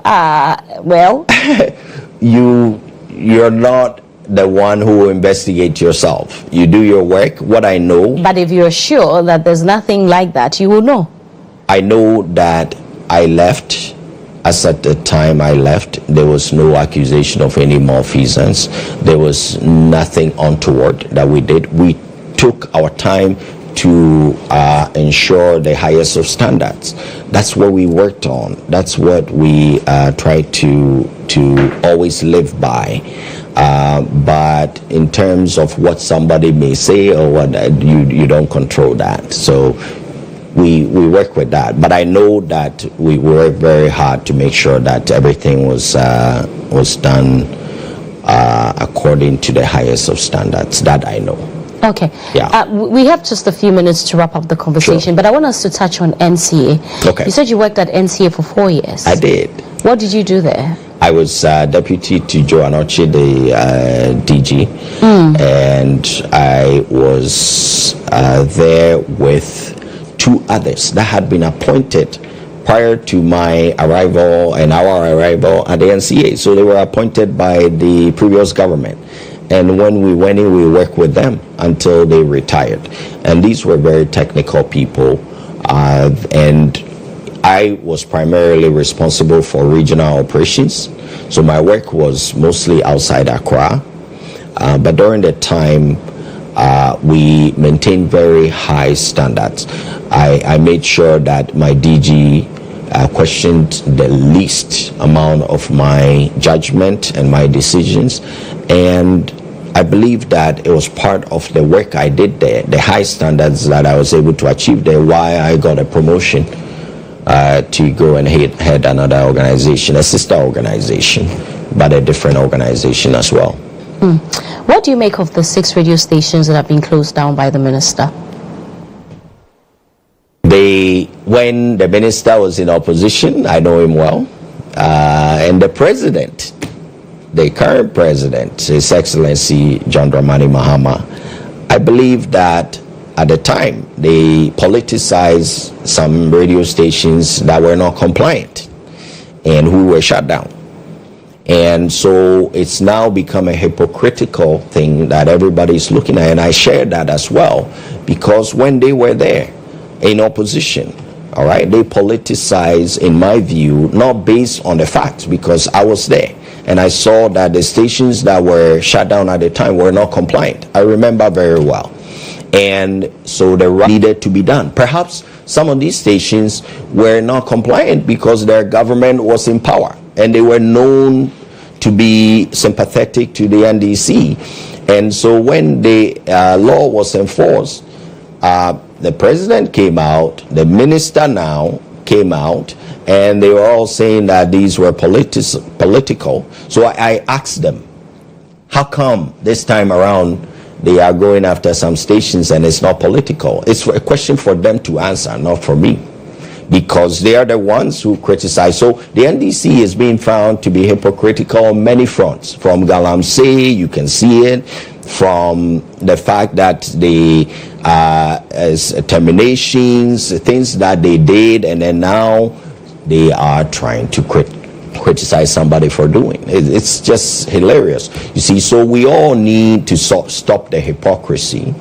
You're not the one who will investigate yourself. You do your work. What I know... But if you're sure that there's nothing like that, you will know. I know that I left. As at the time I left, there was no accusation of any malfeasance. There was nothing untoward that we did. We took our time to ensure the highest of standards. That's what we worked on. That's what we try to always live by. But in terms of what somebody may say or what, you don't control that. So we work with that, but I know that we work very hard to make sure that everything was done according to the highest of standards. That I know. Okay. Yeah. We have just a few minutes to wrap up the conversation, but I want us to touch on NCA. Okay. You said you worked at NCA for 4 years. I did. What did you do there? I was deputy to GHOne, the DG, and I was there with 2 others that had been appointed prior to my arrival and our arrival at the NCA. So they were appointed by the previous government. And when we went in, we worked with them until they retired. And these were very technical people. And I was primarily responsible for regional operations. So my work was mostly outside Accra. But during the time, we maintained very high standards. I made sure that my DG questioned the least amount of my judgment and my decisions, and I believe that it was part of the work I did there, the high standards that I was able to achieve there, why I got a promotion to go and head another organization, a sister organization, but a different organization as well. What do you make of the 6 radio stations that have been closed down by the minister? When the minister was in opposition, I know him well, and the president, the current president, His Excellency John Dramani Mahama, I believe that at the time they politicized some radio stations that were not compliant and who were shut down. And so it's now become a hypocritical thing that everybody's looking at, and I share that as well, because when they were there in opposition, they were All right, they politicize, in my view, not based on the facts, because I was there and I saw that the stations that were shut down at the time were not compliant. I remember very well. And so the right needed to be done. Perhaps some of these stations were not compliant because their government was in power and they were known to be sympathetic to the NDC. And so when the law was enforced, the president came out, the minister now came out, and they were all saying that these were political. So I asked them, how come this time around they are going after some stations and it's not political? It's a question for them to answer, not for me, because they are the ones who criticize. So the NDC is being found to be hypocritical on many fronts. From Galamsey, you can see it, from the fact that the as terminations, things that they did, and then now they are trying to criticize somebody for doing. It's just hilarious. You see, so we all need to stop the hypocrisy,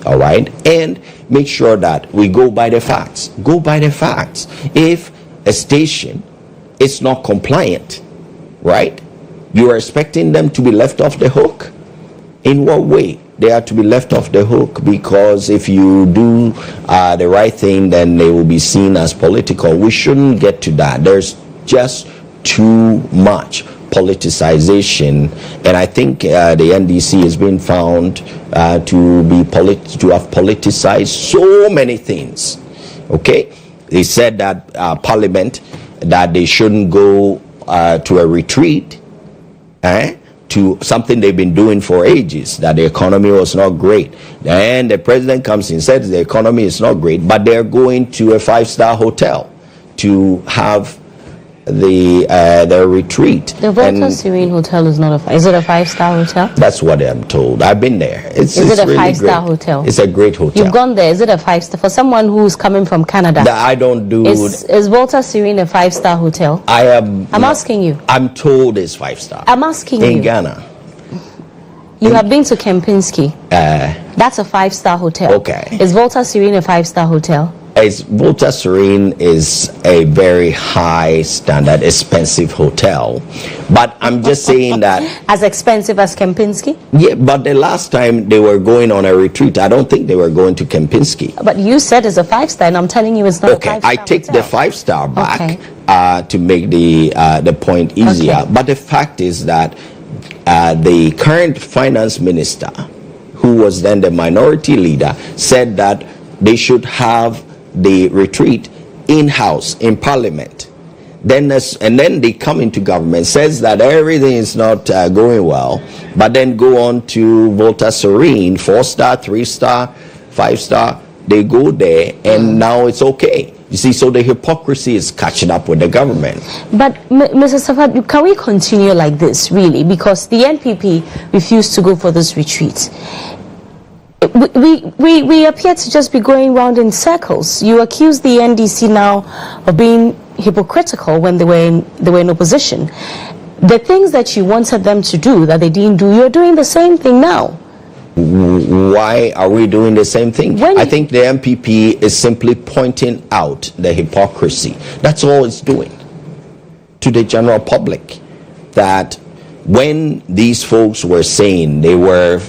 all right, and make sure that we go by the facts. Go by the facts. If a station is not compliant, right, you are expecting them to be left off the hook? In what way? They are to be left off the hook because if you do the right thing, then they will be seen as political. We shouldn't get to that. There's just too much politicization, and I think the NDC has been found to have politicized so many things. Okay, they said that Parliament, that they shouldn't go to a retreat, to something they've been doing for ages, that the economy was not great. Then the president comes and says the economy is not great, but they're going to a 5-star hotel to have the retreat. The Volta Serene Hotel is not is it a 5-star hotel? That's what I'm told. I've been there. Is it a really 5-star hotel? It's a great hotel. You've gone there. Is it a 5-star? For someone who's coming from Canada, I don't do. Is Volta Serene a 5-star hotel? I'm asking you. I'm told it's 5-star. I'm asking you. In Ghana. You have been to Kempinski. That's a 5-star hotel. Okay. Is Volta Serene a 5-star hotel? Volta Serene is a very high standard, expensive hotel. But I'm just saying that... As expensive as Kempinski? Yeah, but the last time they were going on a retreat, I don't think they were going to Kempinski. But you said it's a 5-star, and I'm telling you it's not a 5-star I take hotel. the 5-star back to make the point easier. Okay. But the fact is that the current finance minister, who was then the minority leader, said that they should have the retreat in-house in Parliament. Then they come into government, says that everything is not going well, but then go on to Volta Serene, 4-star, 3-star, 5-star. They go there and now it's okay. You see, so the hypocrisy is catching up with the government. But Mr. Sefah, can we continue like this, really? Because the NPP refused to go for this retreat. We appear to just be going round in circles. You accuse the NDC now of being hypocritical when they were in opposition. The things that you wanted them to do that they didn't do, you're doing the same thing now. Why are we doing the same thing? I think the MPP is simply pointing out the hypocrisy. That's all it's doing to the general public. That when these folks were saying, they were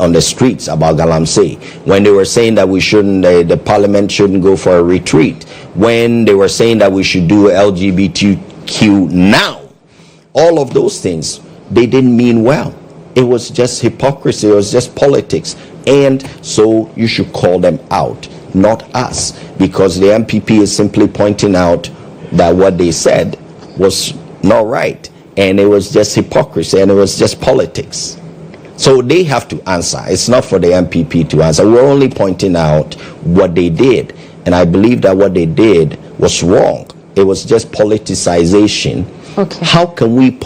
on the streets about Galamsey, when they were saying that we shouldn't, the parliament shouldn't go for a retreat, when they were saying that we should do LGBTQ now, all of those things, they didn't mean well. It was just hypocrisy, it was just politics. And so you should call them out, not us, because the MPP is simply pointing out that what they said was not right. And it was just hypocrisy and it was just politics. So they have to answer. It's not for the MPP to answer. We're only pointing out what they did. And I believe that what they did was wrong. It was just politicization. Okay. How can we,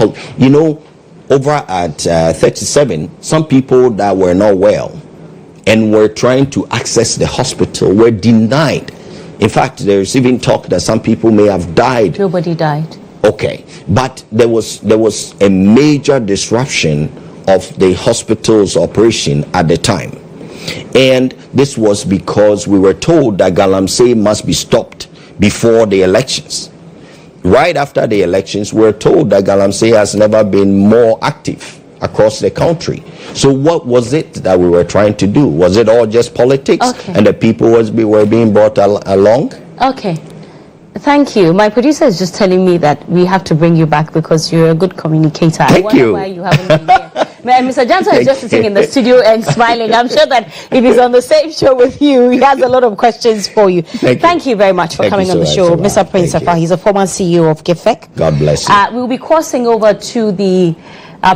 over at 37, some people that were not well and were trying to access the hospital were denied. In fact, there's even talk that some people may have died. Nobody died. Okay, but there was a major disruption of the hospital's operation at the time. And this was because we were told that Galamsey must be stopped before the elections. Right after the elections, we're told that Galamsey has never been more active across the country. So what was it that we were trying to do? Was it all just politics, and the people were being brought along? Okay. Thank you. My producer is just telling me that we have to bring you back because you're a good communicator. I wonder why you haven't been here. Mr. Johnson is just sitting in the studio and smiling. I'm sure that if he's on the same show with you, he has a lot of questions for you. Thank you very much for coming on the show, Mr. Prince Sefah. He's a former CEO of GIFEC. God bless you. We'll be crossing over to the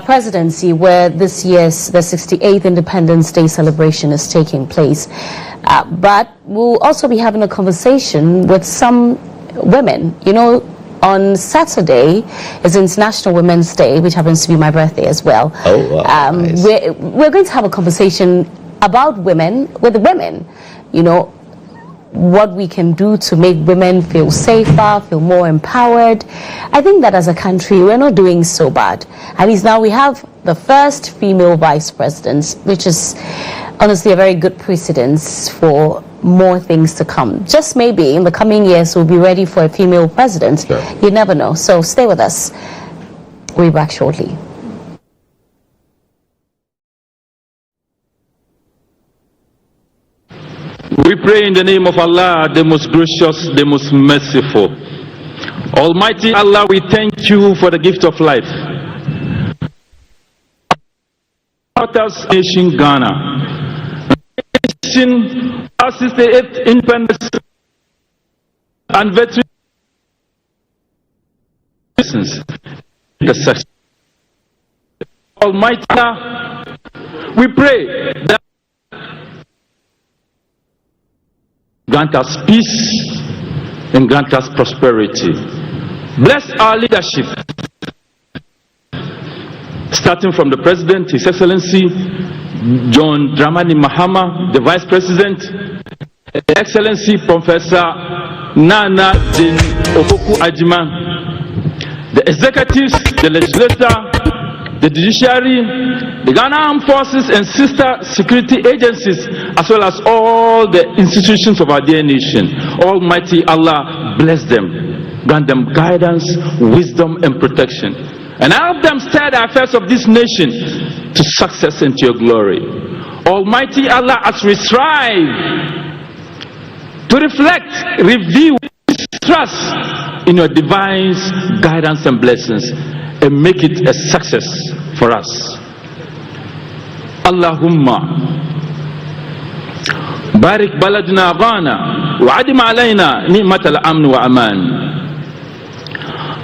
presidency, where this year's the 68th Independence Day celebration is taking place. But we'll also be having a conversation with some women. You know, on Saturday is International Women's Day, which happens to be my birthday as well. Oh, wow. Nice. We're going to have a conversation about women, with women, you know, what we can do to make women feel safer, feel more empowered. I think that as a country, we're not doing so bad. At least now we have the first female vice president, which is honestly a very good precedence for more things to come. Just maybe in the coming years we'll be ready for a female president. Sure. You never know. So stay with us. We'll be back shortly. We pray in the name of Allah, the most gracious, the most merciful. Almighty Allah, we thank you for the gift of life. Nation Ghana, nation our 68th independence and veterans. Almighty Allah, we pray that grant us peace and grant us prosperity. Bless our leadership, starting from the President, His Excellency John Dramani Mahama, the Vice President, His Excellency Professor Nana Din Opoku Ajima, the executives, the legislature, the judiciary, the Ghana Armed Forces and sister security agencies, as well as all the institutions of our dear nation. Almighty Allah bless them, grant them guidance, wisdom and protection, and help them steer the affairs of this nation to success and to your glory. Almighty Allah, as we strive to reflect, review, trust in your divine guidance and blessings, and make it a success for us. Allahumma barik baladna Ghana wa adim alayna ni'mat al-amn wa aman.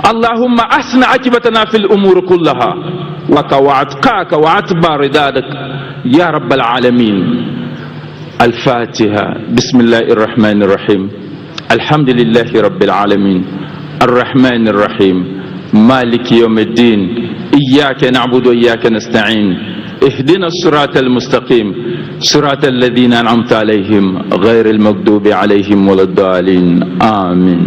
Allahumma ahsina akibatana fil umur kullaha wa atqaka wa atba ridadak ya rabbal alamin. Al-Fatiha. Bismillahir Rahmanir Rahim. Alhamdulillahi rabbil alamin. Ar-Rahmanir Rahim. مالك يوم الدين إياك نعبد وإياك نستعين اهدنا الصراط المستقيم صراط الذين أنعمت عليهم غير المغضوب عليهم ولا الضالين آمين.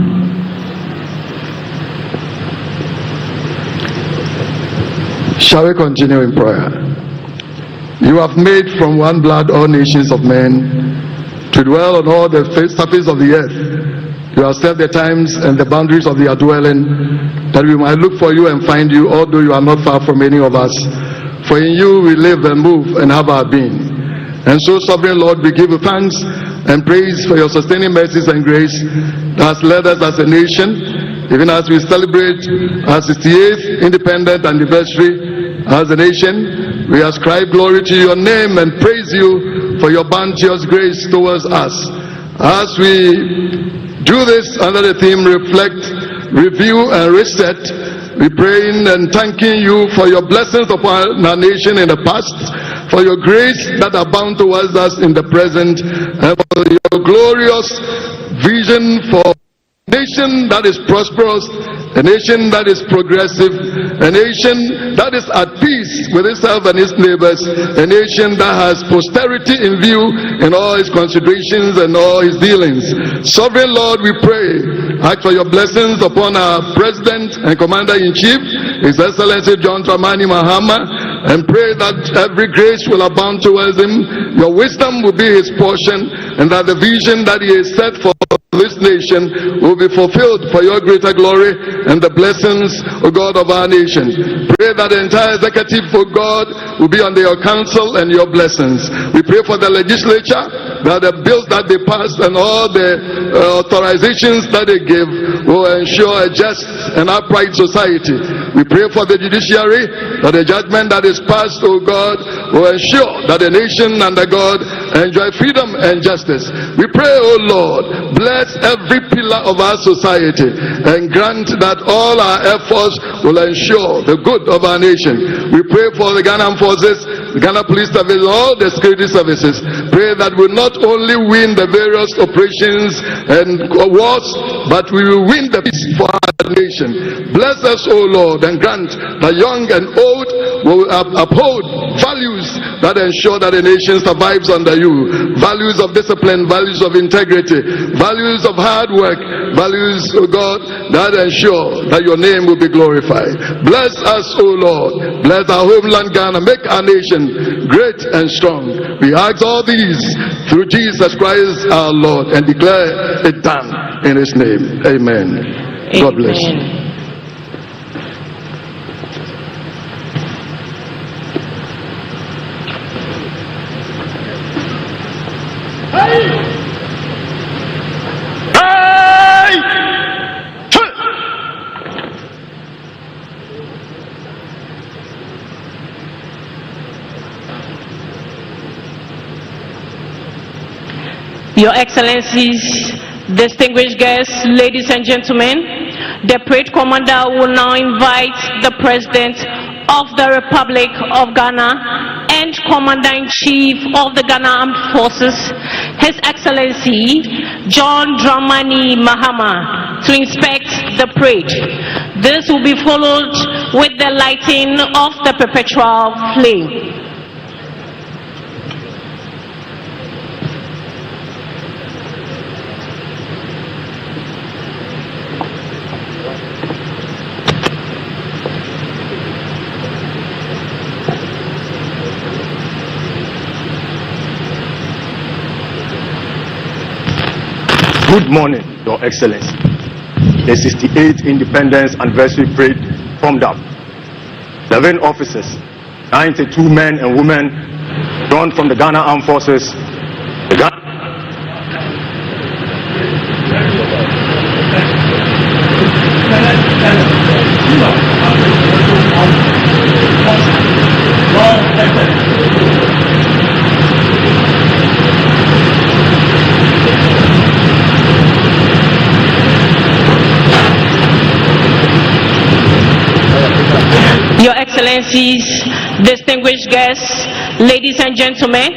Shall we continue in prayer? You have made from one blood all nations of men to dwell on all the surface of the earth. You have set the times and the boundaries of your dwelling, that we might look for you and find you, although you are not far from any of us. For in you we live and move and have our being. And so, Sovereign Lord, we give you thanks and praise for your sustaining mercies and grace that has led us as a nation, even as we celebrate our 68th independent anniversary as a nation. We ascribe glory to your name and praise you for your bounteous grace towards us. As we do this under the theme reflect, review and reset, we praying and thanking you for your blessings upon our nation in the past, for your grace that abound towards us in the present, and for your glorious vision for a nation that is prosperous, a nation that is progressive, a nation that is at peace with itself and its neighbors, a nation that has posterity in view in all its considerations and all its dealings. Sovereign Lord, we pray, ask for your blessings upon our President and Commander-in-Chief, His Excellency John Dramani Mahama, and pray that every grace will abound towards him, your wisdom will be his portion, and that the vision that he has set for this nation will be fulfilled for your greater glory and the blessings, O God, of our nation. Pray that the entire executive, O God, will be under your counsel and your blessings. We pray for the legislature, that the bills that they pass and all the authorizations that they give will ensure a just and upright society. We pray for the judiciary, that the judgment that is passed, O God, will ensure that the nation under God enjoy freedom and justice. We pray, O Lord, bless every pillar of our society and grant that all our efforts will ensure the good of our nation. We pray for the Ghana Armed Forces, the Ghana Police Service, all the security services. Pray that we not only win the various operations and wars, but we will win the peace for our nation. Bless us, O Lord, and grant that young and old will uphold values that ensure that the nation survives under you. Values of discipline, values of integrity, values of hard work, values, O God, that ensure that your name will be glorified. Bless us, O Lord. Bless our homeland Ghana. Make our nation great and strong. We ask all these through Jesus Christ our Lord and declare it done in his name. Amen. God bless you. Your Excellencies, distinguished guests, ladies and gentlemen, the parade commander will now invite the President of the Republic of Ghana and Commander-in-Chief of the Ghana Armed Forces, His Excellency John Dramani Mahama, to inspect the parade. This will be followed with the lighting of the perpetual flame. Good morning, Your Excellency. The 68th Independence Anniversary Parade formed up. 11 officers, 92 men and women drawn from the Ghana Armed Forces, the Ghana Your Excellencies, distinguished guests, ladies and gentlemen,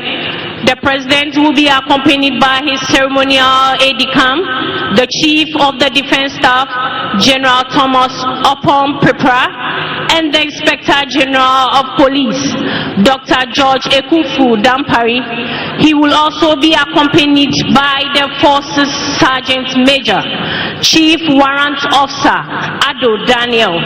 the President will be accompanied by his ceremonial aide-de-camp, the Chief of the Defense Staff, General Thomas Opom Prepra, and the Inspector General of Police, Dr. George Ekufu Dampari. He will also be accompanied by the Forces Sergeant Major, Chief Warrant Officer Ado Daniel.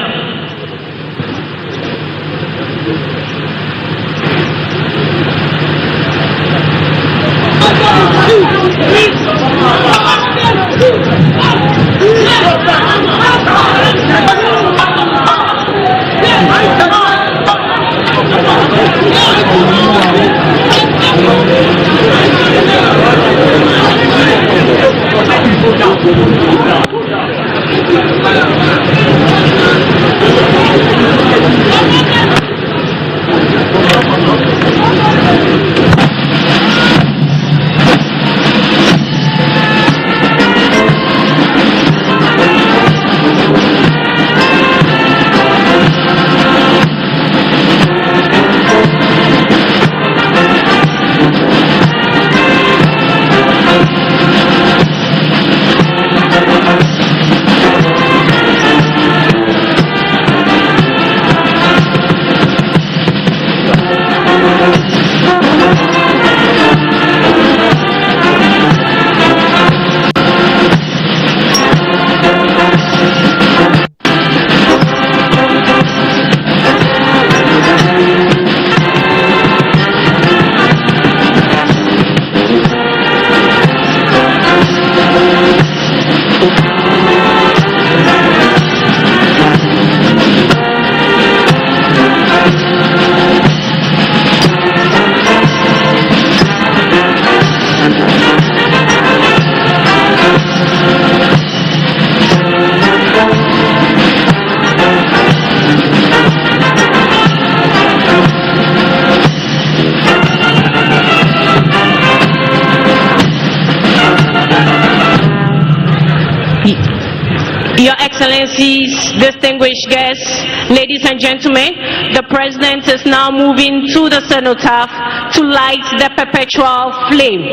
Your Excellencies, distinguished guests, ladies and gentlemen, the President is now moving to the cenotaph to light the perpetual flame.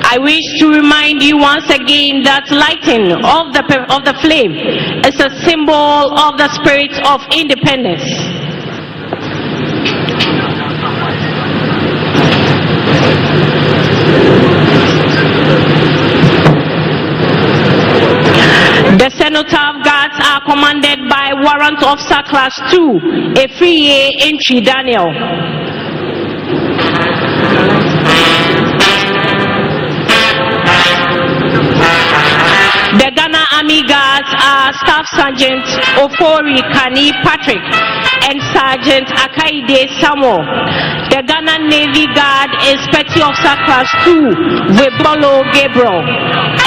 I wish to remind you once again that lighting of the flame is a symbol of the spirit of independence. The cenotaph guards are commanded by Warrant Officer Class 2, a free entry Daniel. The Ghana Army Guards are Staff Sergeant Ofori Kani Patrick and Sergeant Akaide Samuel. The Ghana Navy Guard is Petty Officer Class 2 Webolo Gabriel.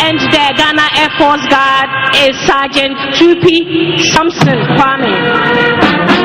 And the Ghana Air Force Guard is Sergeant Trupi Samson Kwame.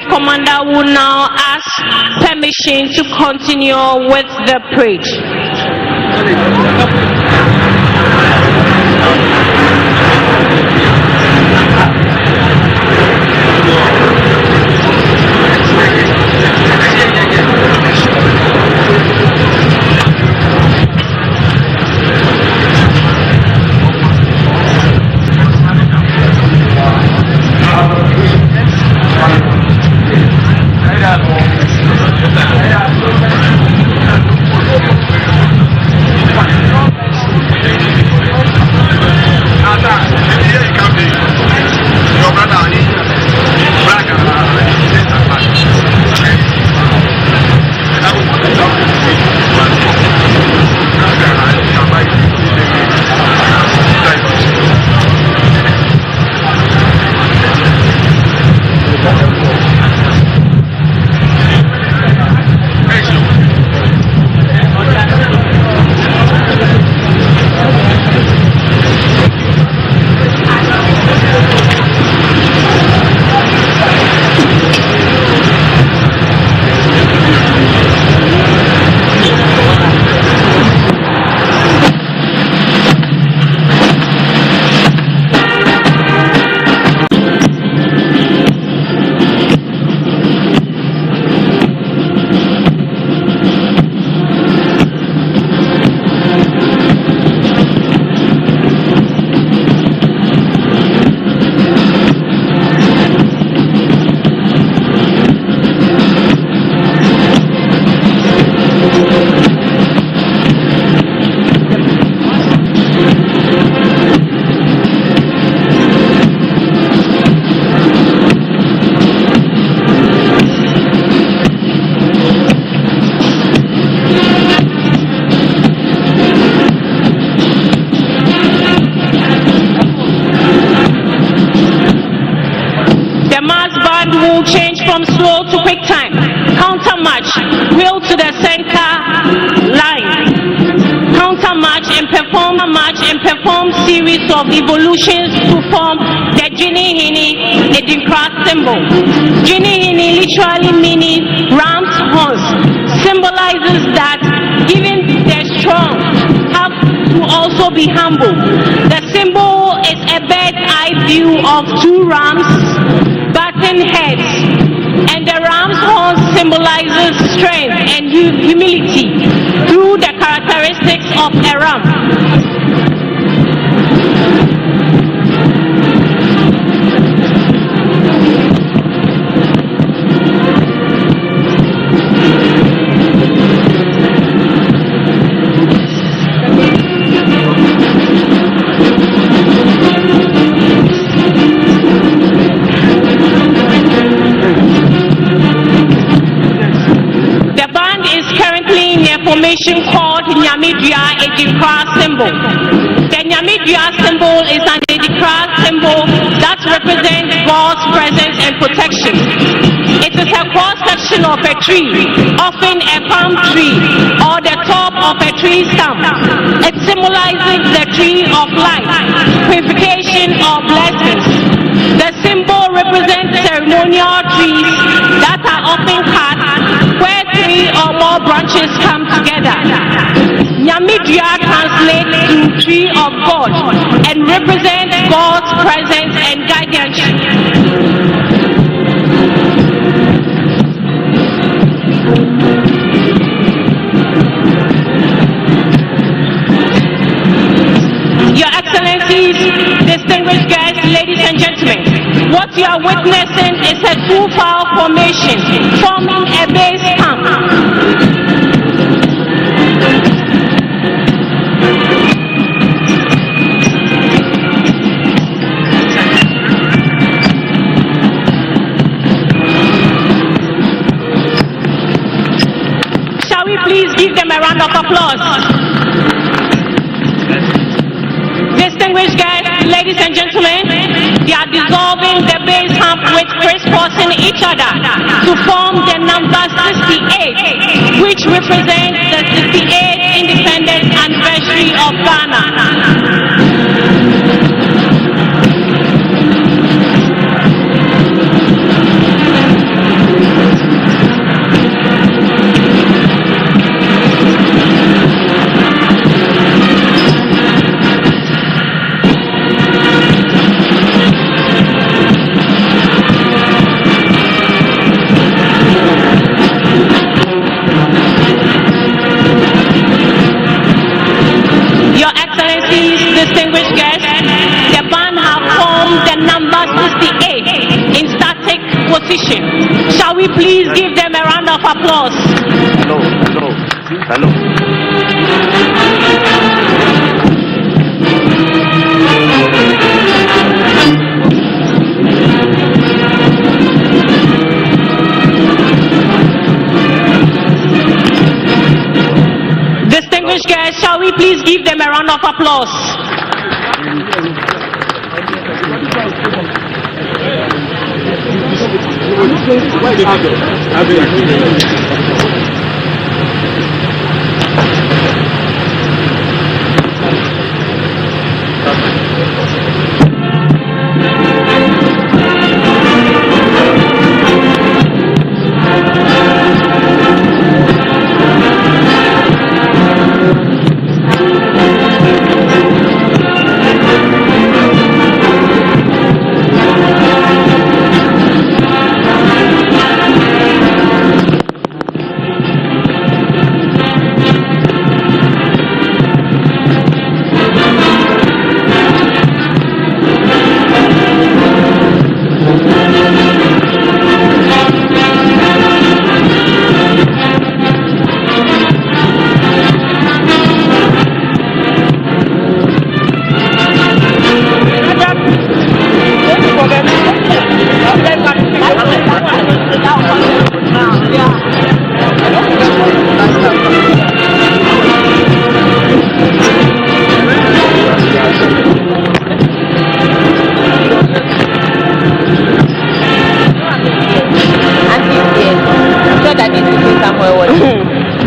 Commander will now ask permission to continue with the parade. and perform a march and perform series of evolutions to form the GHOne Nkrumah symbol. GHOne literally meaning ram's horns, symbolizes that even the strong have to also be humble. The symbol is a bird's eye view of two rams butting heads, and the ram's horn symbolizes strength and humility through the characteristics of a ram. Formation called Nkrumah symbol. The Nkrumah symbol is an Nkrumah symbol that represents God's presence and protection. It is a cross section of a tree, often a palm tree or the top of a tree stump. It symbolizes the tree of life, purification or blessings. The symbol represents ceremonial trees that are often cut where three or more branches come together. Nkrumah translates to tree of God and represents God's presence and guidance. Your Excellencies, distinguished guests, ladies and gentlemen, what you are witnessing is a two-file formation forming a base camp. Shall we please give them a round of applause? Distinguished guests, ladies and gentlemen, they are dissolving the base hump with crisscrossing each other to form the number 68, which represents the 68th independence anniversary of Ghana. Distinguished guests, the band have formed the number 68 in static position. Shall we please give them a round of applause? Hello. Distinguished guests, shall we please give them a round of applause?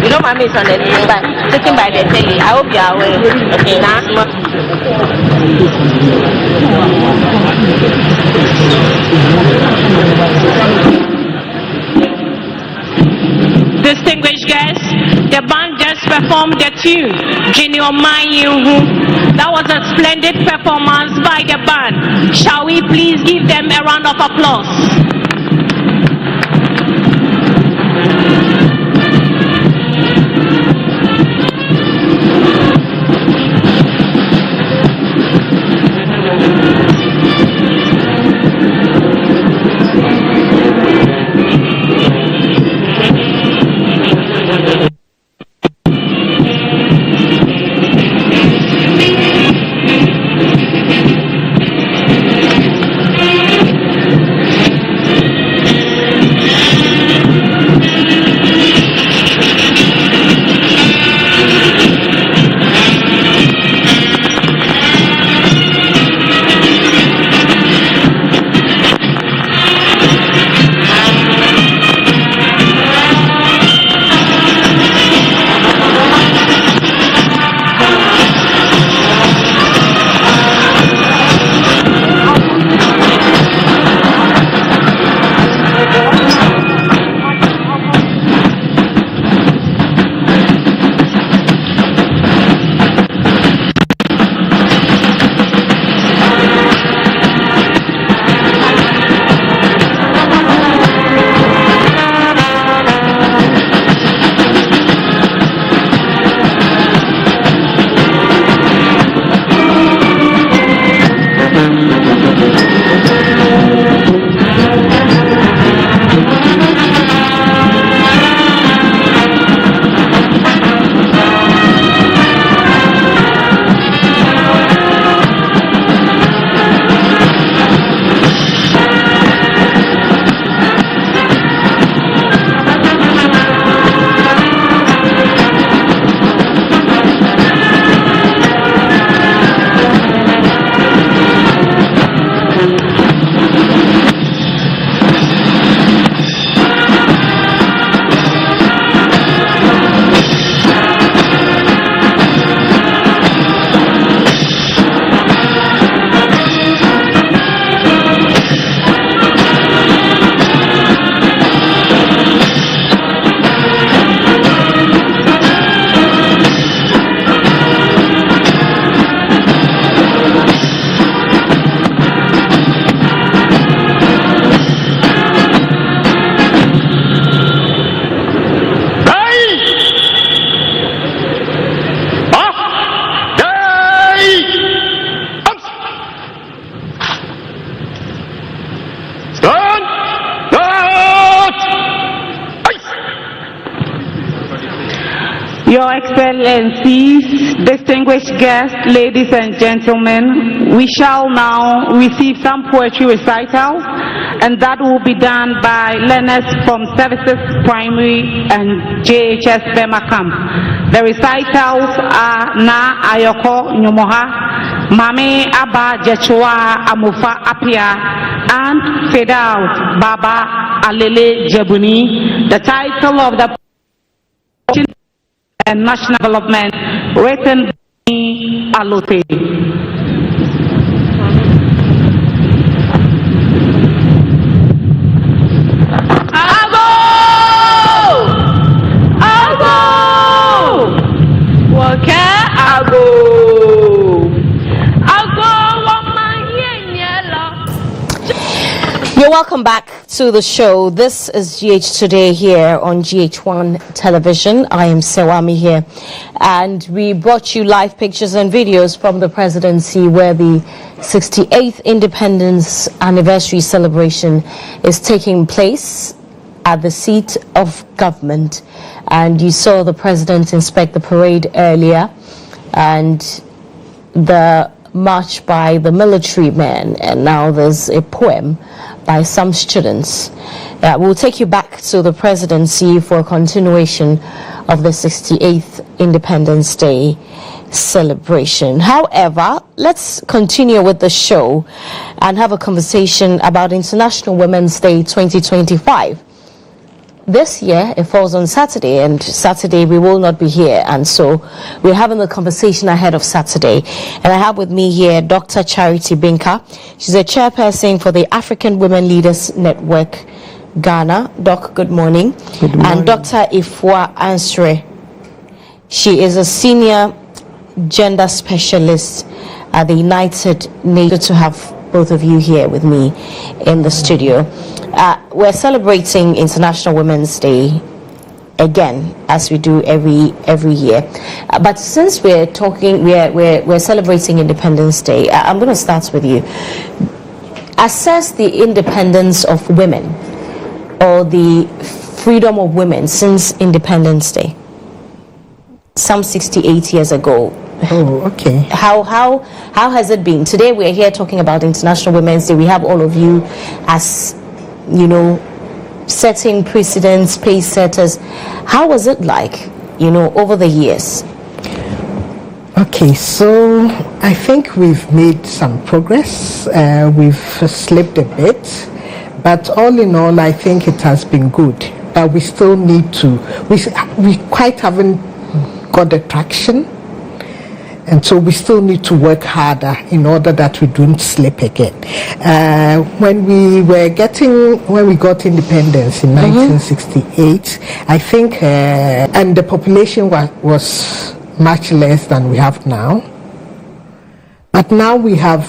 You know, mommy is on the news, but watching by the telly. I hope you are aware. Okay, now. Distinguished guests, the band just performed the tune, Junior Mayuhu. That was a splendid performance by the band. Shall we please give them a round of applause? Your Excellencies, distinguished guests, ladies and gentlemen, we shall now receive some poetry recitals, and that will be done by learners from Services Primary and JHS Bema Camp. The recitals are Na Ayoko Nyomoha, Mame Abba Jechua Amufa Apia, and Fade Out Baba Alele Jebuni. The title of the and national development written by Alote. You're welcome back to the show. This is GH Today here on GHOne television. I am Serwaa Amihere, and we brought you live pictures and videos from the presidency where the 68th Independence Anniversary celebration is taking place at the seat of government. And you saw the president inspect the parade earlier, and the march by the military men, and now there's a poem by some students. We'll take you back to the presidency for a continuation of the 68th Independence Day celebration. However, let's continue with the show and have a conversation about International Women's Day 2025. this year it falls on Saturday, and Saturday we will not be here, and so we're having the conversation ahead of Saturday. And I have with me here Dr. Charity Binka. She's a chairperson for the African Women Leaders Network Ghana. Doc, good morning. Good morning. And Dr. Ifua Ansre. She is a senior gender specialist at the United Nations. Good to have both of you here with me in the studio. We're celebrating International Women's Day again, as we do every year. But since we're talking, we're celebrating Independence Day. I'm going to start with you. Assess the independence of women, or the freedom of women since Independence Day, some 68 years ago. Oh, okay. How has it been? Today we're here talking about International Women's Day. We have all of you as, setting precedents, pace setters. How was it like, over the years? Okay, so I think we've made some progress. We've slipped a bit, but all in all, I think it has been good. But we still need to. We quite haven't got the traction. And so we still need to work harder in order that we don't slip again. When we got independence in 1968, I think, and the population was much less than we have now. But now we have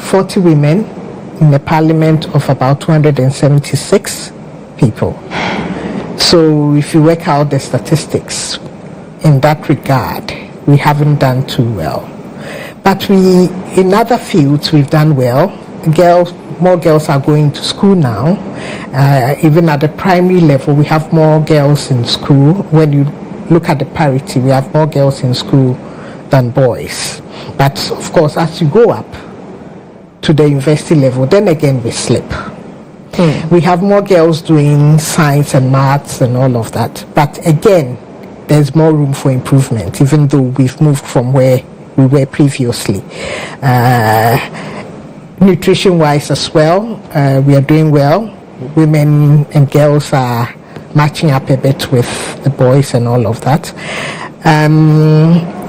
40 women in the parliament of about 276 people. So if you work out the statistics in that regard, we haven't done too well. But in other fields, we've done well. More girls are going to school now. Even at the primary level, we have more girls in school. When you look at the parity, we have more girls in school than boys. But of course, as you go up to the university level, then again we slip. We have more girls doing science and maths and all of that. But again, there's more room for improvement, even though we've moved from where we were previously. Nutrition-wise as well, we are doing well. Women and girls are matching up a bit with the boys and all of that.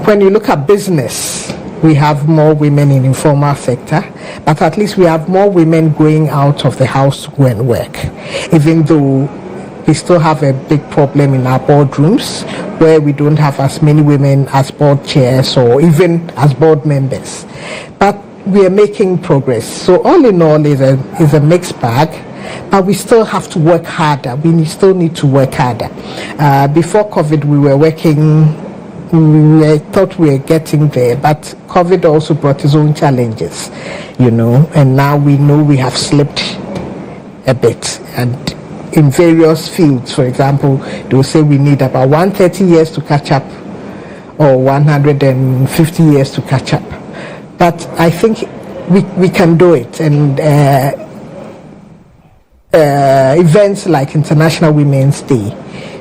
When you look at business, we have more women in informal sector, but at least we have more women going out of the house to go and work, even though we still have a big problem in our boardrooms where we don't have as many women as board chairs or even as board members. But we are making progress. So all in all, is a mixed bag, but we still have to work harder. We still need to work harder. Before COVID, we thought we were getting there, but COVID also brought its own challenges, and now we know we have slipped a bit. And in various fields, for example, they will say we need about 130 years to catch up, or 150 years to catch up. But I think we can do it, and events like International Women's Day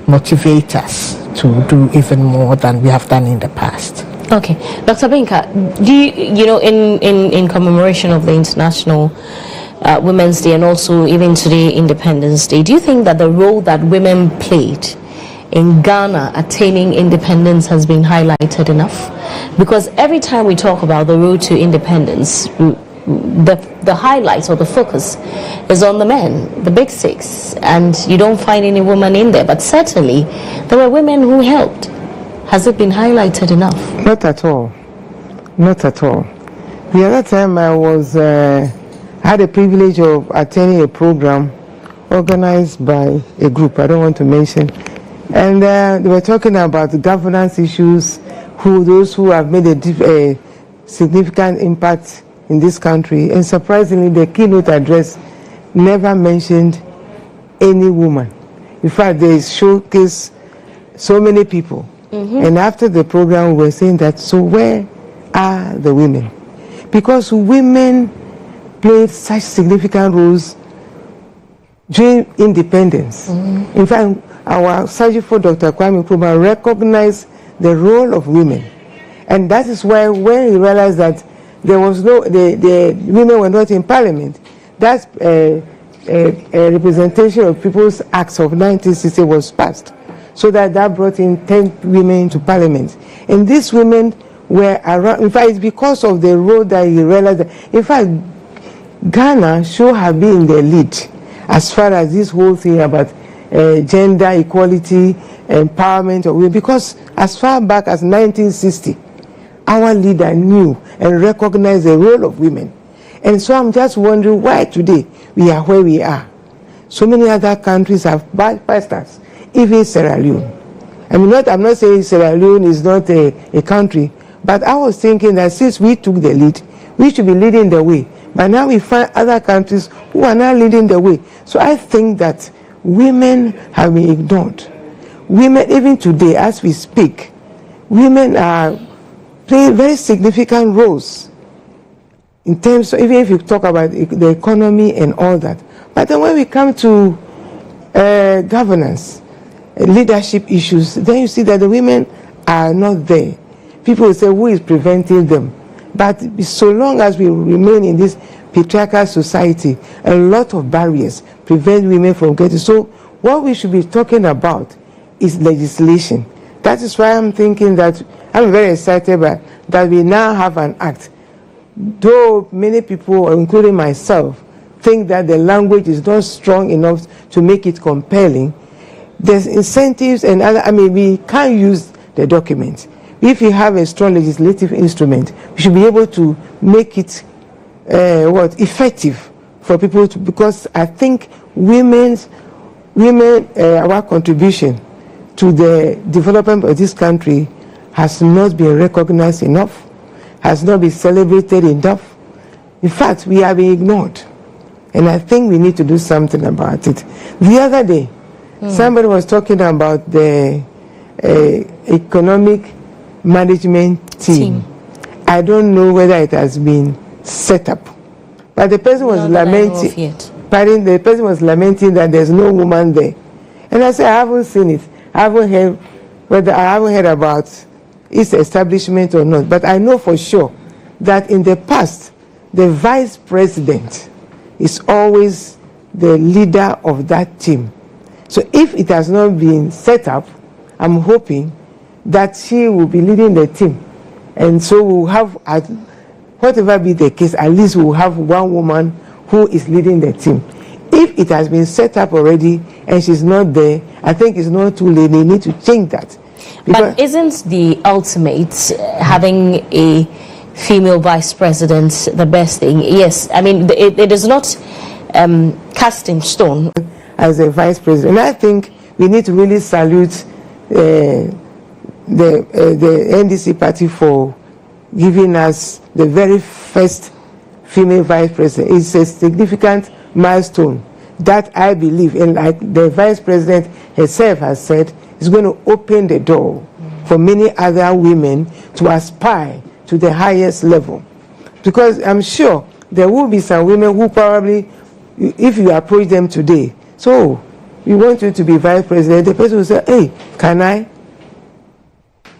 motivate us to do even more than we have done in the past. Okay, Dr. Binka, do you, in commemoration of the International Women's Day and also even today Independence Day, do you think that the role that women played in Ghana attaining independence has been highlighted enough? Because every time we talk about the road to independence, the highlight or the focus is on the men, the big six, and you don't find any woman in there. But certainly there were women who helped. Has it been highlighted enough? Not at all. Not at all. The other time I had the privilege of attending a program organized by a group I don't want to mention, and they were talking about the governance issues, those who have made a significant impact in this country, and surprisingly the keynote address never mentioned any woman. In fact, they showcased so many people. And after the program we were saying that, so where are the women? Because women played such significant roles during independence. In fact, our Surgical Dr. Kwame Nkrumah recognized the role of women. And that is why when he realized that there was the women were not in parliament, that a representation of People's Acts of 1960 was passed, so that brought in 10 women into parliament. And these women were around. In fact, it's because of the role that he realized that, in fact, Ghana should have been in the lead as far as this whole thing about gender equality, empowerment of women, because as far back as 1960, our leader knew and recognized the role of women. And so I'm just wondering why today we are where we are. So many other countries have bypassed us, even Sierra Leone. I'm not saying Sierra Leone is not a country, but I was thinking that since we took the lead, we should be leading the way. But now we find other countries who are not leading the way. So I think that women have been ignored. Women, even today, as we speak, women are playing very significant roles in terms of, even if you talk about the economy and all that. But then when we come to governance, leadership issues, then you see that the women are not there. People will say, who is preventing them? But so long as we remain in this patriarchal society, a lot of barriers prevent women from getting. So what we should be talking about is legislation. That is why I'm thinking that I'm very excited about that we now have an act. Though many people, including myself, think that the language is not strong enough to make it compelling, there's incentives and other, we can't use the document. If you have a strong legislative instrument, we should be able to make it effective for people to, because I think our contribution to the development of this country has not been recognized enough, has not been celebrated enough. In fact, we have been ignored. And I think we need to do something about it. The other day, somebody was talking about the economic management team. I don't know whether it has been set up. But the person was lamenting. The person was lamenting that there's no woman there. And I said, I haven't seen it. I haven't heard about its establishment or not. But I know for sure that in the past, the vice president is always the leader of that team. So if it has not been set up, I'm hoping that she will be leading the team. And so we'll have, whatever be the case, at least we'll have one woman who is leading the team. If it has been set up already and she's not there, I think it's not too late. They need to change that. But isn't the ultimate having a female vice president the best thing? Yes, it is not cast in stone. As a vice president, and I think we need to really salute the NDC party for giving us the very first female vice president. It's a significant milestone that I believe, and like the vice president herself has said, is going to open the door for many other women to aspire to the highest level. Because I'm sure there will be some women who probably, if you approach them today, so we want you to be vice president, the person will say, hey, can I?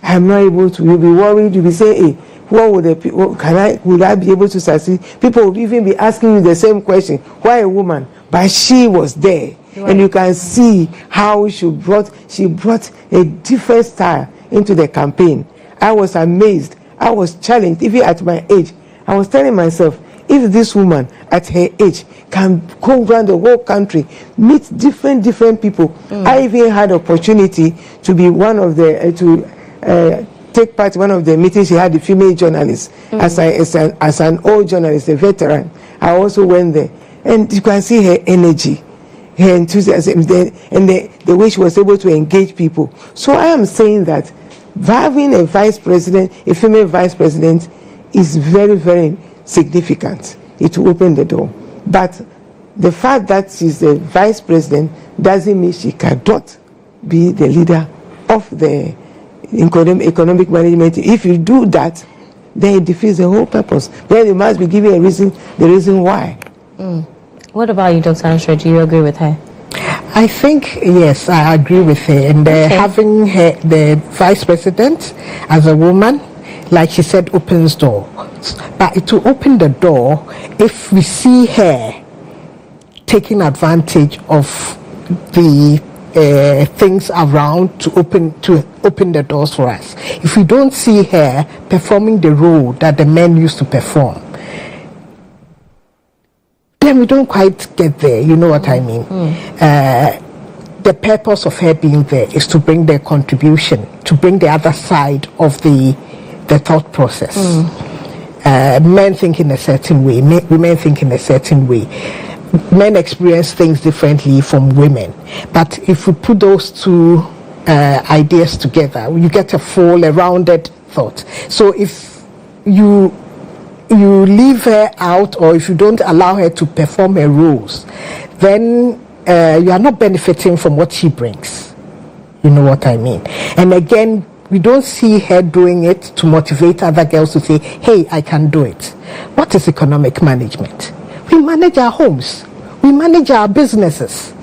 I'm not able to. You'll be worried. You'll be saying, hey, what would the people, will I be able to succeed? People will even be asking you the same question. Why a woman? But she was there. Right. And you can see how she brought a different style into the campaign. I was amazed. I was challenged, even at my age. I was telling myself, if this woman at her age can go around the whole country, meet different people. I even had opportunity to be one of the, take part in one of the meetings she had, the female journalists. As an old journalist, a veteran, I also went there. And you can see her energy, her enthusiasm, and the way she was able to engage people. So I am saying that having a vice president, a female vice president, is very, very significant. It will open the door. But the fact that she's the vice president doesn't mean she cannot be the leader of the economic management. If you do that, then it defeats the whole purpose. Then you must be given the reason why. What about you, Dr. Ansra? Do you agree with her? I think, yes, I agree with her. And having her, the vice president as a woman, like she said, opens doors. But to open the door, if we see her taking advantage of the things around to open the doors for us. If we don't see her performing the role that the men used to perform, then we don't quite get there. You know what I mean? The purpose of her being there is to bring their contribution, to bring the other side of the thought process. Men think in a certain way, women think in a certain way. Men experience things differently from women, but if we put those two ideas together, you get a full, rounded thought. So if you leave her out, or if you don't allow her to perform her roles, then you are not benefiting from what she brings. You know what I mean? And again, we don't see her doing it to motivate other girls to say, hey, I can do it. What is economic management? We manage our homes. We manage our businesses.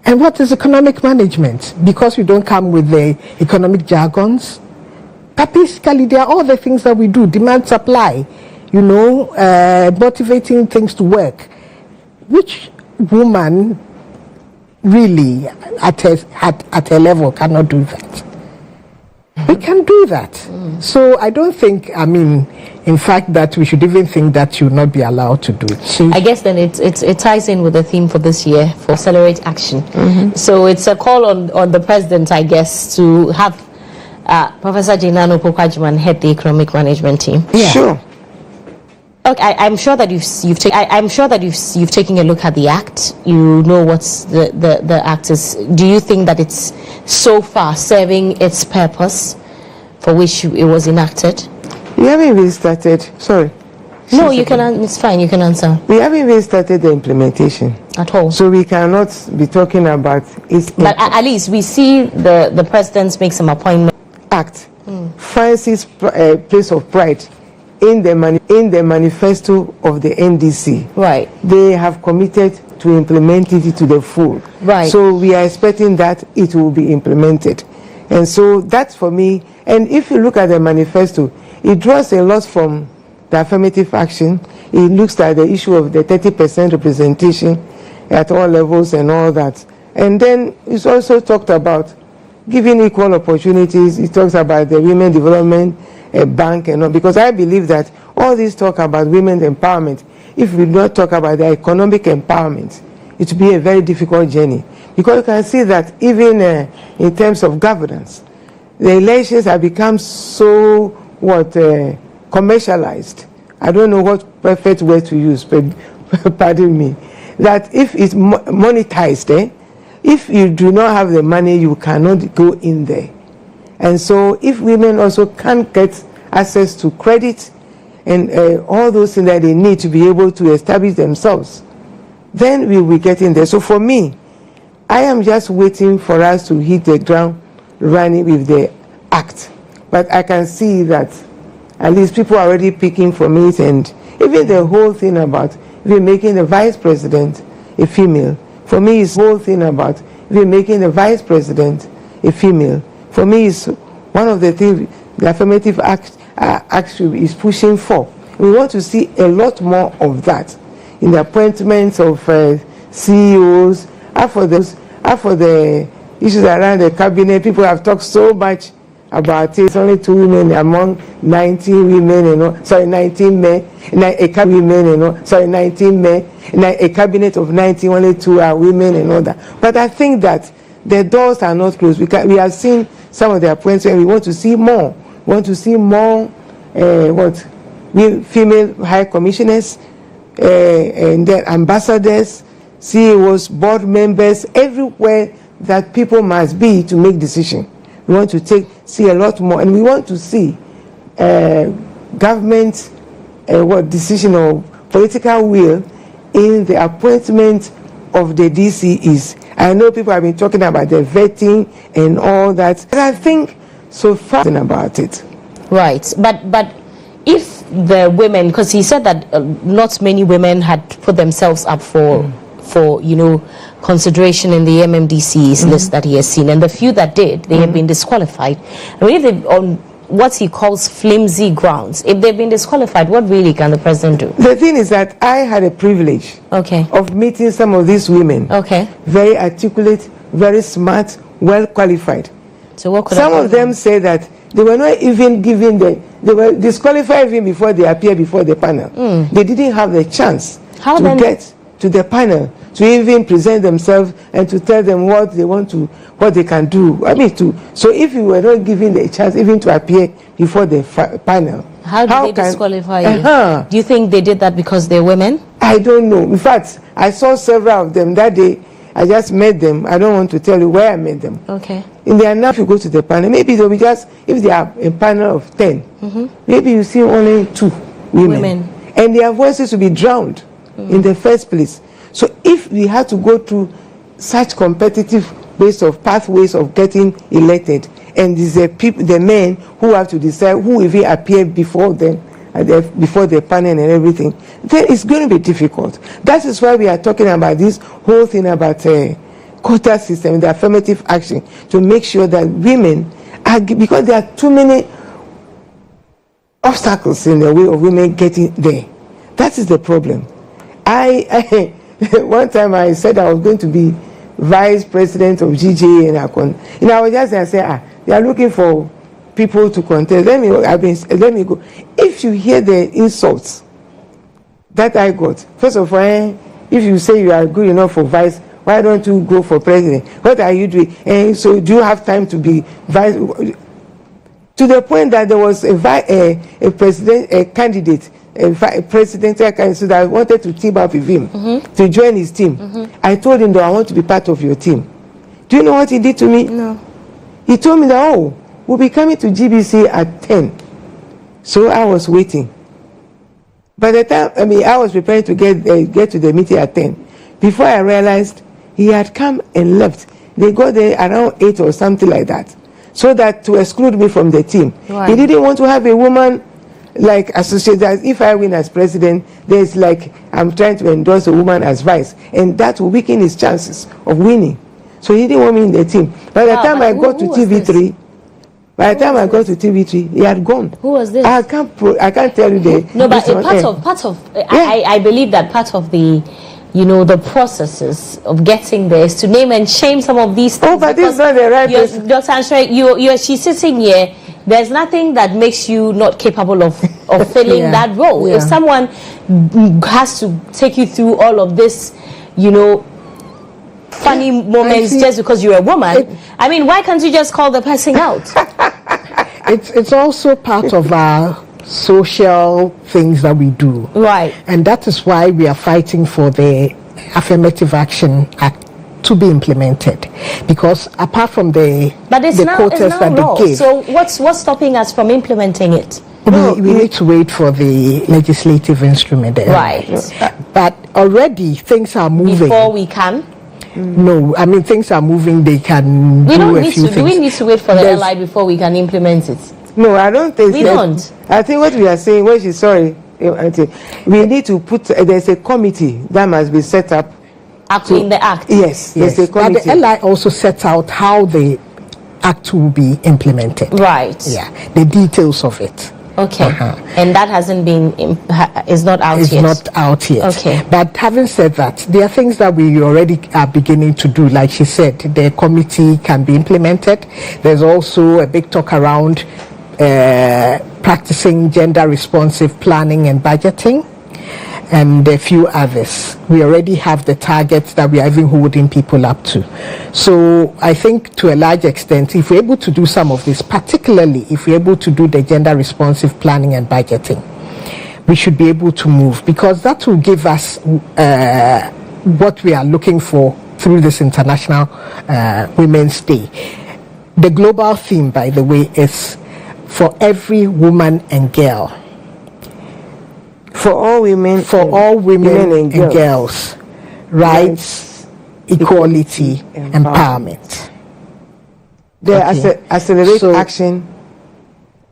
And what is economic management? Because we don't come with the economic jargons. But basically, they are all the things that we do. Demand, supply, motivating things to work. Which woman really at a level cannot do that? We can do that. So I don't think, in fact, that we should even think that she would not be allowed to do it. I guess then it ties in with the theme for this year, for Accelerate Action. So it's a call on the president, I guess, to have Professor Jinano Pokwajman head the economic management team. Yeah. Sure. Okay, I'm sure that you've taken a look at the act. You know what the act is. Do you think that it's so far serving its purpose for which it was enacted? We haven't even started. Sorry. No, you can. It's fine. You can answer. We haven't even started the implementation at all. So we cannot be talking about its. But at least we see the president make some appointment. Act finds its place of pride in the manifesto of the NDC. Right. They have committed to implement it to the full. Right. So we are expecting that it will be implemented. And so that's for me. And if you look at the manifesto, it draws a lot from the affirmative action. It looks at the issue of the 30% representation at all levels and all that. And then it's also talked about giving equal opportunities. It talks about the Women Development Bank and all, because I believe that all this talk about women's empowerment, if we don't talk about the economic empowerment, it will be a very difficult journey. Because you can see that even in terms of governance, the elections have become so commercialized. I don't know what perfect word to use, but pardon me. That if it's monetized, if you do not have the money, you cannot go in there. And so if women also can't get access to credit and all those things that they need to be able to establish themselves, then we will get in there. So for me, I am just waiting for us to hit the ground running with the act. But I can see that at least people are already picking from it, and even the whole thing about even making the vice president a female, for me is the whole thing about even making the vice president a female. For me, it's one of the things the affirmative action is pushing for. We want to see a lot more of that in the appointments of CEOs. As for the issues around the cabinet, people have talked so much about it. It's only 2 women among 19 women, 19 men, a cabinet, 19 men, in a cabinet of 19, only 2 are women and all that. But I think that the doors are not closed. We have seen some of the appointments, and we want to see more. We want to see more female high commissioners, and then ambassadors, CEOs, board members, everywhere that people must be to make decisions. We want to see a lot more, and we want to see government decision or political will in the appointment of the DCEs. I know people have been talking about the vetting and all that, but I think so far about it. Right, but if the women, because he said that not many women had put themselves up for consideration in the MMDC's list that he has seen, and the few that did, they have been disqualified. I mean, if what he calls flimsy grounds. If they've been disqualified, what really can the president do? The thing is that I had a privilege of meeting some of these women. Okay. Very articulate, very smart, well qualified. So what could some of them say that they were not even given they were disqualified even before they appeared before the panel. They didn't have the chance to get to the panel to even present themselves and to tell them what they want to, what they can do. So if you were not given the chance even to appear before the panel, how did they disqualify you? Do you think they did that because they're women? I don't know. In fact, I saw several of them that day. I just met them. I don't want to tell you where I met them. Okay. And they are now, if you go to the panel, maybe they'll be just, if they are a panel of 10, maybe you see only 2 women. And their voices will be drowned in the first place. So if we had to go through such competitive ways of pathways of getting elected, and these are the men who have to decide who even appear before them, before the panel and everything, then it's going to be difficult. That is why we are talking about this whole thing about quota system, the affirmative action, to make sure that women are, because there are too many obstacles in the way of women getting there. That is the problem. I one time I said I was going to be vice president of GHOne and GHOne. I was just there and say, they are looking for people to contest. Let me go. If you hear the insults that I got, first of all, if you say you are good enough for vice, why don't you go for president? What are you doing? And so do you have time to be vice? To the point that there was a candidate, a presidential candidate, so that I wanted to team up with him to join his team. I told him that I want to be part of your team. Do you know what he did to me? No. He told me that, we'll be coming to GBC at 10. So I was waiting. By the time, I was preparing to get to the meeting at 10. Before I realized, he had come and left. They got there around 8 or something like that. So that to exclude me from the team. Right. He didn't want to have a woman like associated. That if I win as president, there's like I'm trying to endorse a woman as vice. And that will weaken his chances of winning. So he didn't want me in the team. By the time I got to TV3, he had gone. Who was this? I can't tell you the. No, but I believe that part of the, the processes of getting there is to name and shame some of these things. But this is not the right person. Dr. Anshe, she's sitting here. There's nothing that makes you not capable of filling that role. Yeah. If someone has to take you through all of this, funny moments just because you're a woman, why can't you just call the person out? It's also part of our social things that we do. Right. And that is why we are fighting for the Affirmative Action Act to be implemented. Because apart from the quotas that they give. So what's stopping us from implementing it? We need to wait for the legislative instrument. Right. But already things are moving. Before we can? No, things are moving. They can do a few things. Do we need to wait for the LI before we can implement it? No, I don't think we don't. I think what we are saying, we need to put, there's a committee that must be set up. In the act? Yes. There's a committee. But the LI also sets out how the act will be implemented. Right. Yeah, the details of it. Okay. And that hasn't been, is not out yet? It's not out yet. Okay. But having said that, there are things that we already are beginning to do. Like she said, the committee can be implemented. There's also a big talk around practicing gender responsive planning and budgeting, and a few others. We already have the targets that we are even holding people up to. So I think to a large extent, if we're able to do some of this, particularly if we're able to do the gender responsive planning and budgeting, we should be able to move, because that will give us what we are looking for through this International Women's Day. The global theme, by the way, is for every woman and girl. For all women and girls. Rights, equality, empowerment. The accelerated action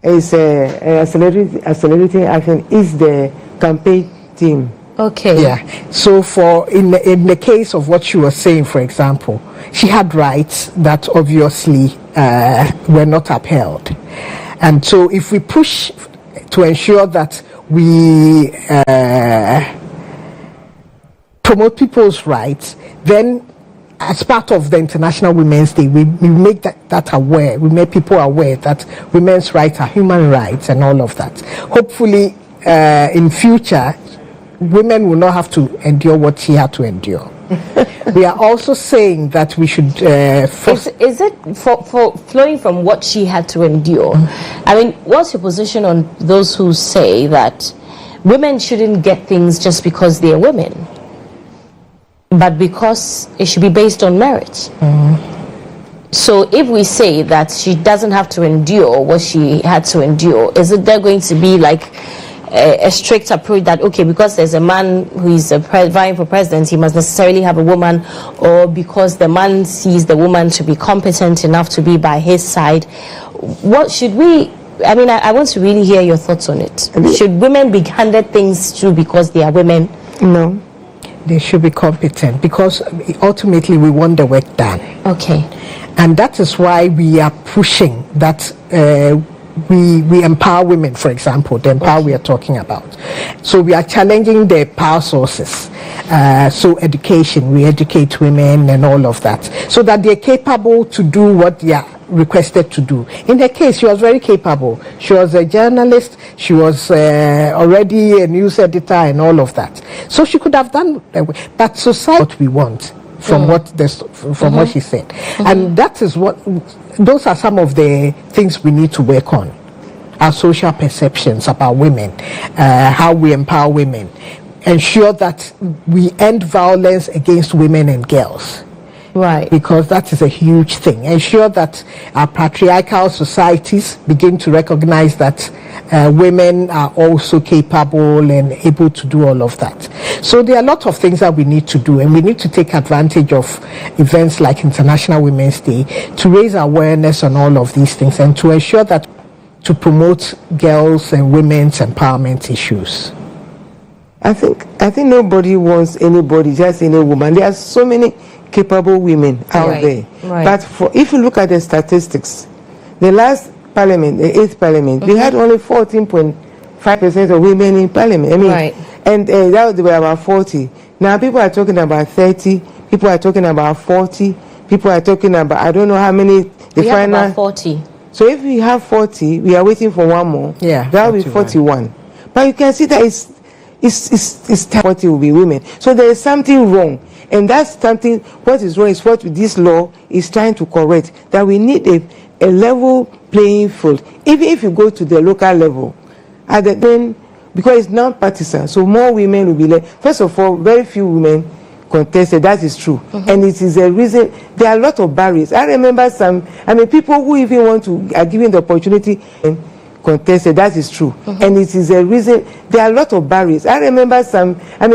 is accelerating action is the campaign team. Okay. Yeah. So in the case of what she was saying, for example, she had rights that obviously were not upheld. And so if we push to ensure that we promote people's rights, then as part of the International Women's Day, we make that aware. We make people aware that women's rights are human rights and all of that. Hopefully, in future, women will not have to endure what she had to endure. We are also saying that we should... Is it for flowing from what she had to endure? I mean, what's your position on those who say that women shouldn't get things just because they're women, but because it should be based on merit? So if we say that she doesn't have to endure what she had to endure, is it there going to be like a strict approach that, okay, because there's a man who is vying for president, he must necessarily have a woman, or because the man sees the woman to be competent enough to be by his side? What should we... I mean, I want to really hear your thoughts on it. Should women be handed things too because they are women? No. They should be competent, because ultimately we want the work done. Okay. And that is why we are pushing that we empower women, for example, the empower we are talking about. So we are challenging the power sources. So education, we educate women and all of that, so that they're capable to do what they are requested to do. In her case, she was very capable. She was a journalist. She was already a news editor and all of that. So she could have done that. But society, what we want from what she said, and that is what. Those are some of the things we need to work on. Our social perceptions about women, how we empower women, ensure that we end violence against women and girls. Right. Because that is a huge thing. Ensure that our patriarchal societies begin to recognize that women are also capable and able to do all of that. So there are a lot of things that we need to do, and we need to take advantage of events like International Women's Day to raise awareness on all of these things and to ensure that to promote girls and women's empowerment issues. I think nobody wants anybody, just any woman. There are so many capable women out there. Right. But if you look at the statistics, the last parliament, the 8th parliament, we had only 14.5% of women in parliament. I mean, and that was about 40. Now people are talking about 30, people are talking about 40, people are talking about, I don't know how many. We have about 40. So if we have 40, we are waiting for one more. Yeah, that will be 41. But you can see that it's 40 will be women. So there is something wrong. And that's something, what is wrong is what this law is trying to correct. That we need a level playing field. Even if you go to the local level, then because it's non-partisan, so more women will be led. First of all, very few women contested, that is true. And it is a reason, there are a lot of barriers. I remember people who even want to are given the opportunity and contested, that is true. And it is a reason, there are a lot of barriers. I remember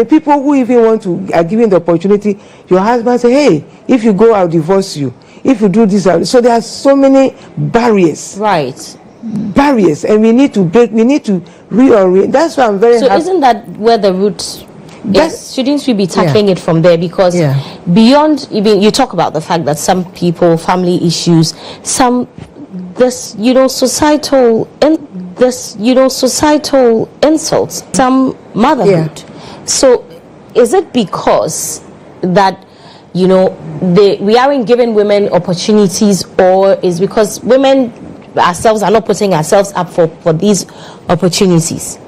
people who even want to are given the opportunity, your husband say, hey, if you go, I'll divorce you. If you do this, so there are so many barriers. Right. Barriers, and we need to break, we need to reorient. That's why I'm very happy. So isn't that where the root is? Shouldn't we be tackling it from there? Because beyond, you talk about the fact that some people, family issues, societal insults, some motherhood. So is it because that we aren't giving women opportunities, or is because women ourselves are not putting ourselves up for these opportunities?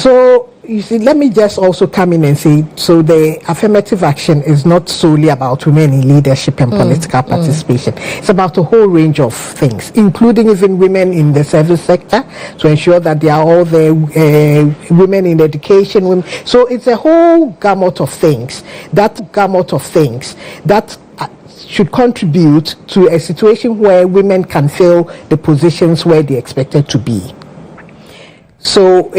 So you see, let me just also come in and say, so the affirmative action is not solely about women in leadership and political participation. It's about a whole range of things, including even women in the service sector, to ensure that they are all the women in education. Women. So it's a whole gamut of things. That should contribute to a situation where women can fill the positions where they're expected to be. So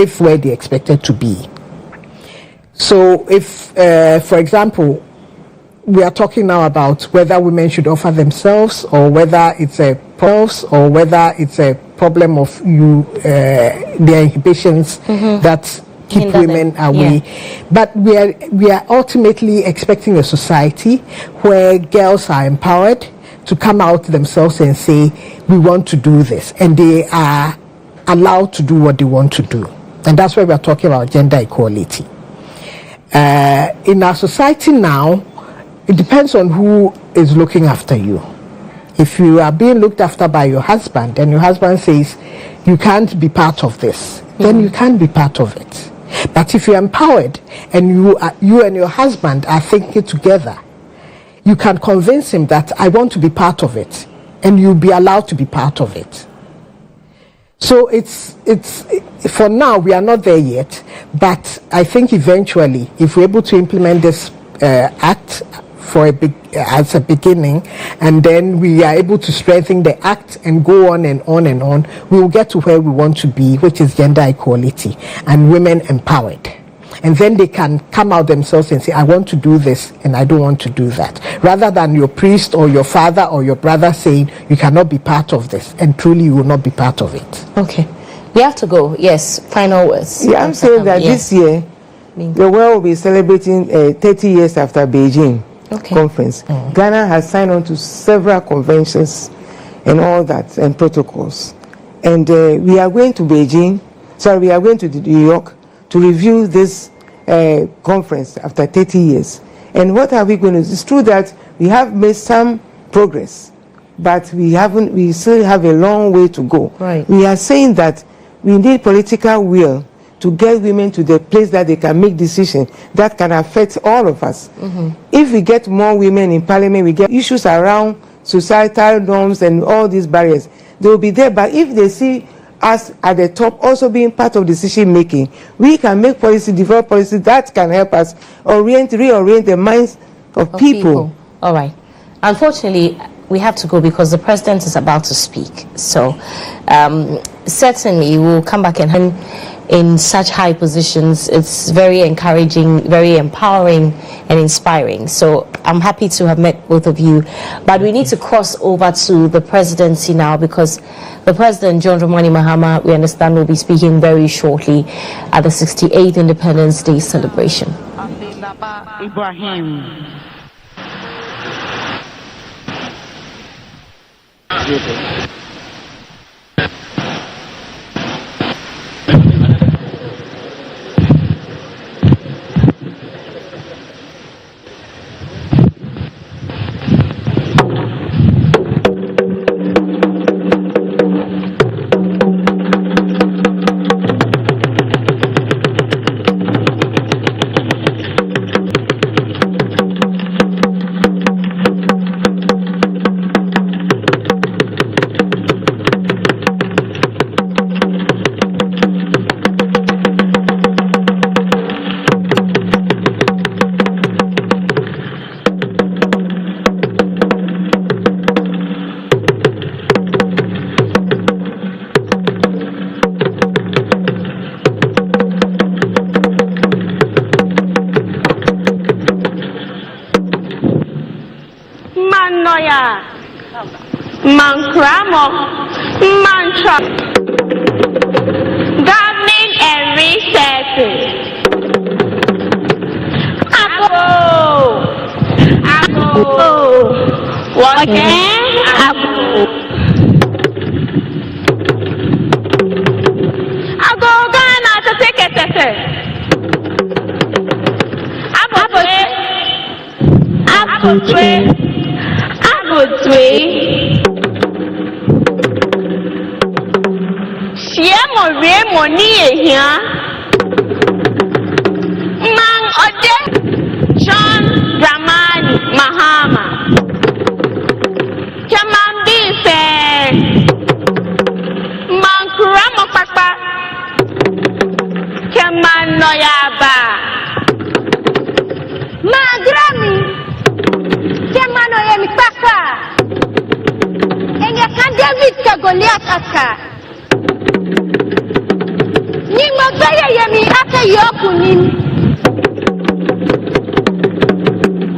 if for example, we are talking now about whether women should offer themselves, or whether it's a problem of their inhibitions that keep women away. But we are ultimately expecting a society where girls are empowered, to come out themselves and say, we want to do this. And they are allowed to do what they want to do. And that's why we're talking about gender equality. In our society now, it depends on who is looking after you. If you are being looked after by your husband and your husband says, you can't be part of this, then you can't be part of it. But if you're empowered and you and your husband are thinking together, you can convince him that I want to be part of it, and you'll be allowed to be part of it. So it's for now we are not there yet, but I think eventually, if we're able to implement this act as a beginning, and then we are able to strengthen the act and go on and on and on, we will get to where we want to be, which is gender equality and women empowered. And then they can come out themselves and say, I want to do this and I don't want to do that. Rather than your priest or your father or your brother saying, you cannot be part of this, and truly you will not be part of it. Okay. We have to go. Yes, final words. Yeah, I'm saying that this year, the world will be celebrating 30 years after Beijing conference. Ghana has signed on to several conventions and all that, and protocols. And we are going to we are going to New York to review this conference after 30 years. And what are we going to do? It's true that we have made some progress, but we still have a long way to go. Right. We are saying that we need political will to get women to the place that they can make decisions that can affect all of us. If we get more women in parliament, we get issues around societal norms and all these barriers. They will be there, but if they see us at the top also being part of decision making, we can make policy, develop policy that can help us reorient the minds of people. All right. Unfortunately, we have to go because the president is about to speak. So certainly we'll come back and in such high positions. It's very encouraging, very empowering and inspiring. So I'm happy to have met both of you. But we need to cross over to the presidency now, because the president, John Dramani Mahama, we understand, will be speaking very shortly at the 68th Independence Day celebration. Ibrahim. Nkrumah, mantra, government and resources. What again? Ago Ghana to take it. Money here. Man Ode John Dramani Mahama. Kaman Bife Man Nkrumah Papa. Kaman Noyaba. Magrami Kaman Oyemi Papa. Enge kan David ka Goliath aka. Yemi after your kunim.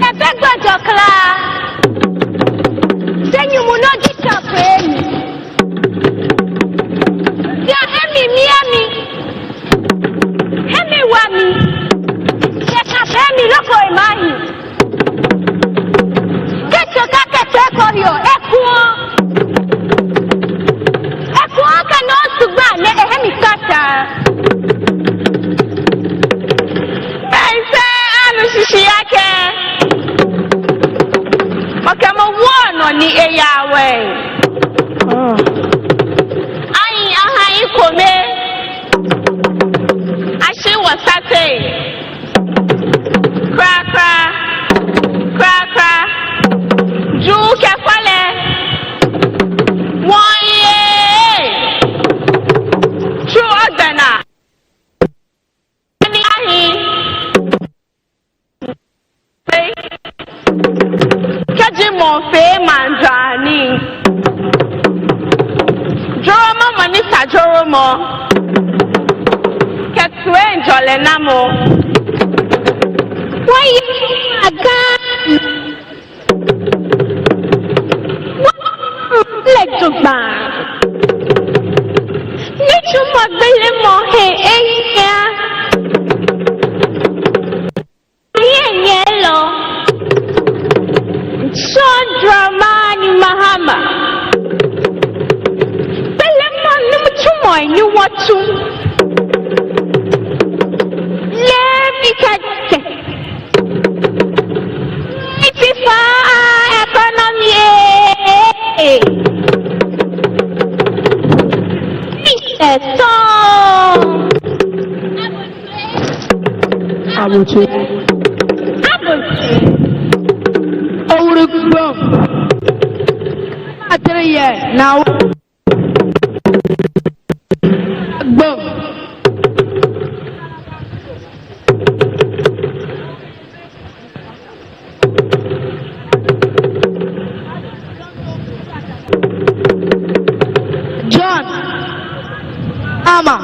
A beg Jokla. Then you will not get your friend. Yeah, Hemi Miami. Hemi Wami. Check up Hemi Loco Imani. Get your caca, take on your Wasate. Kra kra. Kra kra. Ju Kefale. One year. True Adana. Kajimo fe mandrani. Joromo manisa joromo. Ketwe njole namo. Why again? Let's go back. Let's go back. Hey, yellow. So Dramani Mahama. Belemon number 2 more, you want to let me catch it. It's economy. It's a song. Abuchi. Now, boom. John, Ama,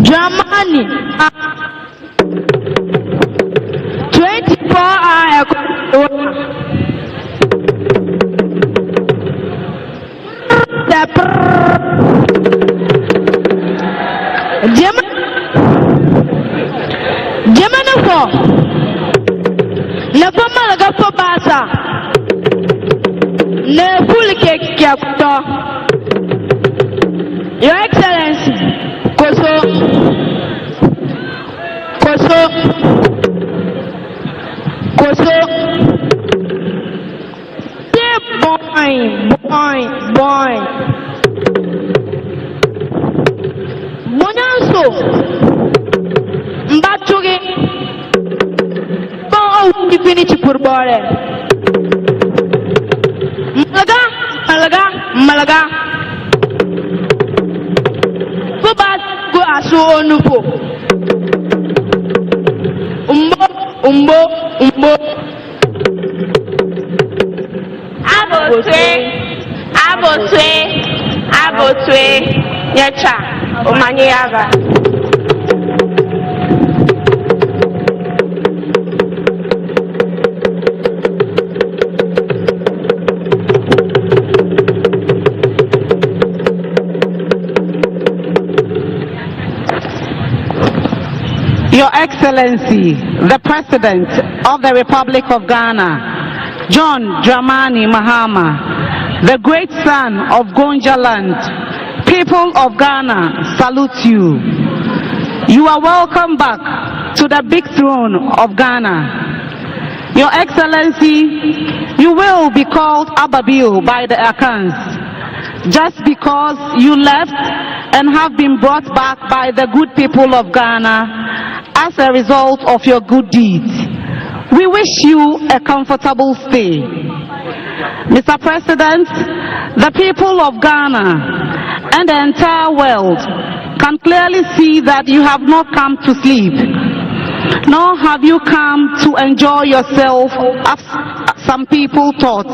Germany, 24 hours. Jemanafo na fama laga fo basa na full cake kyakto. Your Excellency koso boy Monanso Mbatugi Bon Divinity Purbore Malaga Fubat go aso onupo Umbo Abotwe Nyacha Omanyaba. Your Excellency, the President of the Republic of Ghana, John Dramani Mahama, the great son of Gonja land, people of Ghana salute you. You are welcome back to the big throne of Ghana. Your Excellency, you will be called Ababil by the Akans, just because you left and have been brought back by the good people of Ghana as a result of your good deeds. We wish you a comfortable stay. Mr. President, the people of Ghana and the entire world can clearly see that you have not come to sleep, nor have you come to enjoy yourself as some people thought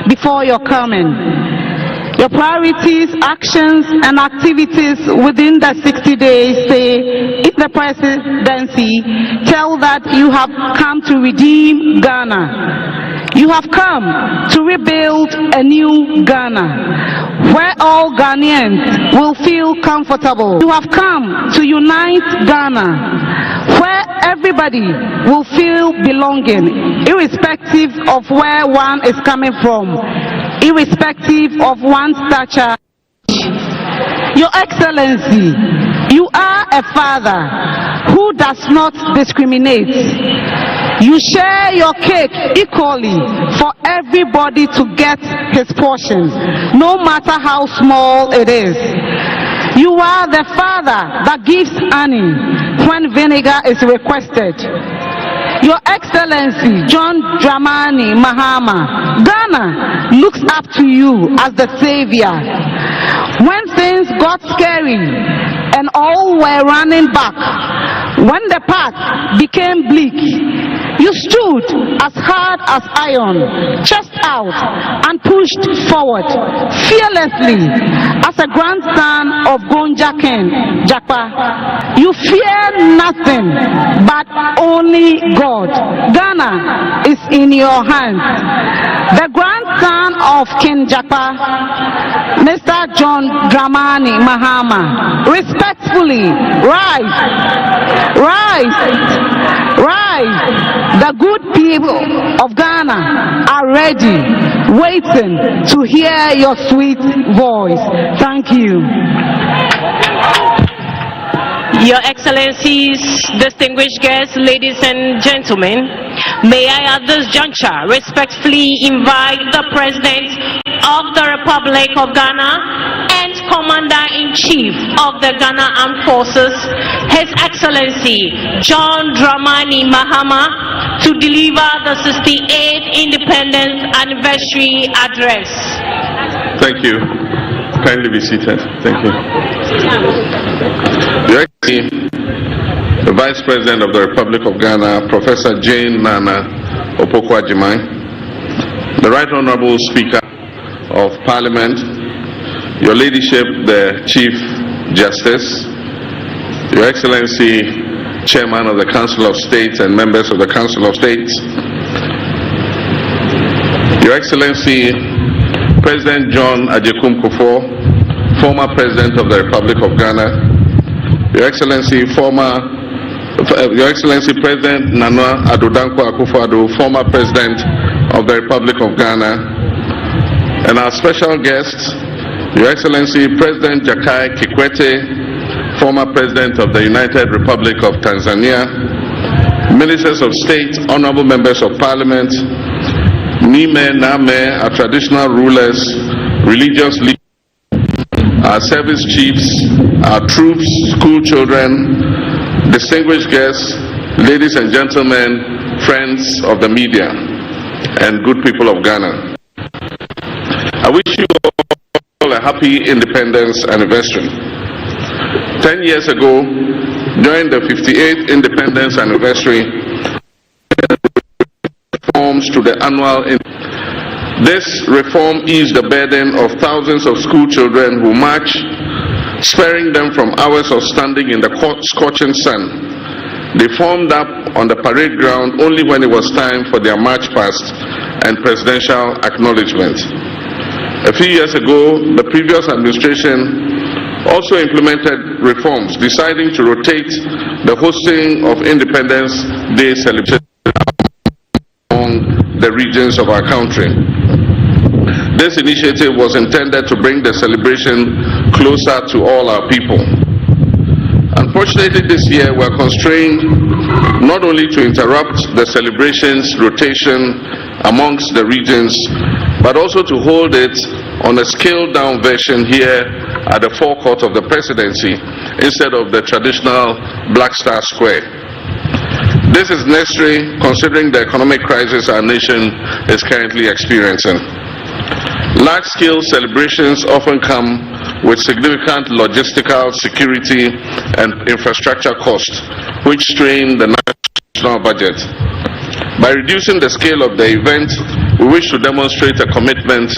before your coming. Your priorities, actions, and activities within the 60 days stay in the presidency tell that you have come to redeem Ghana. You have come to rebuild a new Ghana, where all Ghanaians will feel comfortable. You have come to unite Ghana, where everybody will feel belonging, irrespective of where one is coming from, irrespective of one's stature. Your Excellency, you are a father who does not discriminate. You share your cake equally for everybody to get his portion, no matter how small it is. You are the father that gives honey when vinegar is requested. Your Excellency John Dramani Mahama, Ghana looks up to you as the savior. When things got scary and all were running back, when the path became bleak, you stood as hard as iron, chest out, and pushed forward fearlessly as a grandson of Gonja Ken Jakpa. You fear nothing but only God. Ghana is in your hands. The grandson of Ken Jakpa, Mr. John Dramani Mahama, respectfully rise, rise, rise. The good people of Ghana are ready, waiting to hear your sweet voice. Thank you. Your Excellencies, distinguished guests, ladies and gentlemen, may I at this juncture respectfully invite the President of the Republic of Ghana and Commander-in-Chief of the Ghana Armed Forces, His Excellency John Dramani Mahama, to deliver the 68th Independence Anniversary Address. Thank you. Kindly be seated. Thank you. Your Excellency, the Vice President of the Republic of Ghana, Professor Jane Nana Opoku-Agyeman, the Right Honorable Speaker of Parliament, Your Ladyship, the Chief Justice, Your Excellency, Chairman of the Council of State and members of the Council of States, Your Excellency, President John Agyekum Kufuor, former President of the Republic of Ghana, Your Excellency, President Nana Addo Dankwa Akufo-Addo, former President of the Republic of Ghana, and our special guests, Your Excellency, President Jakaya Kikwete, former President of the United Republic of Tanzania, Ministers of State, Honorable Members of Parliament, Nime, Name, our traditional rulers, religious leaders, our service chiefs, our troops, school children, distinguished guests, ladies and gentlemen, friends of the media, and good people of Ghana. I wish you all a happy independence anniversary. 10 years ago, during the 58th independence anniversary, reforms to the annual. This reform eased the burden of thousands of school children who march, sparing them from hours of standing in the scorching sun. They formed up on the parade ground only when it was time for their march past and presidential acknowledgement. A few years ago, the previous administration also implemented reforms, deciding to rotate the hosting of Independence Day celebration among the regions of our country. This initiative was intended to bring the celebration closer to all our people. Unfortunately, this year we are constrained not only to interrupt the celebration's rotation amongst the regions, but also to hold it on a scaled-down version here at the forecourt of the presidency instead of the traditional Black Star Square. This is necessary considering the economic crisis our nation is currently experiencing. Large-scale celebrations often come with significant logistical, security, and infrastructure costs, which strain the national budget. By reducing the scale of the event, we wish to demonstrate a commitment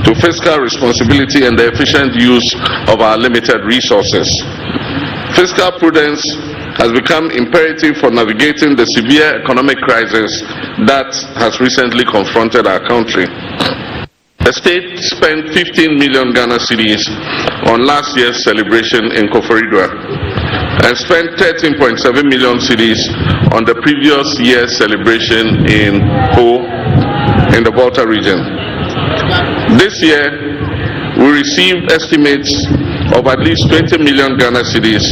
to fiscal responsibility and the efficient use of our limited resources. Fiscal prudence has become imperative for navigating the severe economic crisis that has recently confronted our country. The state spent 15 million Ghana cedis on last year's celebration in Koforidua and spent 13.7 million cedis on the previous year's celebration in Ho in the Volta region. This year, we received estimates of at least 20 million Ghana cedis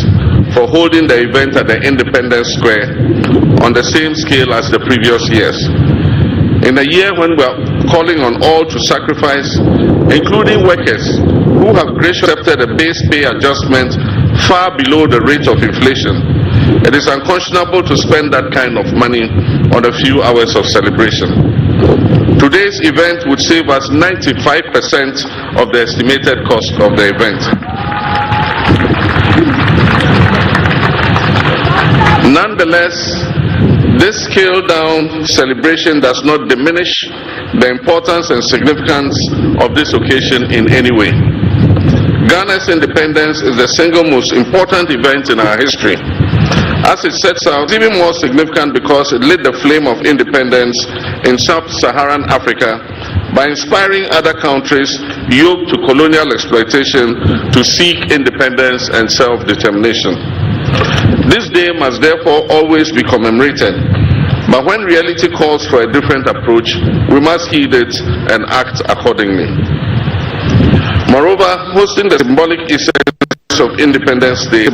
for holding the event at the Independence Square on the same scale as the previous years. In a year when we are calling on all to sacrifice, including workers who have graciously accepted a base pay adjustment far below the rate of inflation. It is unconscionable to spend that kind of money on a few hours of celebration. Today's event would save us 95% of the estimated cost of the event. Nonetheless, this scaled-down celebration does not diminish the importance and significance of this occasion in any way. Ghana's independence is the single most important event in our history. As it sets out, it's even more significant because it lit the flame of independence in sub-Saharan Africa by inspiring other countries yoked to colonial exploitation to seek independence and self-determination. This day must therefore always be commemorated, but when reality calls for a different approach, we must heed it and act accordingly. Moreover, hosting the symbolic essence of Independence Day,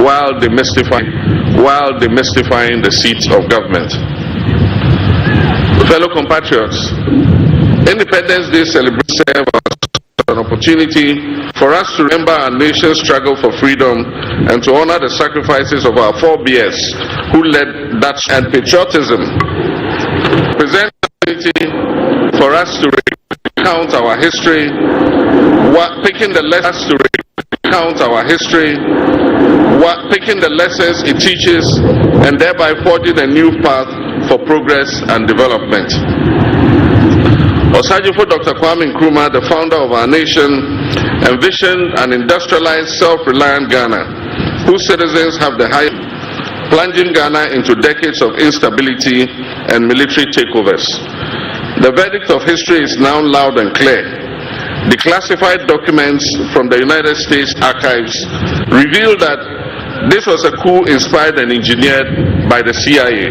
while demystifying the seats of government. Fellow compatriots, Independence Day celebrations serve as an opportunity for us to remember our nation's struggle for freedom and to honor the sacrifices of our forebears who led that, and patriotism presents an opportunity for us to recount our history, picking the lessons it teaches, and thereby forging a new path for progress and development. Osajifo Dr. Nkrumah, the founder of our nation, envisioned an industrialized, self-reliant Ghana, whose citizens have the highest, plunging Ghana into decades of instability and military takeovers. The verdict of history is now loud and clear. Declassified documents from the United States archives reveal that this was a coup inspired and engineered by the CIA.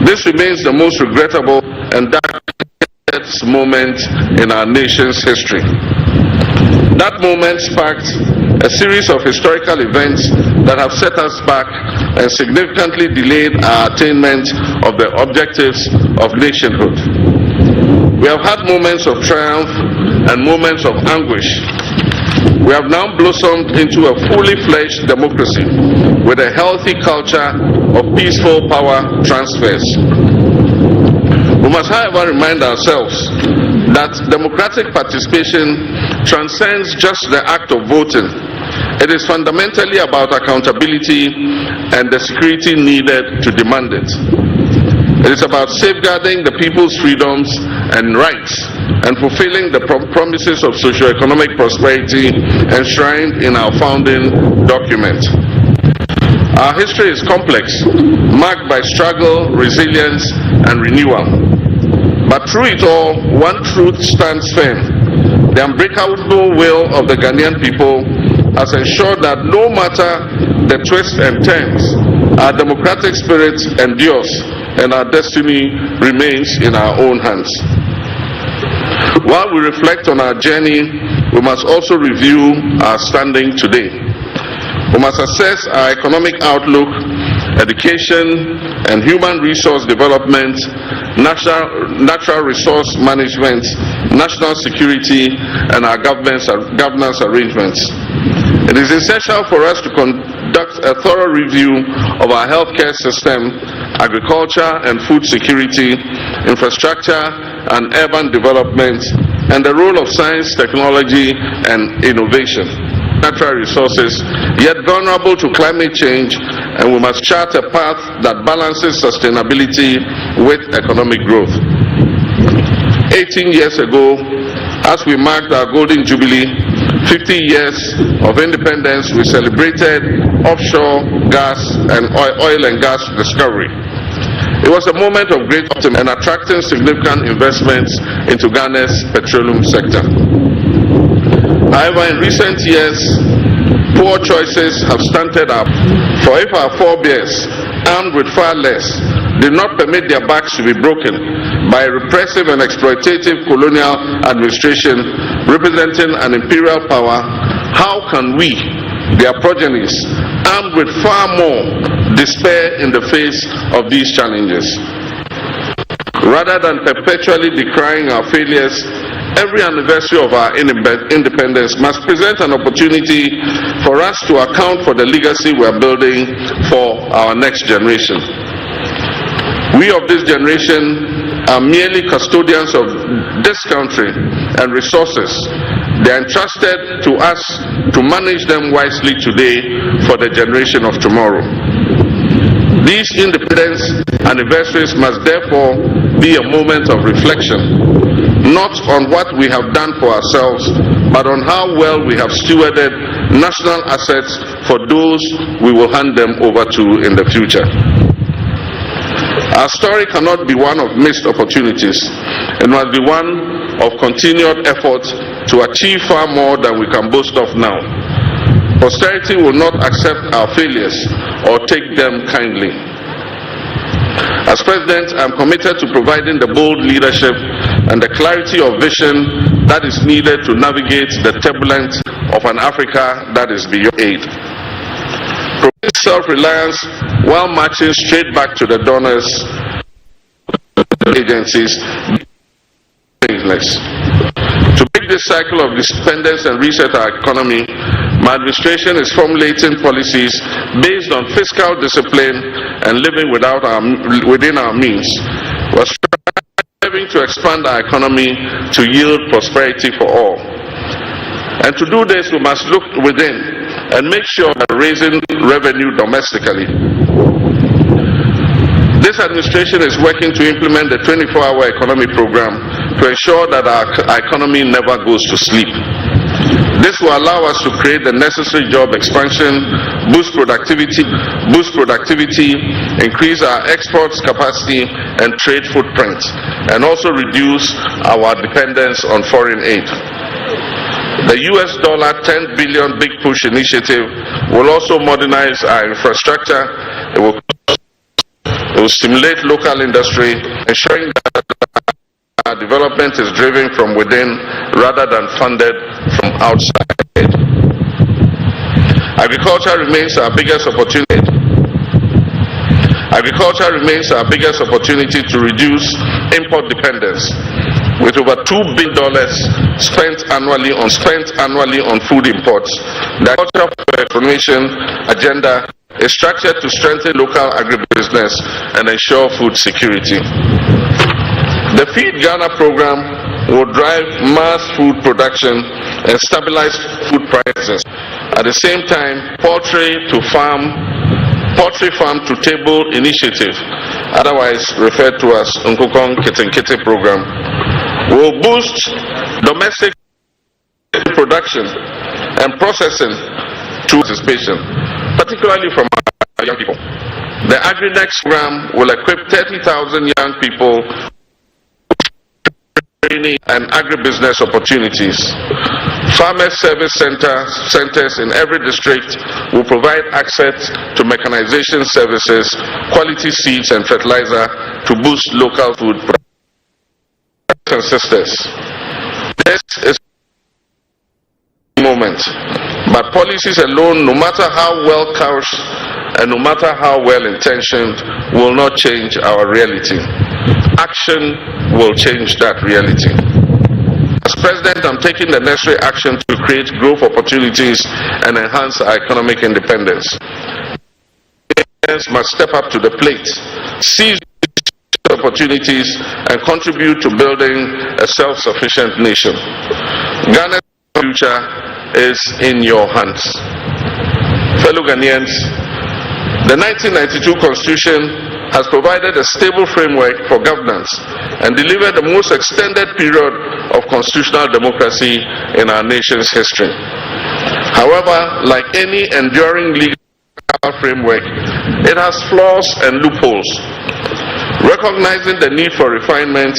This remains the most regrettable and darkest moment in our nation's history. That moment sparked a series of historical events that have set us back and significantly delayed our attainment of the objectives of nationhood. We have had moments of triumph and moments of anguish. We have now blossomed into a fully fledged democracy with a healthy culture of peaceful power transfers. We must, however, remind ourselves that democratic participation transcends just the act of voting. It is fundamentally about accountability and the security needed to demand it. It is about safeguarding the people's freedoms and rights and fulfilling the promises of socio-economic prosperity enshrined in our founding document. Our history is complex, marked by struggle, resilience, and renewal. But through it all, one truth stands firm. The unbreakable will of the Ghanaian people has ensured that no matter the twists and turns, our democratic spirit endures and our destiny remains in our own hands. While we reflect on our journey, we must also review our standing today. We must assess our economic outlook, education and human resource development, natural resource management, national security, and our governance arrangements. It is essential for us to conduct a thorough review of our healthcare system, agriculture and food security, infrastructure and urban development, and the role of science, technology, and innovation. Natural resources, yet vulnerable to climate change, and we must chart a path that balances sustainability with economic growth. 18 years ago, as we marked our Golden Jubilee, 50 years of independence, we celebrated offshore gas and oil and gas discovery. It was a moment of great optimism and attracting significant investments into Ghana's petroleum sector. However, in recent years, poor choices have stunted up. For if our forebears, armed with far less, did not permit their backs to be broken by a repressive and exploitative colonial administration representing an imperial power, how can we, their progenies, armed with far more, despair in the face of these challenges? Rather than perpetually decrying our failures, every anniversary of our independence must present an opportunity for us to account for the legacy we are building for our next generation. We of this generation are merely custodians of this country and resources. They are entrusted to us to manage them wisely today for the generation of tomorrow. These independence anniversaries must therefore be a moment of reflection, not on what we have done for ourselves, but on how well we have stewarded national assets for those we will hand them over to in the future. Our story cannot be one of missed opportunities. It must be one of continued effort to achieve far more than we can boast of now. Posterity will not accept our failures or take them kindly. As President, I am committed to providing the bold leadership and the clarity of vision that is needed to navigate the turbulence of an Africa that is beyond aid. Provide self-reliance while marching straight back to the donors agencies. To break this cycle of dependence and reset our economy, my administration is formulating policies based on fiscal discipline and living within our means. We're striving to expand our economy to yield prosperity for all. And to do this, we must look within and make sure that we're raising revenue domestically. This administration is working to implement the 24-hour economy program to ensure that our economy never goes to sleep. This will allow us to create the necessary job expansion, boost productivity, increase our exports capacity and trade footprint, and also reduce our dependence on foreign aid. The US $10 billion Big Push initiative will also modernize our infrastructure. It will stimulate local industry, ensuring that our development is driven from within rather than funded from outside. Agriculture remains our biggest opportunity. Agriculture remains our biggest opportunity to reduce import dependence. With over $2 billion spent annually on food imports, the Agriculture for Transformation agenda is structured to strengthen local agribusiness and ensure food security. The Feed Ghana program will drive mass food production and stabilize food prices. At the same time, poultry farm to table initiative, otherwise referred to as Nkukong Kitinkiti program, will boost domestic production and processing to participation, particularly from our young people. The AgriNext program will equip 30,000 young people with training and agribusiness opportunities. Farmer service centers in every district will provide access to mechanization services, quality seeds and fertilizer to boost local food production. Sisters, this is a moment, but policies alone, no matter how well couched and no matter how well intentioned, will not change our reality. Action will change that reality. As President, I'm taking the necessary action to create growth opportunities and enhance our economic independence. Kenyans must step up to the plate, seize opportunities and contribute to building a self-sufficient nation. Ghana's future is in your hands. Fellow Ghanaians, the 1992 Constitution has provided a stable framework for governance and delivered the most extended period of constitutional democracy in our nation's history. However, like any enduring legal framework, it has flaws and loopholes. Recognizing the need for refinement,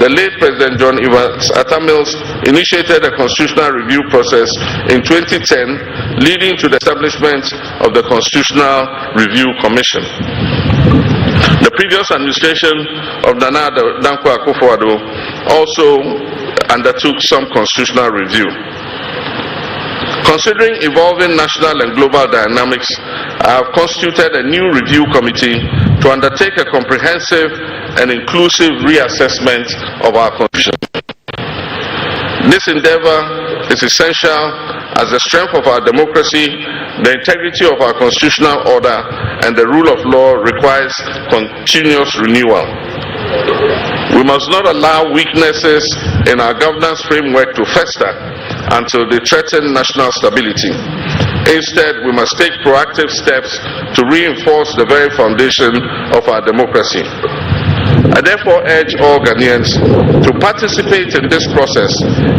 the late President John Evans Atta Mills initiated a constitutional review process in 2010, leading to the establishment of the Constitutional Review Commission. The previous administration of Nana Dankwa Akufo-Addo also undertook some constitutional review. Considering evolving national and global dynamics, I have constituted a new review committee to undertake a comprehensive and inclusive reassessment of our constitution. This endeavor is essential as the strength of our democracy, the integrity of our constitutional order, and the rule of law requires continuous renewal. We must not allow weaknesses in our governance framework to fester until they threaten national stability. Instead, we must take proactive steps to reinforce the very foundation of our democracy. I therefore urge all Ghanaians to participate in this process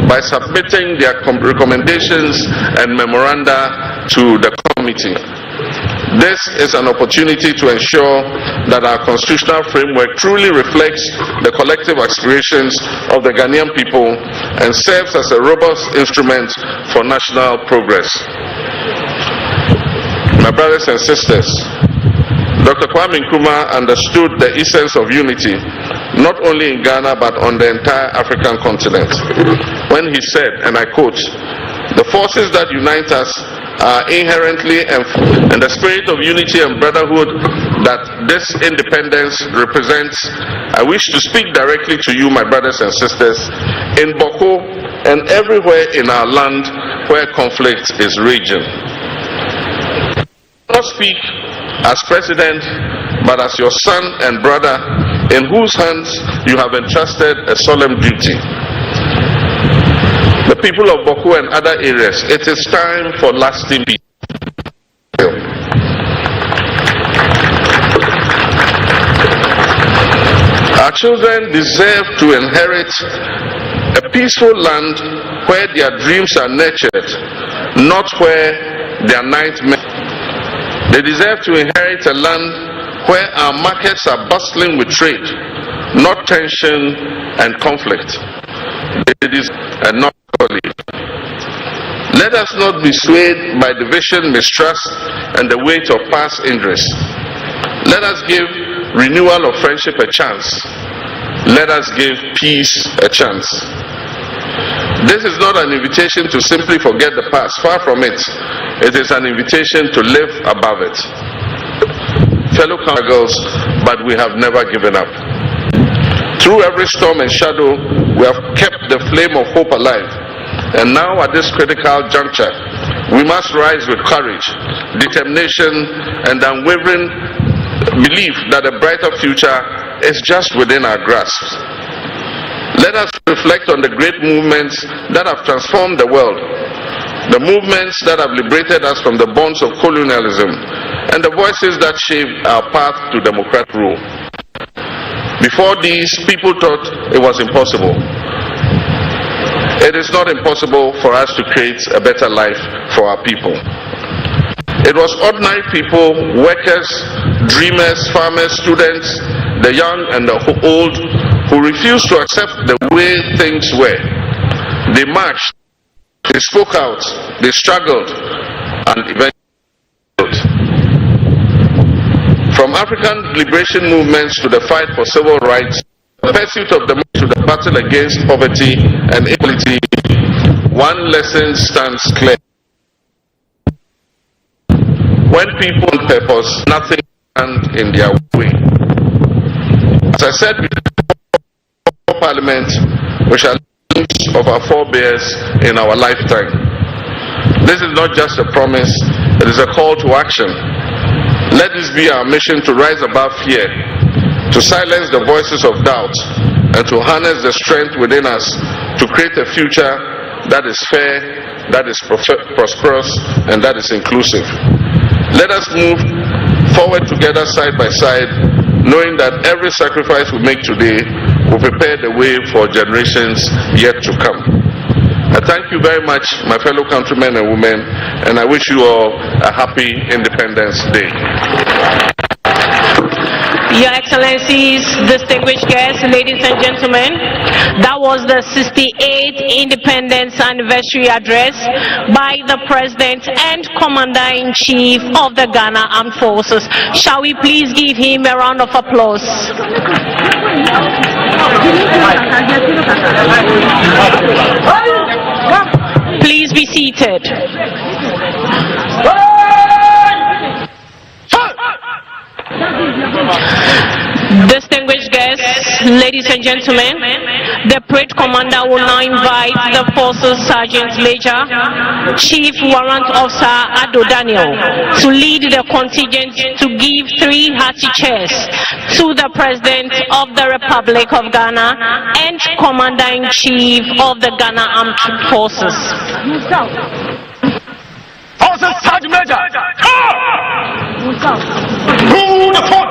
by submitting their recommendations and memoranda to the committee. This is an opportunity to ensure that our constitutional framework truly reflects the collective aspirations of the Ghanaian people and serves as a robust instrument for national progress. My brothers and sisters, Dr. Nkrumah understood the essence of unity, not only in Ghana but on the entire African continent, when he said, and I quote, "The forces that unite us are inherently and the spirit of unity and brotherhood that this independence represents. I wish to speak directly to you, my brothers and sisters, in Boko and everywhere in our land where conflict is raging. I not speak as president, but as your son and brother, in whose hands you have entrusted a solemn duty. The people of Boko and other areas, it is time for lasting peace. Our children deserve to inherit a peaceful land where their dreams are nurtured, not where their nightmares. They deserve to inherit a land where our markets are bustling with trade, not tension and conflict. They deserve and not conflict. Let us not be swayed by division, mistrust, and the weight of past injuries. Let us give renewal of friendship a chance. Let us give peace a chance. This is not an invitation to simply forget the past. Far from it. It is an invitation to live above it. Fellow struggles, but we have never given up. Through every storm and shadow, we have kept the flame of hope alive. And now at this critical juncture, we must rise with courage, determination, and unwavering belief that a brighter future is just within our grasp. Let us reflect on the great movements that have transformed the world, the movements that have liberated us from the bonds of colonialism, and the voices that shaped our path to democratic rule. Before these, people thought it was impossible. It is not impossible for us to create a better life for our people. It was ordinary people, workers, dreamers, farmers, students, the young and the old, who refused to accept the way things were. They marched, they spoke out, they struggled, and eventually. From African liberation movements to the fight for civil rights, the pursuit of democracy to the battle against poverty and inequality, one lesson stands clear. When people on purpose, nothing stands in their way. As I said before Parliament, we shall think of our forebears in our lifetime. This is not just a promise, it is a call to action. Let this be our mission, to rise above fear, to silence the voices of doubt, and to harness the strength within us to create a future that is fair, that is prosperous, and that is inclusive. Let us move forward together side by side, knowing that every sacrifice we make today will prepare the way for generations yet to come. I thank you very much, my fellow countrymen and women, and I wish you all a happy Independence Day. Your Excellencies, distinguished guests, ladies and gentlemen, that was the 68th Independence Anniversary Address by the President and Commander-in-Chief of the Ghana Armed Forces. Shall we please give him a round of applause? Please be seated. Distinguished guests, ladies and gentlemen, the parade commander will now invite the Forces Sergeant Major, Chief Warrant Officer Ado Daniel, to lead the contingent to give 3 hearty cheers to the President of the Republic of Ghana and Commander-in-Chief of the Ghana Armed Forces. Forces Sergeant Major, to the front.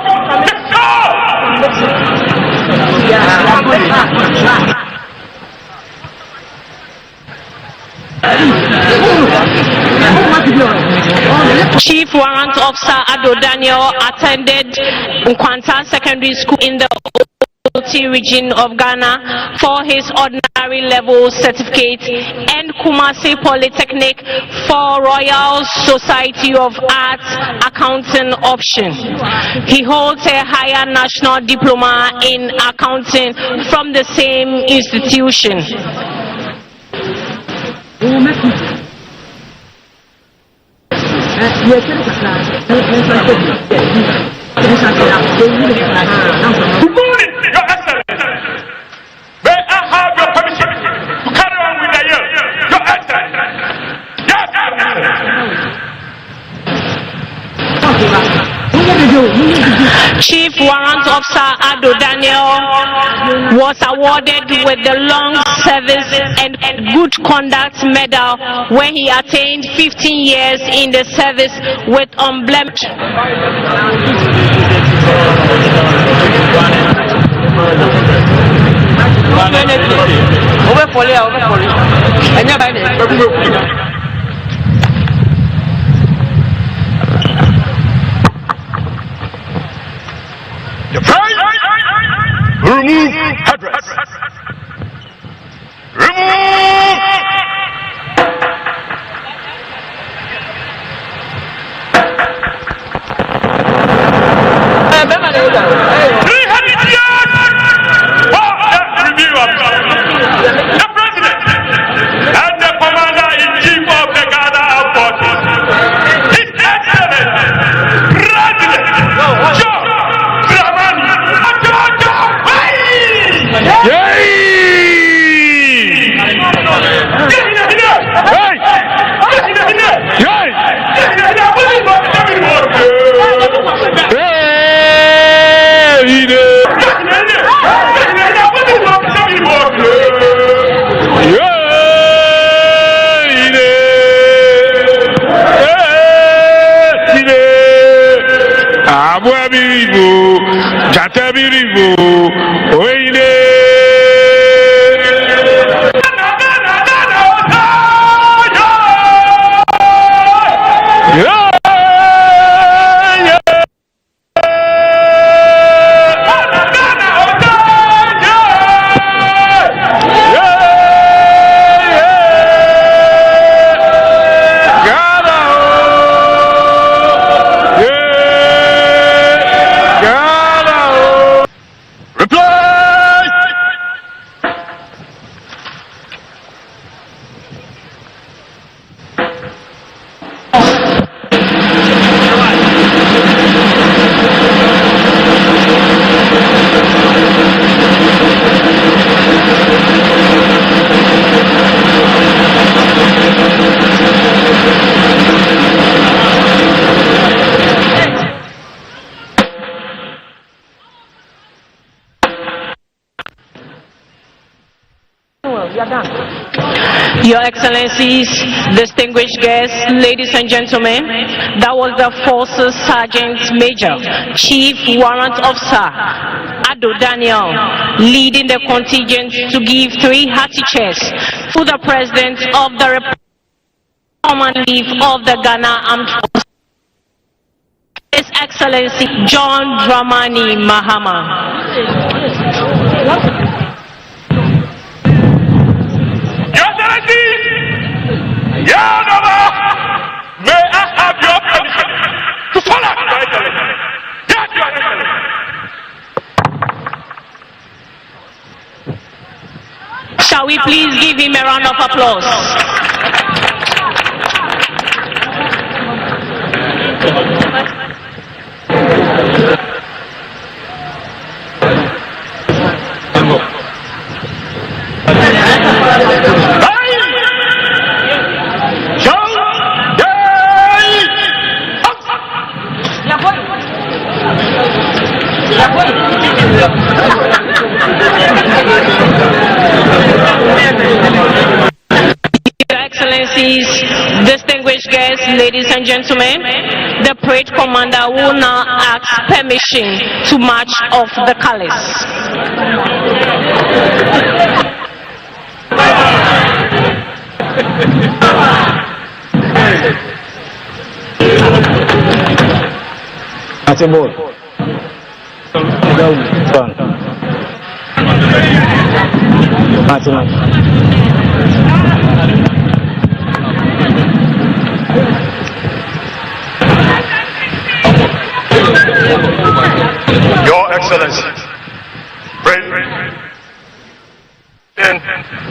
Chief Warrant Officer Ado Daniel attended Nkrumah Secondary School in the OT region of Ghana for his ordinary level certificate and Kumasi Polytechnic for Royal Society of Arts accounting option. He holds a higher national diploma in accounting from the same institution. Chief Warrant Officer Ado Daniel was awarded with the Long Service and Good Conduct Medal when he attained 15 years in the service with unblemished. Remove headdress. Remove. The President and the Commander-in-Chief of the Ghana Armed Forces, His Excellency President John Dramani Your Excellencies, distinguished guests, ladies and gentlemen, that was the Forces Sergeant Major, Chief Warrant Officer Ado Daniel, leading the contingent to give 3 hearty cheers to the President of the Republic, Commander-in-Chief of the Ghana Armed Forces, His Excellency John Dramani Mahama. May I have your permission to follow? Yes, Your Excellency. Shall we please give him a round of applause? Excellencies, distinguished guests, ladies and gentlemen, the parade commander will now ask permission to march off the colours. Your Excellency,